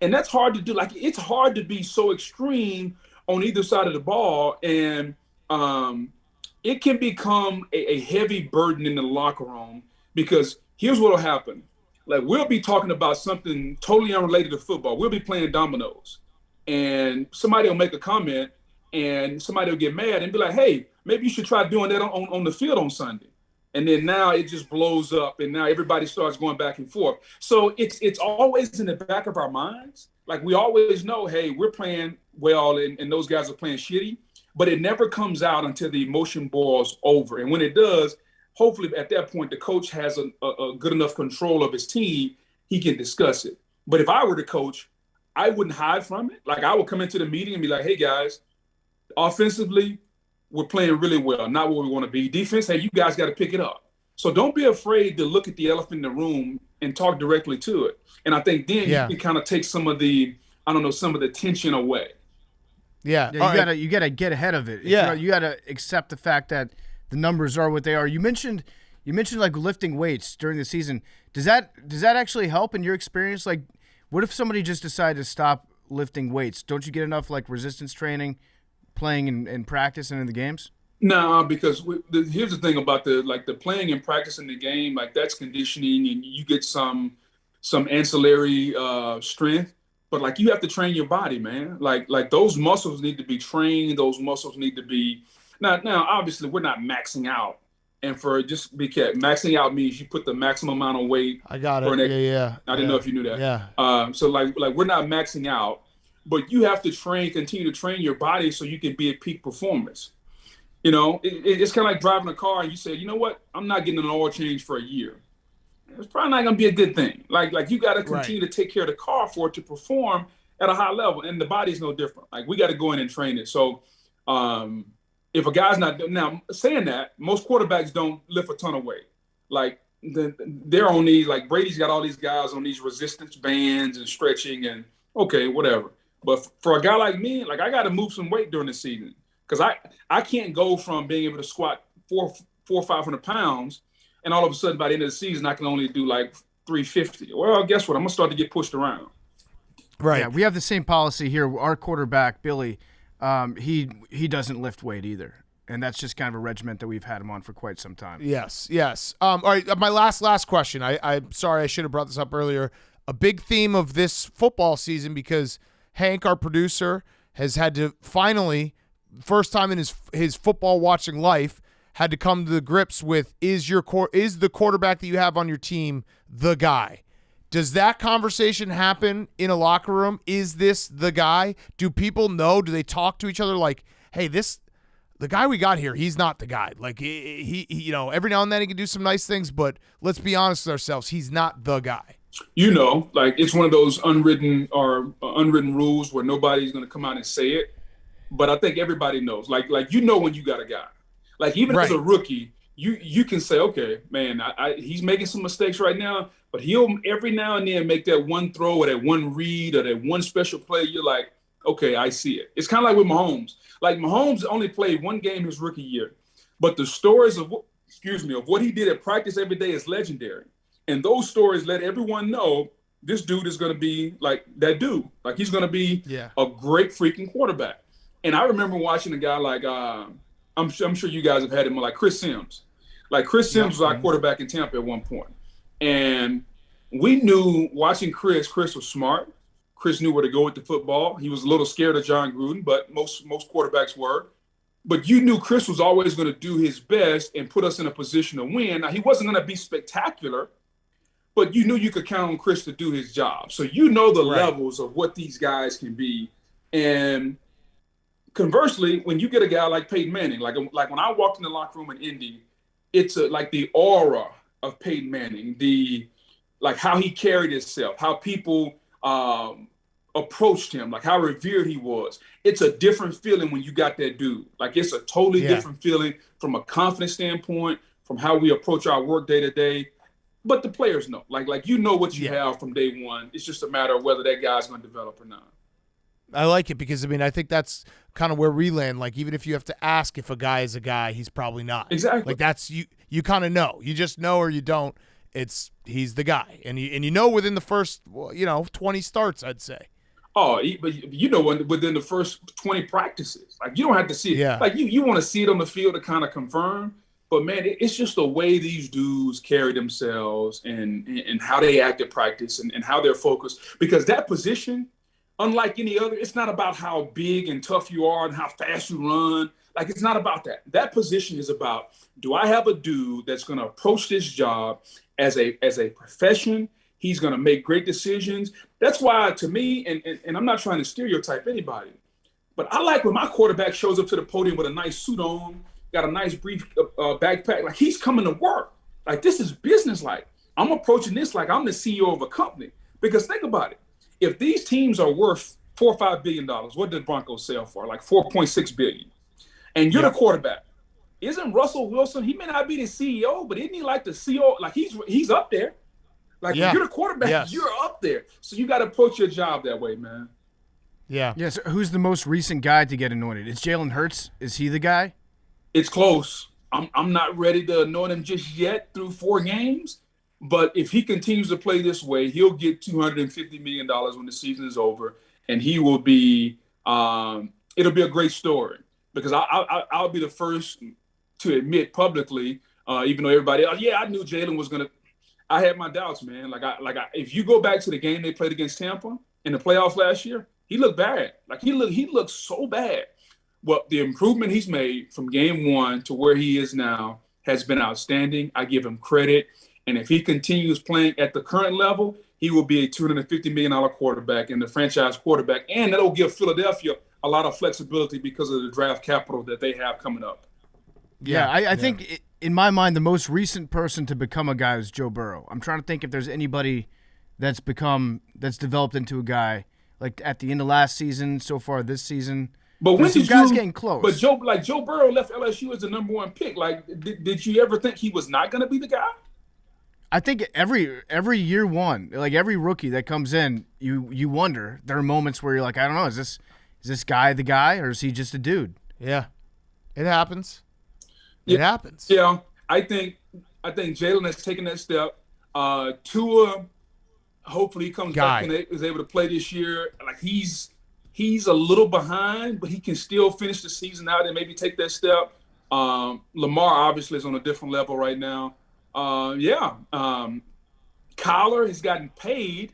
and that's hard to do. Like it's hard to be so extreme on either side of the ball, and it can become a heavy burden in the locker room because here's what will happen. Like we'll be talking about something totally unrelated to football. We'll be playing dominoes, and somebody will make a comment, and somebody will get mad and be like, "Hey, maybe you should try doing that on the field on Sunday." And then now it just blows up, and now everybody starts going back and forth. So it's always in the back of our minds. Like we always know, hey, we're playing well, and those guys are playing shitty, but it never comes out until the emotion boils over. And when it does, hopefully at that point, the coach has a good enough control of his team, he can discuss it. But if I were the coach, I wouldn't hide from it. Like I would come into the meeting and be like, hey guys, offensively, we're playing really well, not where we want to be. Defense, hey, you guys got to pick it up. So don't be afraid to look at the elephant in the room and talk directly to it. And I think then you can kind of take some of the tension away. Yeah, you gotta get ahead of it. Yeah, you gotta accept the fact that the numbers are what they are. You mentioned like lifting weights during the season. Does that actually help in your experience? Like, what if somebody just decided to stop lifting weights? Don't you get enough like resistance training, playing in practice and in the games? No, because here's the thing about the playing and practicing the game, like that's conditioning, and you get some ancillary strength. but like you have to train your body, man. Like those muscles need to be trained. Those muscles need to be now. Obviously, we're not maxing out, and for just be kept maxing out means you put the maximum amount of weight. I got it. I didn't know if you knew that. Yeah. So like we're not maxing out, but you have to continue to train your body so you can be at peak performance. You know, it's kind of like driving a car and you say, you know what, I'm not getting an oil change for a year. It's probably not going to be a good thing. Like you got to continue to take care of the car for it to perform at a high level, and the body's no different. Like we got to go in and train it. So if a guy's not now saying that, most quarterbacks don't lift a ton of weight. Like they're on these, like Brady's got all these guys on these resistance bands and stretching and okay, whatever. But for a guy like me, like I got to move some weight during the season because I can't go from being able to squat 400 or 500 pounds and all of a sudden by the end of the season I can only do like 350. Well, guess what? I'm gonna start to get pushed around. Right. Yeah, we have the same policy here. Our quarterback Billy, he doesn't lift weight either, and that's just kind of a regiment that we've had him on for quite some time. Yes. All right. My last question. I'm sorry I should have brought this up earlier. A big theme of this football season because Hank, our producer, has had to finally, first time in his football watching life, had to come to the grips with is the quarterback that you have on your team the guy? Does that conversation happen in a locker room? Is this the guy? Do people know? Do they talk to each other like, hey, the guy we got here, he's not the guy. Like he you know, every now and then he can do some nice things, but let's be honest with ourselves, he's not the guy. You know, like it's one of those unwritten rules where nobody's going to come out and say it. But I think everybody knows. Like you know when you got a guy. Like even as a rookie, you can say, okay, man, he's making some mistakes right now, but he'll every now and then make that one throw or that one read or that one special play. You're like, okay, I see it. It's kind of like with Mahomes. Like Mahomes only played one game his rookie year, but the stories of what he did at practice every day is legendary. And those stories let everyone know this dude is going to be like that dude. Like he's going to be a great freaking quarterback. And I remember watching a guy like I'm sure you guys have had him like Chris Sims. Like Chris Sims was our quarterback in Tampa at one point. And we knew watching Chris was smart. Chris knew where to go with the football. He was a little scared of John Gruden, but most quarterbacks were. But you knew Chris was always going to do his best and put us in a position to win. Now, he wasn't going to be spectacular, but you knew you could count on Chris to do his job. So you know the levels of what these guys can be. And conversely, when you get a guy like Peyton Manning, like when I walked in the locker room in Indy, it's like the aura of Peyton Manning, like how he carried himself, how people approached him, like how revered he was. It's a different feeling when you got that dude. Like it's a totally different feeling from a confidence standpoint, from how we approach our work day to day. But the players know, like you know what you have from day one. It's just a matter of whether that guy's going to develop or not. I like it because, I mean, I think that's kind of where we land. Like, even if you have to ask if a guy is a guy, he's probably not. Exactly. Like, that's you kind of know. You just know or you don't. He's the guy. And you know within the first, 20 starts, I'd say. Oh, but you know within the first 20 practices. Like, you don't have to see it. Yeah. Like, you want to see it on the field to kind of confirm. But, man, it's just the way these dudes carry themselves and how they act at practice and how they're focused. Because that position, unlike any other, it's not about how big and tough you are and how fast you run. Like, it's not about that. That position is about, do I have a dude that's going to approach this job as a profession? He's going to make great decisions. That's why, to me, and I'm not trying to stereotype anybody, but I like when my quarterback shows up to the podium with a nice suit on, got a nice brief backpack. Like, he's coming to work. Like, this is business-like. I'm approaching this like I'm the CEO of a company. Because think about it. If these teams are worth $4 or $5 billion, what did Broncos sell for? Like $4.6 billion. And you're the quarterback. Isn't Russell Wilson? He may not be the CEO, but isn't he like the CEO? Like he's up there. Like when you're the quarterback, you're up there. So you got to approach your job that way, man. Yeah. Yeah. So who's the most recent guy to get anointed? Is Jalen Hurts? Is he the guy? It's close. I'm not ready to anoint him just yet through 4 games. But if he continues to play this way, he'll get $250 million when the season is over, and he will be. It'll be a great story because I'll be the first to admit publicly, even though everybody, I knew Jalen was gonna. I had my doubts, man. If you go back to the game they played against Tampa, in the playoffs last year, he looked bad. Like he looked so bad. Well, the improvement he's made from game one to where he is now has been outstanding. I give him credit. And if he continues playing at the current level, he will be a $250 million quarterback and the franchise quarterback. And that'll give Philadelphia a lot of flexibility because of the draft capital that they have coming up. Yeah, I think in my mind, the most recent person to become a guy is Joe Burrow. I'm trying to think if there's anybody that's developed into a guy like at the end of last season, so far this season. But when did guys getting close? But Joe Burrow left LSU as the number one pick. Like, did you ever think he was not going to be the guy? I think every year one, like every rookie that comes in, you wonder. There are moments where you're like, I don't know, is this guy the guy or is he just a dude? Yeah, it happens. It happens. Yeah, I think Jalen has taken that step. Tua, hopefully he comes back and is able to play this year. Like he's a little behind, but he can still finish the season out and maybe take that step. Lamar obviously is on a different level right now. Kyler has gotten paid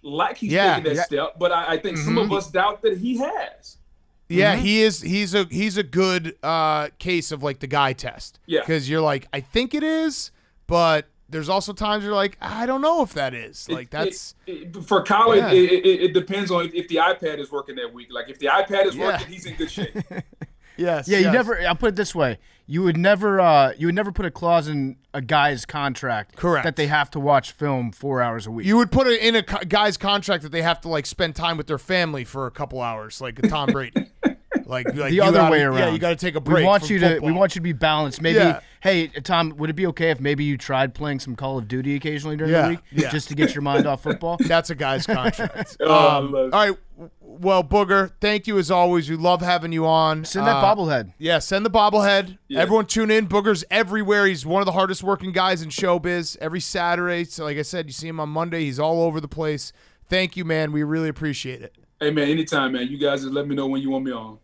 like he's taking that step, but I think some of us doubt that he has. Yeah, he is. He's a good case of like the guy test. Yeah, because you're like, I think it is, but there's also times you're like, I don't know if that is. Like for Kyler, it depends on if the iPad is working that week. Like if the iPad is working, he's in good shape. Yes. Yeah, you never. I'll put it this way: you would never put a clause in a guy's contract, correct, that they have to watch film 4 hours a week. You would put it in a guy's contract that they have to like spend time with their family for a couple hours, like Tom Brady. like the other way around. Yeah, you got to take a break. We want you football. to be balanced. Maybe, hey Tom, would it be okay if maybe you tried playing some Call of Duty occasionally during the week, just to get your mind off football? That's a guy's contract. All right. Well, Booger, thank you as always. We love having you on. Send that bobblehead. Yeah, send the bobblehead. Yeah. Everyone tune in. Booger's everywhere. He's one of the hardest working guys in showbiz. Every Saturday. So like I said, you see him on Monday. He's all over the place. Thank you, man. We really appreciate it. Hey, man, anytime, man. You guys just let me know when you want me on.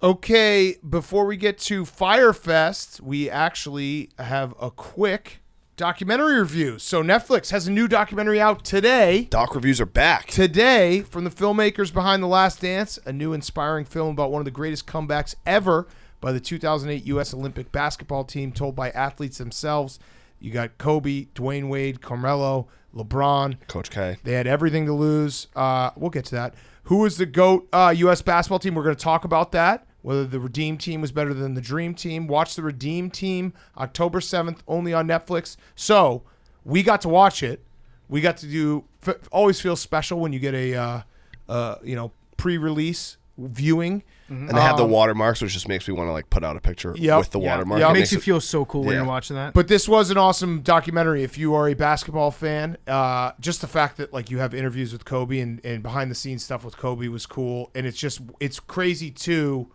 Okay, before we get to Fyre Fest, we actually have a quick documentary review. So Netflix has a new documentary out today. Doc reviews are back. Today, from the filmmakers behind The Last Dance, a new inspiring film about one of the greatest comebacks ever by the 2008 U.S. Olympic basketball team, told by athletes themselves. You got Kobe, Dwayne Wade, Carmelo, LeBron. Coach K. They had everything to lose. We'll get to that. Who is the GOAT U.S. basketball team? We're going to talk about that. Whether the Redeem Team was better than the Dream Team. Watch the Redeem Team October 7th, only on Netflix. So we got to watch it. We got to do. Always feels special when you get a pre-release viewing. And they have the watermarks, which just makes me want to like put out a picture with the watermark. It makes you feel so cool when you're watching that. But this was an awesome documentary if you are a basketball fan. Just the fact that like you have interviews with Kobe and behind the scenes stuff with Kobe was cool. And it's crazy too.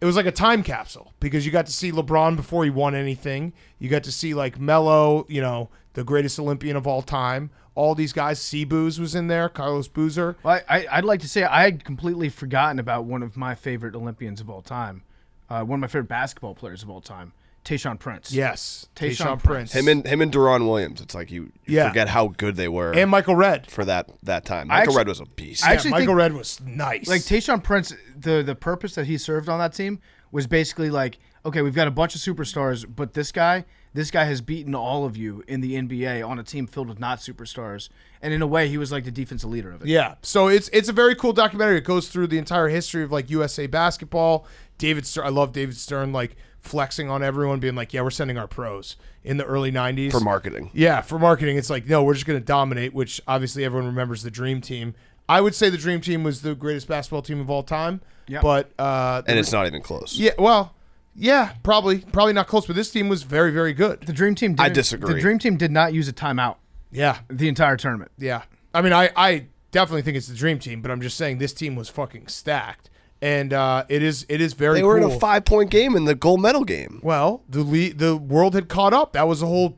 It was like a time capsule because you got to see LeBron before he won anything. You got to see like Melo, the greatest Olympian of all time. All these guys. Booz was in there. Carlos Boozer. Well, I'd like to say I had completely forgotten about one of my favorite Olympians of all time. One of my favorite basketball players of all time. Tayshaun Prince. Yes. Tayshaun Prince. Him and Deron Williams. It's like you forget how good they were. And Michael Redd. For that time. Michael Redd was a beast. Michael Redd was nice. Like Tayshaun Prince, the purpose that he served on that team was basically like, okay, we've got a bunch of superstars, but this guy has beaten all of you in the NBA on a team filled with not superstars. And in a way, he was like the defensive leader of it. Yeah. So it's a very cool documentary. It goes through the entire history of like USA basketball. David Stern, I love David Stern, like flexing on everyone, being like, yeah, we're sending our pros in the early 90s. For marketing. Yeah, for marketing. It's like, no, we're just going to dominate, which obviously everyone remembers the Dream Team. I would say the Dream Team was the greatest basketball team of all time. Yeah. But and it's not even close. Yeah, well, yeah, probably not close, but this team was very, very good. The Dream Team I disagree. The Dream Team did not use a timeout. Yeah. The entire tournament. Yeah. I mean, I definitely think it's the Dream Team, but I'm just saying this team was fucking stacked. And it is very cool. They were in a 5-point game in the gold medal game. Well, the world had caught up. That was the whole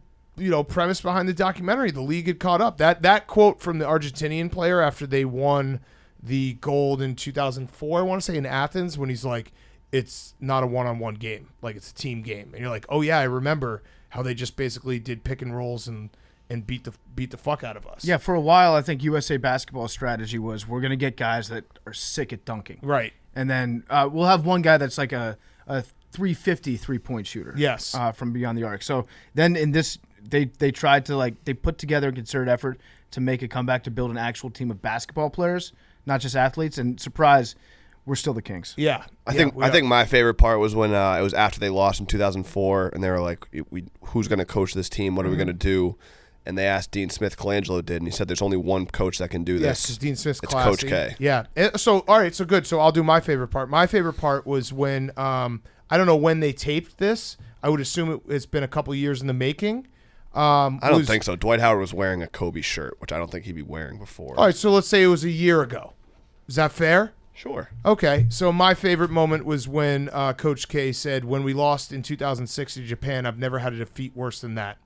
premise behind the documentary. The league had caught up. That quote from the Argentinian player after they won the gold in 2004, I want to say in Athens, when he's like, it's not a one-on-one game, like it's a team game, and you're like, oh yeah, I remember how they just basically did pick and rolls and and beat the fuck out of us. Yeah, for a while, I think USA Basketball's strategy was we're going to get guys that are sick at dunking. Right. And then we'll have one guy that's like a 350 3-point shooter. Yes. From beyond the arc. So then in this, they tried to they put together a concerted effort to make a comeback to build an actual team of basketball players, not just athletes. And surprise, we're still the Kings. Yeah. I think my favorite part was when it was after they lost in 2004, and they were like, "Who's going to coach this team? What are we going to do?" And they asked Dean Smith. Colangelo did, and he said, "There's only one coach that can do this." Yes, because Dean Smith's it's classy. Coach K. Yeah. So all right, so good. So I'll do my favorite part. My favorite part was when I don't know when they taped this. I would assume it's been a couple years in the making. I don't think so. Dwight Howard was wearing a Kobe shirt, which I don't think he'd be wearing before. All right, so let's say it was a year ago. Is that fair? Sure. Okay, so my favorite moment was when Coach K said, "When we lost in 2006 to Japan, I've never had a defeat worse than that."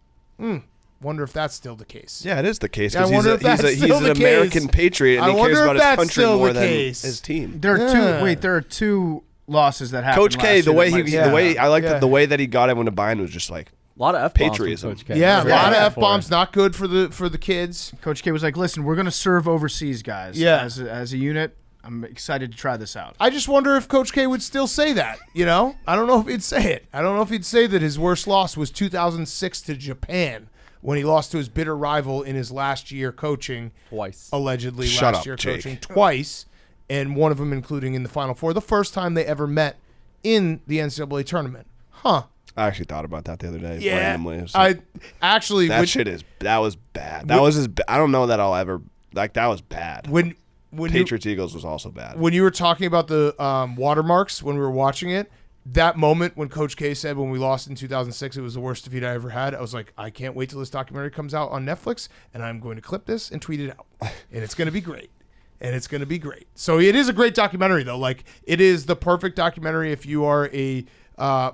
Wonder if that's still the case. Yeah, it is the case Yeah, I because wonder if that's he's still an the American case. patriot and I he cares wonder about if his that's country still more the than case. his team. There are two losses that happened. Coach K, last the year way that he, might- the way I like Yeah. the way that he got everyone to buy in was just like A lot of F-bombs from Patriotism. Coach K. Yeah, a lot of Yeah. F-bombs, not good for the kids. Coach K was like, "Listen, we're going to serve overseas guys. Yeah. As a unit, I'm excited to try this out." I just wonder if Coach K would still say that, I don't know if he'd say it. I don't know if he'd say that his worst loss was 2006 to Japan when he lost to his bitter rival in his last year coaching. Twice. Allegedly Shut last up, year Jake. coaching twice, and one of them including in the Final Four, the first time they ever met in the NCAA tournament. Huh. I actually thought about that the other day Yeah. randomly. It was like, I actually that was bad. That was I don't know that I'll ever that was bad. when Patriots Eagles was also bad. when you were talking about the watermarks when we were watching it, that moment when Coach K said when we lost in 2006 it was the worst defeat I ever had, I was like, I can't wait till this documentary comes out on Netflix, and I'm going to clip this and tweet it out, and it's going to be great. And it's going to be great. So it is a great documentary, though. Like, it is the perfect documentary if you are a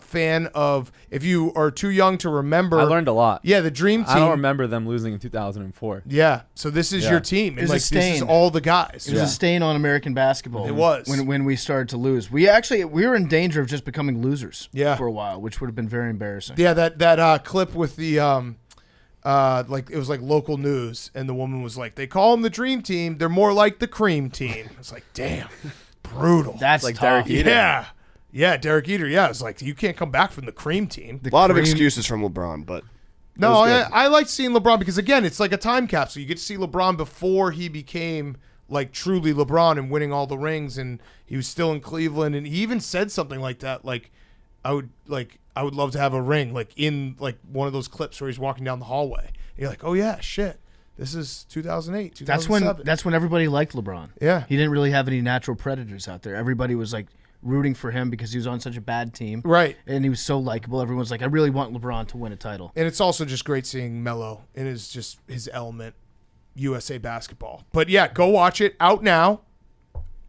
fan of, if you are too young to remember. I learned a lot. Yeah, the Dream Team. I don't remember them losing in 2004. Yeah, so this is your team. And It's a like, this is stain. all the guys. It was a stain on American basketball. It was. when we started to lose. We were in danger of just becoming losers. Yeah. For a while, which would have been very embarrassing. Yeah, that clip with the like it was like local news, and the woman was like, "They call them the Dream Team. They're more like the Cream Team." I was like, "Damn, brutal." That's like tough. Derek Jeter. Yeah, Derek Jeter. Yeah, it's like you can't come back from the Cream Team. A lot of excuses from LeBron, but No, was good. I like seeing LeBron because again, it's like a time capsule. You get to see LeBron before he became like truly LeBron and winning all the rings, and he was still in Cleveland, and he even said something like that, like I would love to have a ring, like in like one of those clips where he's walking down the hallway. And you're like, oh yeah, shit, this is 2008, 2007. That's when everybody liked LeBron. Yeah. He didn't really have any natural predators out there. Everybody was like rooting for him because he was on such a bad team. Right. And he was so likable. Everyone's like, I really want LeBron to win a title. And it's also just great seeing Melo in his element, USA Basketball. But yeah, go watch it. Out now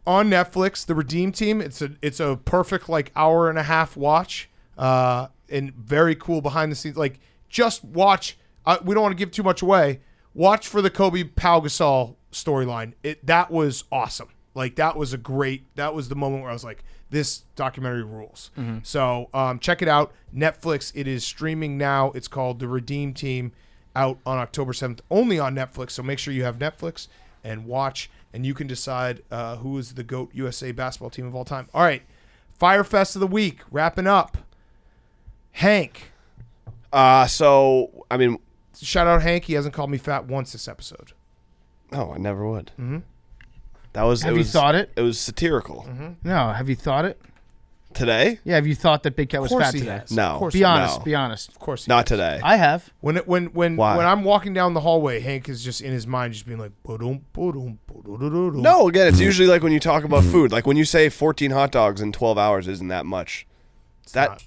on Netflix, The Redeem Team. It's a perfect like hour and a half watch, and very cool behind the scenes. Like, just watch. We don't want to give too much away. Watch for the Kobe Pau Gasol storyline. That was awesome. Like, that was the moment where I was like, this documentary rules. Mm-hmm. So check it out. Netflix. It is streaming now. It's called The Redeem Team, out on October 7th, only on Netflix. So make sure you have Netflix and watch, and you can decide who is the GOAT USA basketball team of all time. All right, Fyre Fest of the week, wrapping up. Hank. So I mean, Shout out Hank. He hasn't called me fat once this episode. no, I never would. Mm-hmm. That was. Have you thought it? It was satirical. Mm-hmm. No. Have you thought it? Today? Yeah. Have you thought that Big Cat Of was course fat he today? has. No. Of course Be he honest. No. Be honest. Of course he Not has. today. I have. When Why? I'm walking down the hallway, Hank is just in his mind just being like, "Boom, boom, boom." No, again, it's usually like when you talk about food. Like when you say 14 hot dogs in 12 hours isn't that much. It's not.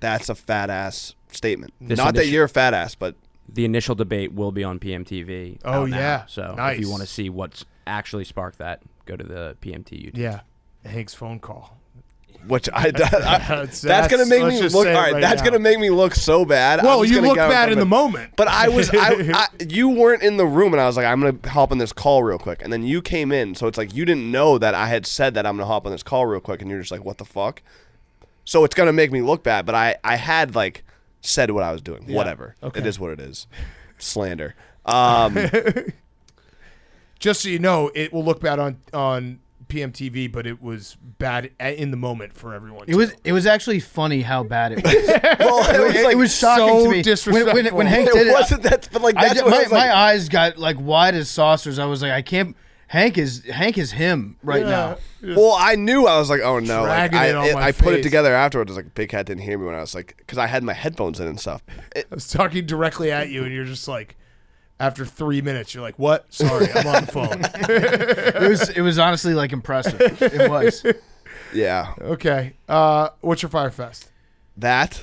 That's a fat ass statement. This Not that edition- you're a fat ass, but The initial debate will be on PMTV. Oh, out now. yeah. So Nice. if you want to see what's actually sparked that, go to the PMT YouTube. Yeah, Hank's phone call. which That's that's gonna make let's me just look. say All it right, right that's now. gonna make me look so bad. Well, I'm just you gonna look go bad from in the it. moment. But you weren't in the room, and I was like, I'm gonna hop on this call real quick, and then you came in, so it's like you didn't know that I had said that I'm gonna hop on this call real quick, and you're just like, what the fuck? So it's gonna make me look bad, but I had like said what I was doing. Whatever. Okay. It is what it is. Slander. Just so you know, it will look bad on PMTV, but it was bad in the moment for everyone. It was actually funny how bad it was. Well, it was shocking so to me disrespectful. when Hank did it wasn't that, but like that's what I was like. My eyes got like wide as saucers. I was like, I can't. Hank is him right now. Well, I knew. I was like, oh no. Like, Dragging it on my I put it face. together afterwards. I was like, Big Cat didn't hear me when I was like, because I had my headphones in and stuff. I was talking directly at you, and you're just like, after 3 minutes, you're like, "What? Sorry, I'm on the phone." It was honestly like impressive. It was. Yeah. Okay. What's your Fyre Fest? That.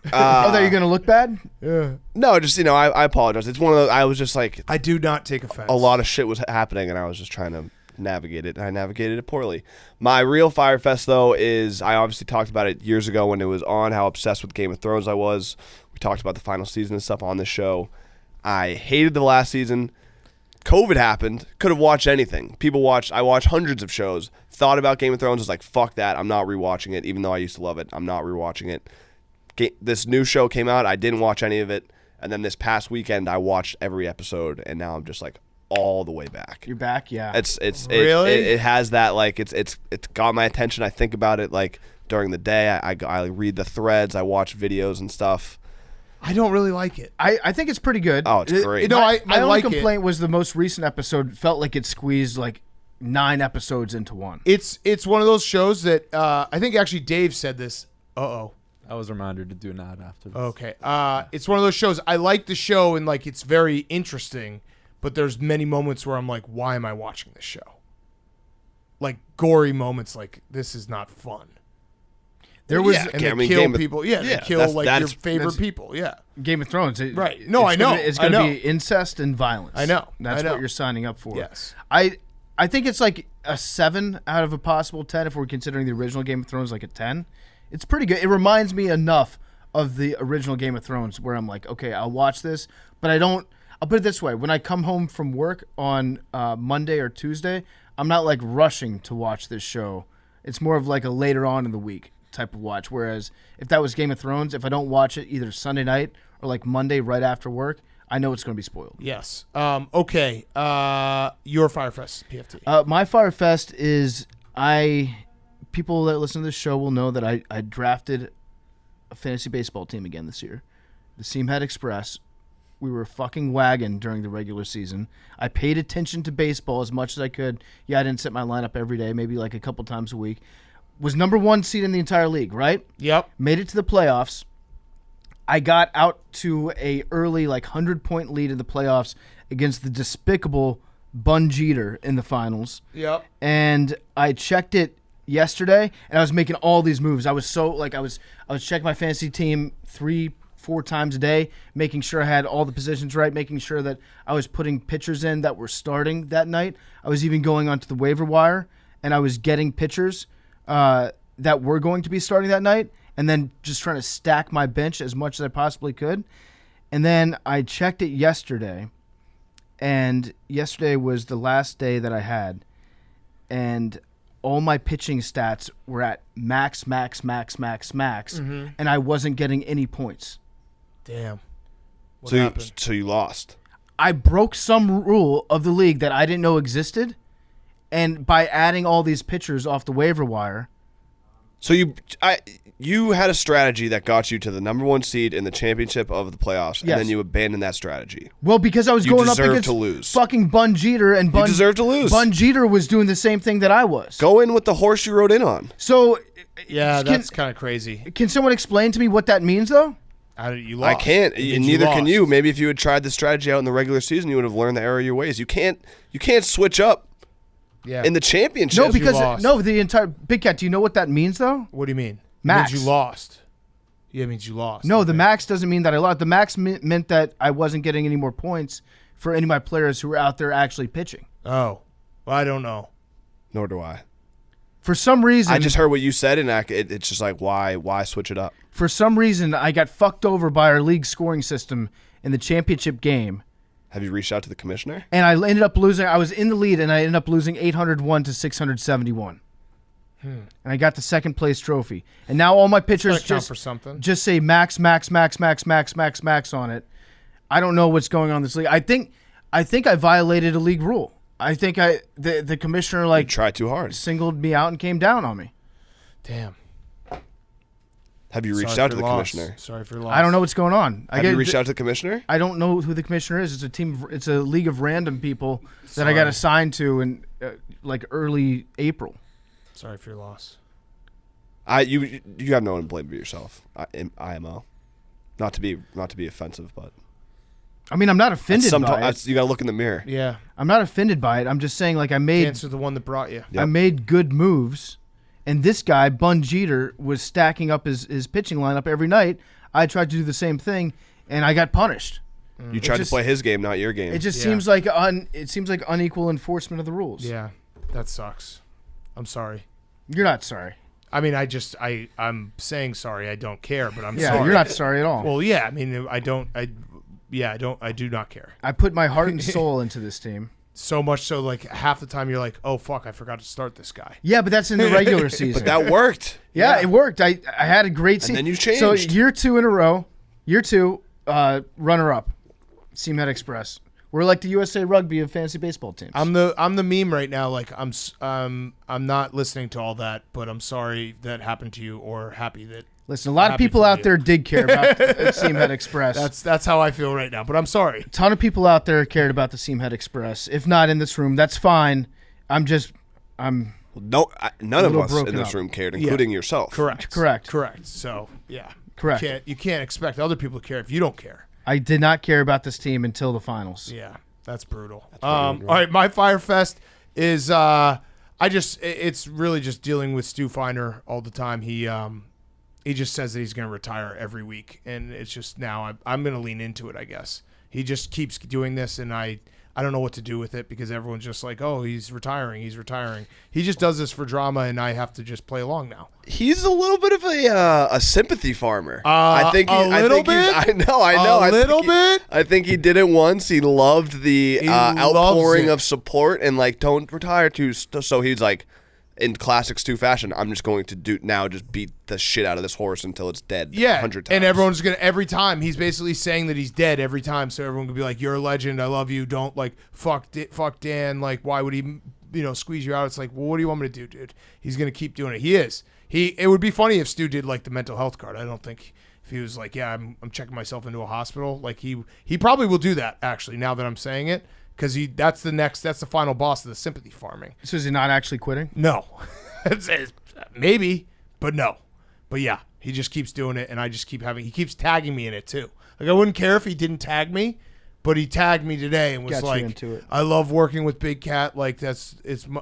That you're gonna look bad? Yeah. No, just I apologize. It's one of those. I was just like, I do not take offense. a lot of shit was happening, and I was just trying to navigate it. And I navigated it poorly. My real Fyre Fest though is I obviously talked about it years ago when it was on. How obsessed with Game of Thrones I was. We talked about the final season and stuff on this show. I hated the last season. COVID happened. Could have watched anything. I watched hundreds of shows. Thought about Game of Thrones. Was like, fuck that. I'm not rewatching it. Even though I used to love it, I'm not rewatching it. This new show came out. I didn't watch any of it. And then this past weekend, I watched every episode. And now I'm just like all the way back. You're back, yeah. Really? It has that like it's got my attention. I think about it like during the day. I read the threads. I watch videos and stuff. I don't really like it. I think it's pretty good. Oh, it's great. I My only like complaint was the most recent episode felt like it squeezed like 9 episodes into one. It's one of those shows that I think actually Dave said this. I was reminded to do not after this. Okay. It's one of those shows. I like the show and like it's very interesting, but there's many moments where I'm like, why am I watching this show? Like gory moments, like this is not fun. There was And they kill people. They kill like your favorite people. Yeah. Game of Thrones. Right. No, I know. It's going to be incest and violence. I know. That's I know. what you're signing up for. Yes. I think it's like a 7 out of a possible 10 if we're considering the original Game of Thrones like a 10. It's pretty good. It reminds me enough of the original Game of Thrones where I'm like, okay, I'll watch this, but I'll put it this way. When I come home from work on Monday or Tuesday, I'm not like rushing to watch this show. It's more of like a later on in the week type of watch. Whereas if that was Game of Thrones, if I don't watch it either Sunday night or like Monday right after work, I know it's going to be spoiled. Yes. Okay. Your Fyre Fest, PFT. My Fyre Fest is people that listen to this show will know that I drafted a fantasy baseball team again this year. The Seamhead Express. We were a fucking wagon during the regular season. I paid attention to baseball as much as I could. Yeah, I didn't set my lineup every day, maybe like a couple times a week. Was number 1 seed in the entire league, right? Yep. Made it to the playoffs. I got out to a early 100-point lead in the playoffs against the despicable Bun Jeter in the finals. Yep. And I checked it yesterday, and I was making all these moves. I was so I was checking my fantasy team 3-4 times a day, making sure I had all the positions right, making sure that I was putting pitchers in that were starting that night. I was even going onto the waiver wire, and I was getting pitchers that were going to be starting that night, and then just trying to stack my bench as much as I possibly could. And then I checked it yesterday, and yesterday was the last day that I had, and all my pitching stats were at max, and I wasn't getting any points. Damn. What So happened? you lost. I broke some rule of the league that I didn't know existed, and by adding all these pitchers off the waiver wire. So you had a strategy that got you to the number 1 seed in the championship of the playoffs, Yes. and then you abandoned that strategy. Well, because I was You going up deserve against to lose. fucking Bun Jeter, and You deserve to lose. Bun Jeter was doing the same thing that I was. Go in with the horse you rode in on. So, Yeah, can- that's kind of crazy. Can someone explain to me what that means, though? How did you I lost? can't, It means and neither can lost. you. Maybe if you had tried the strategy out in the regular season, you would have learned the error of your ways. You can't switch up Yeah. in the championship. No, because lost. the entire Big Cat. Do you know what that means, though? What do you mean? Max. It means you lost. Yeah, it means you lost. No, the Okay. max doesn't mean that I lost. The max meant that I wasn't getting any more points for any of my players who were out there actually pitching. Oh, well, I don't know. Nor do I. For some reason, I just heard what you said, and it's just like, why switch it up? for some reason, I got fucked over by our league scoring system in the championship game, Have you reached out to the commissioner? and I ended up losing. I was in the lead, and I ended up losing 801 to 671. And I got the second place trophy. And now all my pitchers Gotta count for something. just say max on it. I don't know what's going on in this league. I think I violated a league rule. I think the commissioner You tried too hard. singled me out and came down on me. Damn. Have you reached out to the commissioner? Sorry for your loss. I don't know what's going on. Have you reached out to the commissioner? I don't know who the commissioner is. It's a league of random people that I got assigned to in like early April. Sorry for your loss. You have no one to blame but yourself. IMO. Not to be offensive, but I mean, I'm not offended by it. You got to look in the mirror. Yeah. I'm not offended by it. I'm just saying, like, I made Answer the one that brought you. Yep. I made good moves, and this guy, Bun Jeter, was stacking up his pitching lineup every night. I tried to do the same thing, and I got punished. You tried to play his game, not your game. It just seems like unequal enforcement of the rules. Yeah. That sucks. I'm sorry. You're not sorry. I mean, I'm saying sorry. I don't care, but I'm Yeah, sorry. you're not sorry at all. Well, yeah. I mean, I do not care. I put my heart and soul into this team. So much so, like, half the time you're like, oh, fuck, I forgot to start this guy. Yeah, but that's in the regular season. But that worked. Yeah, it worked. I had a great season. And then you changed. So year 2 in a row, runner-up, Seamhead Express. We're like the USA Rugby of fantasy baseball teams. I'm the meme right now. Like, I'm not listening to all that, but I'm sorry that happened to you, or happy that. Listen, a lot of happy people for out you. there did care about Seamhead Express. That's how I feel right now. But I'm sorry. A ton of people out there cared about the Seamhead Express. If not in this room, that's fine. I'm None of us broken in this up. room cared, including yourself. Correct. So yeah. correct. You can't expect other people to care if you don't care. I did not care about this team until the finals. Yeah, that's brutal. All right, my Fyre Fest is it's really just dealing with Stu Feiner all the time. He just says that he's going to retire every week, and it's just now I'm going to lean into it, I guess. He just keeps doing this, and I don't know what to do with it because everyone's just like, oh, he's retiring. He just does this for drama, and I have to just play along now. He's a little bit of a sympathy farmer. I think a little bit. I know. A little bit. I think he did it once. He loved the outpouring of support and like, don't retire too. So he's like, in classic Stu fashion, I'm just going to just beat the shit out of this horse until it's dead. Yeah, 100 times. and everyone's gonna every time he's basically saying that he's dead every time, so everyone could be like, "You're a legend. I love you. Don't like fuck Dan. Like, why would he, squeeze you out?" It's like, well, what do you want me to do, dude? He's gonna keep doing it. He is. It would be funny if Stu did like the mental health card. I don't think if he was like, yeah, I'm checking myself into a hospital. Like he probably will do that actually. Now that I'm saying it. Because that's the final boss of the sympathy farming. So is he not actually quitting? No. Maybe, but no. But yeah, he just keeps doing it, and I just he keeps tagging me in it too. Like, I wouldn't care if he didn't tag me, but he tagged me today and was Got you like, into it. I love working with Big Cat. Like, it's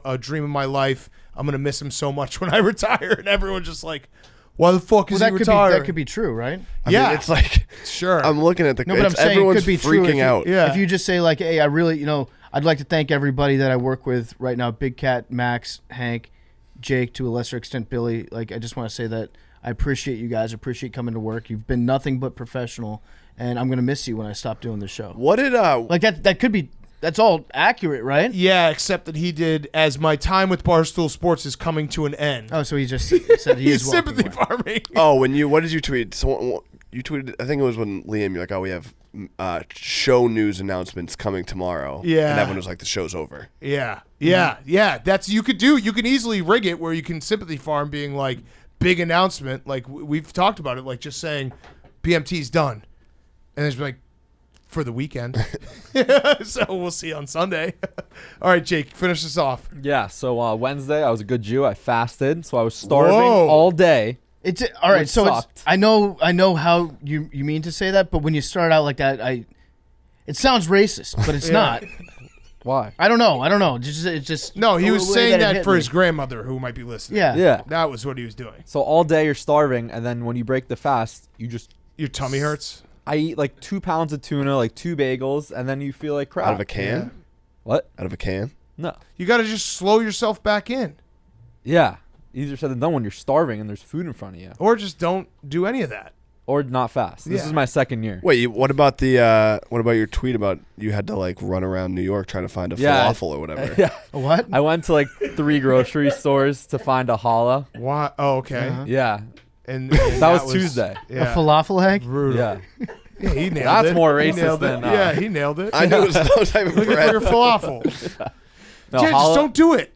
a dream of my life. I'm going to miss him so much when I retire. And everyone's just like, why the fuck is he retired? That could be true, right? I mean, it's like, sure. I'm looking at the. No, but I'm saying everyone's it could be true freaking out. Yeah. If you just say like, hey, I really, I'd like to thank everybody that I work with right now, Big Cat, Max, Hank, Jake, to a lesser extent, Billy. Like, I just want to say that I appreciate you guys. Appreciate coming to work. You've been nothing but professional, and I'm gonna miss you when I stop doing the show. What did like that could be. That's all accurate, right? Yeah, except that he did, as my time with Barstool Sports is coming to an end. Oh, so he just said he He's is sympathy farming. Oh, what did you tweet? So you tweeted. I think it was when Liam. You're like, oh, we have show news announcements coming tomorrow. Yeah, and everyone was like, the show's over. Yeah. That's you can easily rig it where you can sympathy farm being like big announcement. Like we've talked about it, like just saying PMT's done, and it's like for the weekend. So we'll see on Sunday. All right, Jake, finish this off. Yeah, so Wednesday, I was a good Jew. I fasted, so I was starving Whoa. all day. It's all right. Which So sucked. I know how you mean to say that, but when you start out like that, it sounds racist, but it's not. Why? I don't know. It's just No, he the was way saying it that hit for me. his grandmother who might be listening. Yeah. Yeah. That was what he was doing. So all day you're starving, and then when you break the fast, Your tummy hurts? I eat like 2 pounds of tuna, like 2 bagels, and then you feel like crap. Out of a can? What? Out of a can? No. You got to just slow yourself back in. Yeah. Easier said than done when you're starving and there's food in front of you. Or just don't do any of that. Or not fast. This Yeah. is my second year. Wait, what about your tweet about you had to like run around New York trying to find a falafel or whatever? Yeah. What? I went to like 3 grocery stores to find a challah. Why? Oh, okay. Uh-huh. Yeah. And That was Tuesday. A falafel egg? Brutal. Yeah. Yeah, he nailed it. That's more He racist nailed than. it. Yeah, he nailed it. I knew it was no type of Look bread. at your falafel. No, Yeah, just don't do it.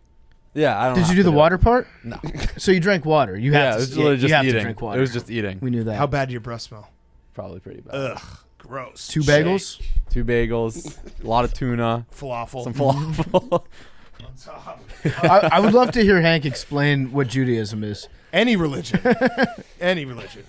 Yeah, I don't. Did have you do to the water part? No. So you drank water. You Yeah, have it was to. literally You just have eating. to drink water. It was just eating. We knew that. How bad did your breath smell? Probably pretty bad. Ugh, gross. 2 bagels. 2 bagels, a lot of tuna, Falafel. some falafel. I would love to hear Hank explain what Judaism is. Any religion. Any religion.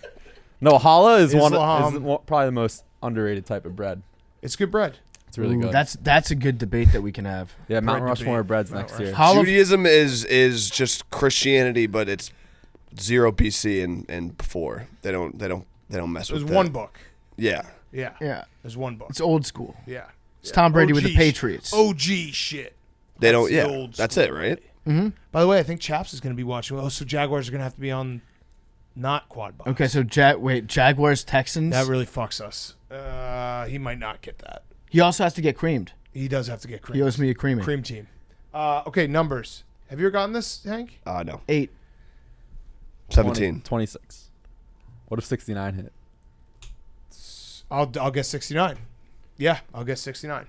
No, challah is Islam. probably the most underrated type of bread. It's good bread. It's really Ooh, good. that's a good debate that we can have. Yeah, Mount bread Rushmore debate. breads Mount next year. Rushmore. Judaism is just Christianity, but it's 0 BC and before. They don't mess There's with that. one book. Yeah. Yeah. Yeah, There's one book. it's old school. Yeah. It's Tom Brady with the OG Patriots. OG shit. They don't. the Yeah. old That's school. it, right? By the way, I think Chaps is going to be watching. Oh, so Jaguars are going to have to be on not quad box. Okay, so Jaguars Texans. That really fucks us. He might not get that. He also has to get creamed. He does have to get cream. He owes me a creaming. Cream team. Okay, numbers. Have you ever gotten this, Hank? No. 8. 17. 26. What if 69 hit? I'll guess 69. Yeah, I'll guess 69.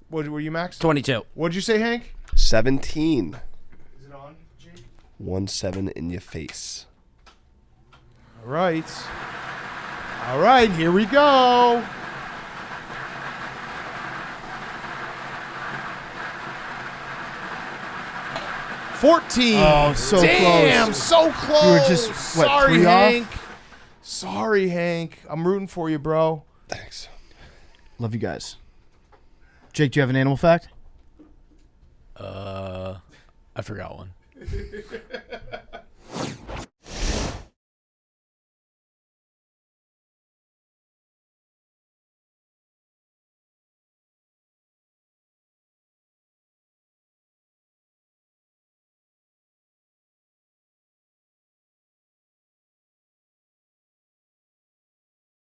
What were you, Max? 22. What'd you say, Hank? 17. Is it on, G? 1-7 in your face. All right. All right, here we go. $14. Oh, so Damn, close. so close. You were just, what, Sorry, 3 off? Hank. Sorry, Hank. I'm rooting for you, bro. Thanks. Love you guys. Jake, do you have an animal fact? I forgot one.